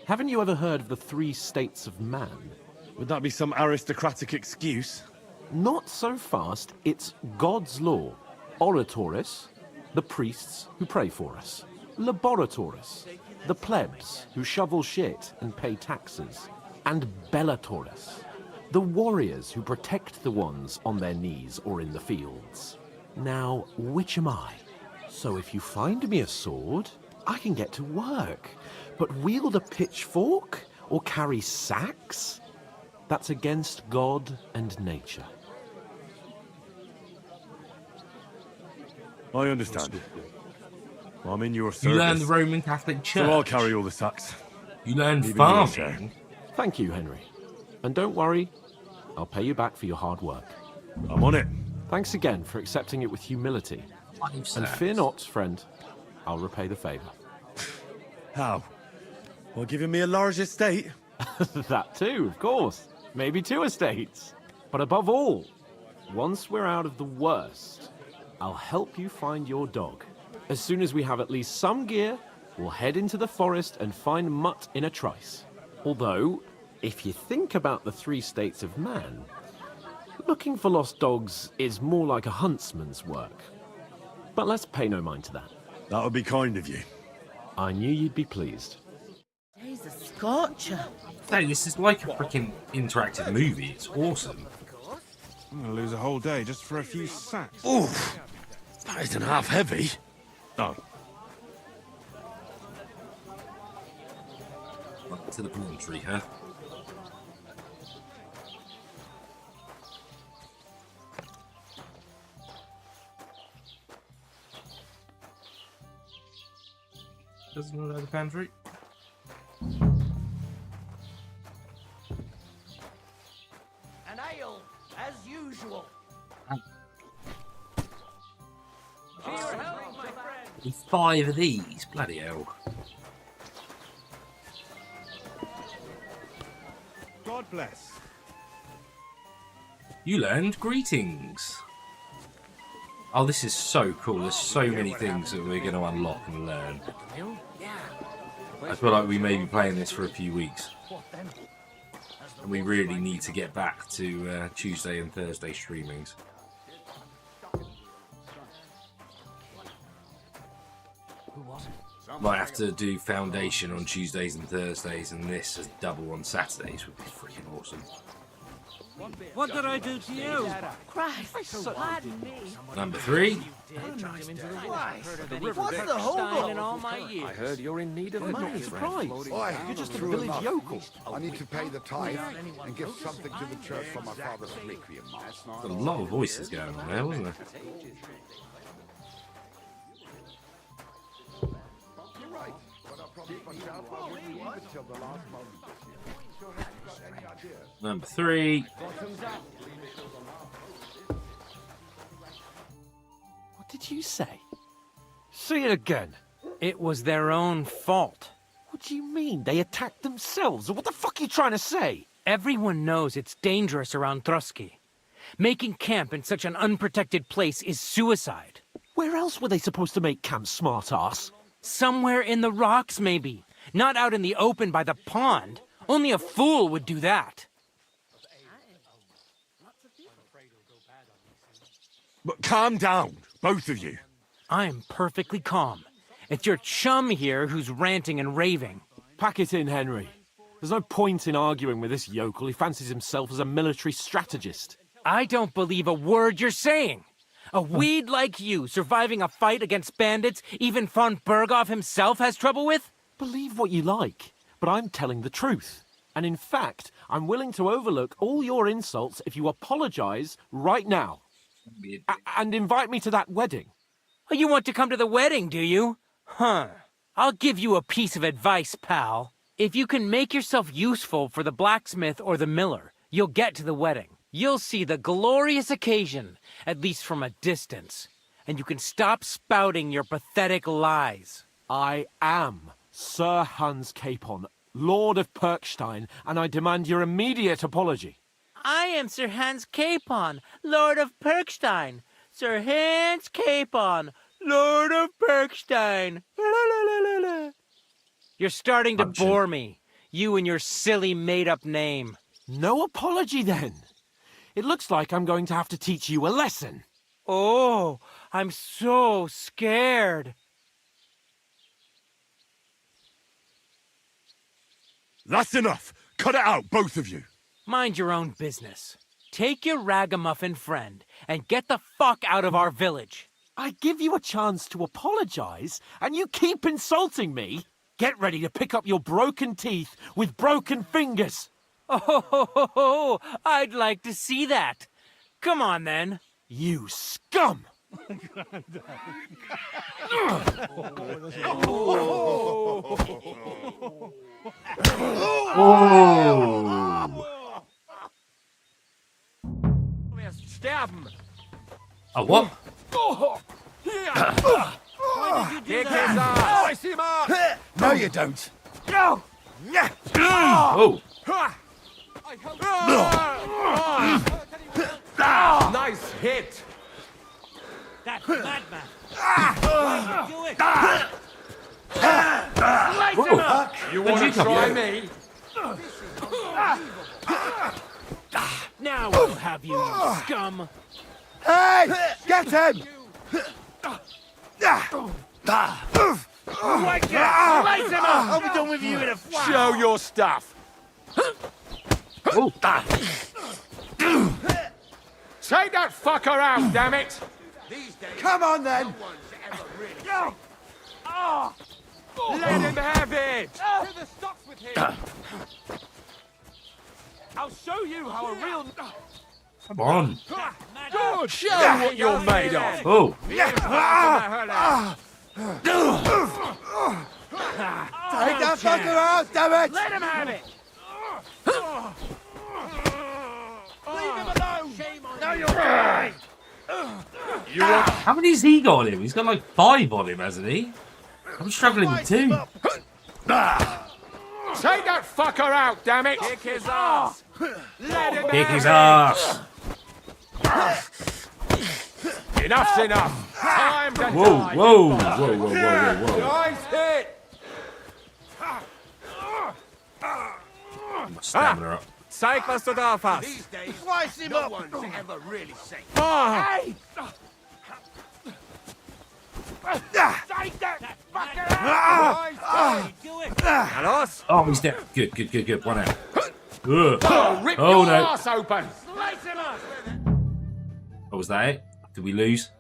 haven't you ever heard of the 3 states of man? Would that be some aristocratic excuse? Not so fast. It's God's law. Oratoris, the priests who pray for us. Laboratoris, the plebs who shovel shit and pay taxes. And Bellatoris, the warriors who protect the ones on their knees or in the fields. Now, which am I? So if you find me a sword, I can get to work. But wield a pitchfork or carry sacks? That's against God and nature. I understand. I'm in your service. You learn the Roman Catholic Church. So I'll carry all the sacks. You learn Even farming. Thank you, Henry. And don't worry, I'll pay you back for your hard work. I'm on it. Thanks again for accepting it with humility. And fear not, friend. I'll repay the favor. How? Well, giving me a large estate? That too, of course. Maybe 2 estates. But above all, once we're out of the worst, I'll help you find your dog. As soon as we have at least some gear, we'll head into the forest and find Mutt in a trice. Although, if you think about the 3 states of man, looking for lost dogs is more like a huntsman's work. But let's pay no mind to that. That would be kind of you. I knew you'd be pleased. He's a scorcher. Hey, this is like a freaking interactive movie. It's awesome. I'm gonna lose a whole day just for a few sacks. Oof! That isn't half heavy. Oh. Up to the pantry, huh? Doesn't look like the pantry. An ale, as usual. To your health, my friend. With 5 of these, bloody hell. God bless. You learned greetings. Oh, this is so cool. There's so many things that we're going to unlock and learn. I feel like we may be playing this for a few weeks. And we really need to get back to Tuesday and Thursday streamings. Might have to do Foundation on Tuesdays and Thursdays, and this as double on Saturdays would be freaking awesome. What did I do to you? Christ, pardon me. Number 3. What's the hold in all my years? I heard you're in need of money, Surprise! Oi, You're just a true village enough. yokel. I need to pay the tithe and give something to the church for my father's requiem mass. Got a lot of voices going on there, wasn't there? You're right, but I promised myself I wouldn't leave it till the last moment. Any idea? Number 3. What did you say? Say it again. It was their own fault. What do you mean? They attacked themselves? What the fuck are you trying to say? Everyone knows it's dangerous around Trotsky. Making camp in such an unprotected place is suicide. Where else were they supposed to make camp, smart-ass? Somewhere in the rocks, maybe. Not out in the open by the pond. Only a fool would do that. But calm down, both of you. I'm perfectly calm. It's your chum here who's ranting and raving. Pack it in, Henry. There's no point in arguing with this yokel. He fancies himself as a military strategist. I don't believe a word you're saying. A weed like you, surviving a fight against bandits, even von Berghoff himself has trouble with? Believe what you like, but I'm telling the truth. And in fact, I'm willing to overlook all your insults if you apologize right now. And invite me to that wedding. Oh, you want to come to the wedding, do you? Huh. I'll give you a piece of advice, pal. If you can make yourself useful for the blacksmith or the miller, you'll get to the wedding. You'll see the glorious occasion, at least from a distance. And you can stop spouting your pathetic lies. I am Sir Hans Capon, Lord of Perkstein, and I demand your immediate apology. I am Sir Hans Capon, Lord of Perkstein. Sir Hans Capon, Lord of Perkstein. You're starting to bore me. You and your silly made-up name. No apology, then. It looks like I'm going to have to teach you a lesson. Oh, I'm so scared. That's enough. Cut it out, both of you. Mind your own business. Take your ragamuffin friend and get the fuck out of our village. I give you a chance to apologize, and you keep insulting me. Get ready to pick up your broken teeth with broken fingers. Oh, I'd like to see that. Come on, then. You scum! Sterben. Oh, what? Kick his ass. No, you don't. No. Oh. Nice hit. That madman. Do it. Slice him up. You want to try me? Now we'll have you, you scum. Hey! Get him! Slice him up. I'll be done with you in a flash. Show your stuff. Take that fucker out, damn it! Come on, then! Let him have it! To the stocks with him! I'll show you how a real... Come on. Good! Show what you're made of! Oh. Take that fucker out, damn it! Let him have it! Leave him alone! Now you're right! How many's he got on him? He's got like 5 on him, hasn't he? I'm struggling with 2. Take that fucker out, damn it! Kick his ass! Let him Kick have his it. ass! Enough's enough! Time to Whoa, die! whoa, whoa, whoa, whoa, whoa, whoa. Nice hit! Stamina up. Zeig, was du drauf hast! These days, slice him up! One's ever really safe. Hey! Take that fucker out! Do it. Los! Oh, he's dead. Good. 1 out. Ugh. Oh, rip Oh, your no. ass open! Slice him up! Oh, was that it? Did we lose?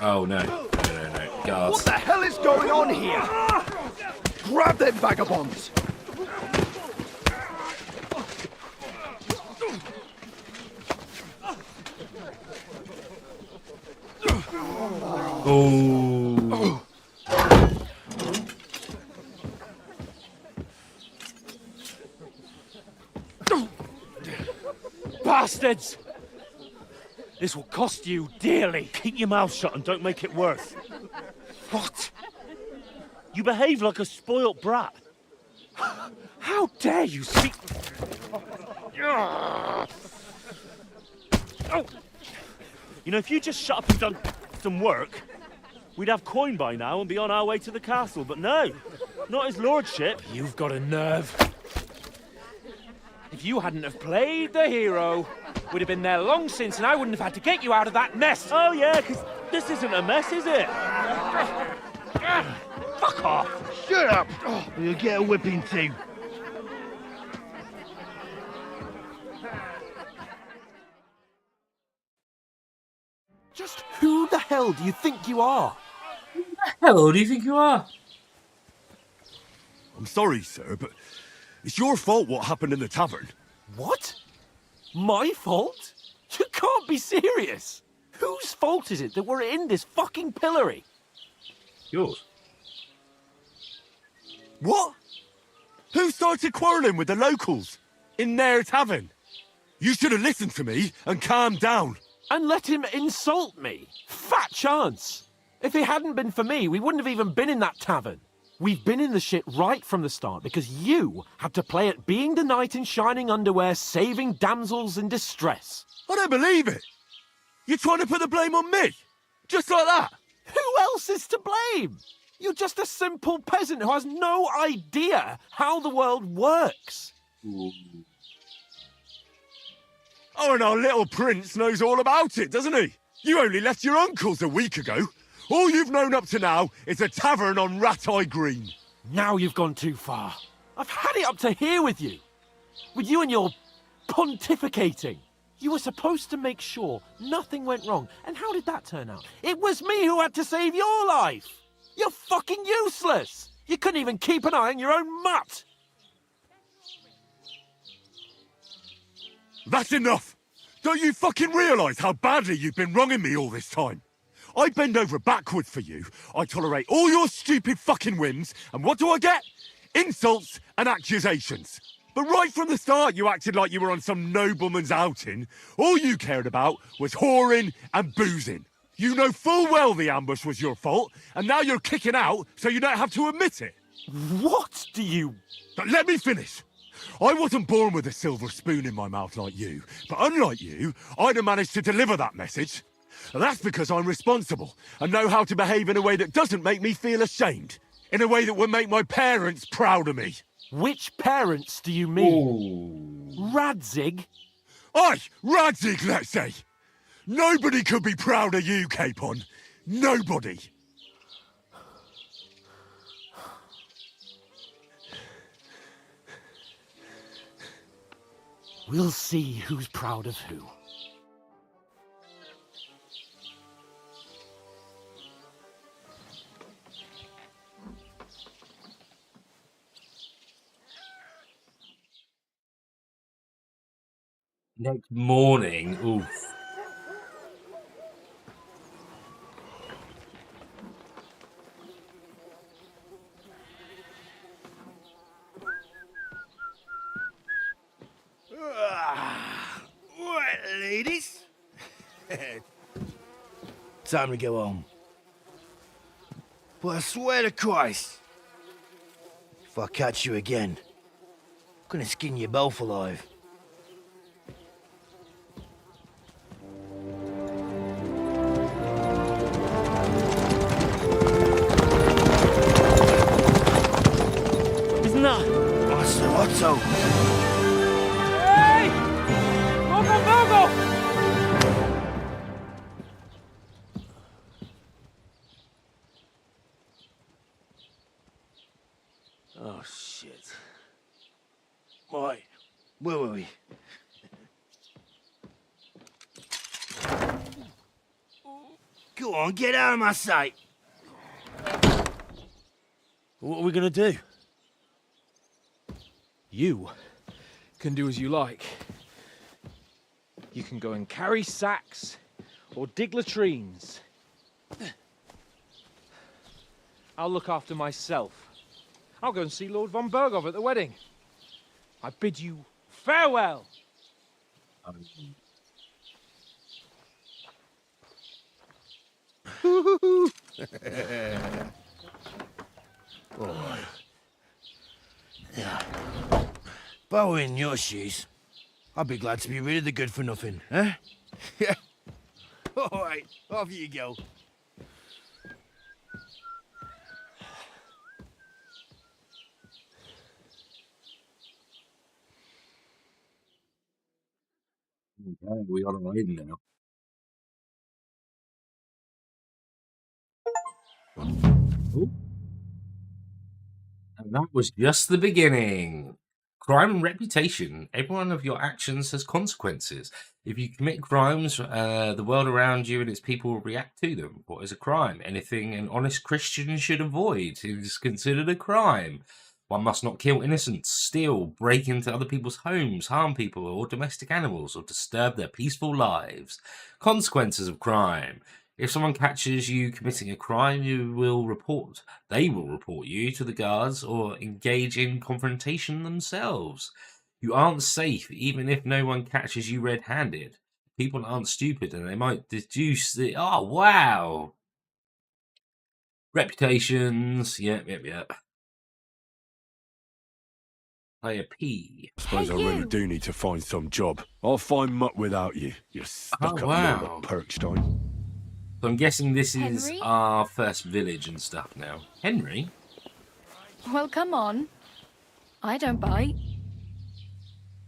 Oh, no. No. What Guards. the hell is going on here? Grab them vagabonds! Oh. Bastards! This will cost you dearly. Keep your mouth shut and don't make it worse. What? You behave like a spoilt brat. How dare you speak... Oh. You know, if you just shut up and done some work, we'd have coin by now and be on our way to the castle. But no, not his lordship. You've got a nerve. If you hadn't have played the hero, we'd have been there long since and I wouldn't have had to get you out of that mess. Oh yeah, because this isn't a mess, is it? Fuck off. Shut up! Or you'll get a whipping too. Just who the hell do you think you are? Who the hell do you think you are? I'm sorry, sir, but it's your fault what happened in the tavern. What? My fault? You can't be serious. Whose fault is it that we're in this fucking pillory? Yours. What? Who started quarrelling with the locals in their tavern? You should have listened to me and calmed down. And let him insult me? Fat chance. If it hadn't been for me, we wouldn't have even been in that tavern. We've been in the shit right from the start because you had to play at being the knight in shining underwear, saving damsels in distress. I don't believe it. You're trying to put the blame on me? Just like that? Who else is to blame? You're just a simple peasant who has no idea how the world works. Ooh. Oh, and our little prince knows all about it, doesn't he? You only left your uncle's a week ago. All you've known up to now is a tavern on Rat-Eye Green. Now you've gone too far. I've had it up to here with you. With you and your pontificating. You were supposed to make sure nothing went wrong. And how did that turn out? It was me who had to save your life. You're fucking useless. You couldn't even keep an eye on your own mutt. That's enough! Don't you fucking realise how badly you've been wronging me all this time? I bend over backwards for you, I tolerate all your stupid fucking whims, and what do I get? Insults and accusations. But right from the start you acted like you were on some nobleman's outing. All you cared about was whoring and boozing. You know full well the ambush was your fault, and now you're kicking out so you don't have to admit it. What do you... But let me finish. I wasn't born with a silver spoon in my mouth like you, but unlike you, I'd have managed to deliver that message. And that's because I'm responsible and know how to behave in a way that doesn't make me feel ashamed. In a way that would make my parents proud of me. Which parents do you mean? Ooh. Radzig? Aye, Radzig, let's say. Nobody could be proud of you, Capon. Nobody. We'll see who's proud of who. Next morning, oof. Right, ladies. Time to go home. But I swear to Christ, if I catch you again, I'm gonna skin you both alive. Isn't that Master Otto? Hey! Go! Oh, shit. Right, where were we? Go on, get out of my sight. What are we gonna do? You can do as you like. You can go and carry sacks or dig latrines. I'll look after myself. I'll go and see Lord von Berghoff at the wedding. I bid you farewell. Right. Yeah. If I were in your shoes, I'd be glad to be rid of the good for nothing, eh? Yeah. All right, off you go. Okay, we got a raid now. Ooh. And that was just the beginning. Crime and reputation. Every one of your actions has consequences. If you commit crimes, the world around you and its people will react to them. What is a crime? Anything an honest Christian should avoid is considered a crime. One must not kill innocents, steal, break into other people's homes, harm people or domestic animals, or disturb their peaceful lives. Consequences of crime. If someone catches you committing a crime, they will report you to the guards or engage in confrontation themselves. You aren't safe even if no one catches you red-handed. People aren't stupid and they might deduce the... Oh, wow! Reputations. Yep. Player P. I suppose I really do need to find some job. I'll find mutt without you, you stuck-up wow. mob at Perkstein. So I'm guessing this is Henry? our first village and stuff now. Henry? Well, come on. I don't bite.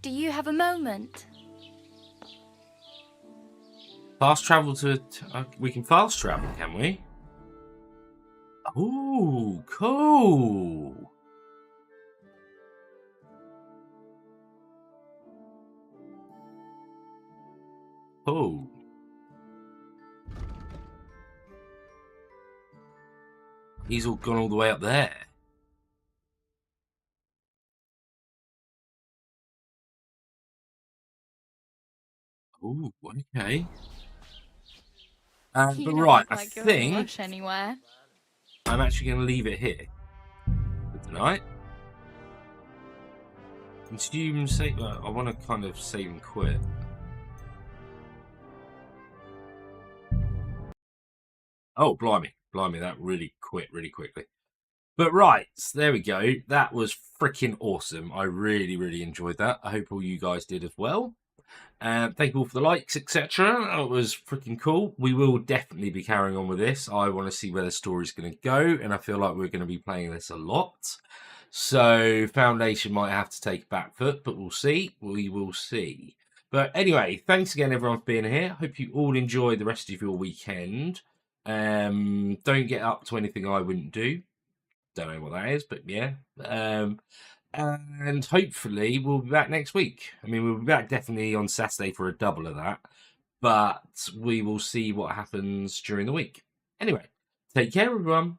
Do you have a moment? Fast travel to... we can fast travel, can we? Ooh, cool. Oh. He's all gone all the way up there. Ooh, okay. But You don't right, look like I you're in a think rush anywhere. I'm actually going to leave it here for tonight. Consume, save. I want to kind of save and quit. Oh, blimey, that really quit really quickly. But right, there we go. That was freaking awesome. I really enjoyed that. I hope all you guys did as well. Thank you all for the likes, etc. It was freaking cool. We will definitely be carrying on with this. I want to see where the story's going to go, and I feel like we're going to be playing this a lot. So Foundation might have to take a back foot, but we'll see. We will see. But anyway, thanks again everyone for being here. Hope you all enjoy the rest of your weekend. Don't get up to anything I wouldn't do. Don't know what that is, but yeah. And hopefully we'll be back next week. I mean, we'll be back definitely on Saturday for a double of that, but we will see what happens during the week. Anyway, take care, everyone.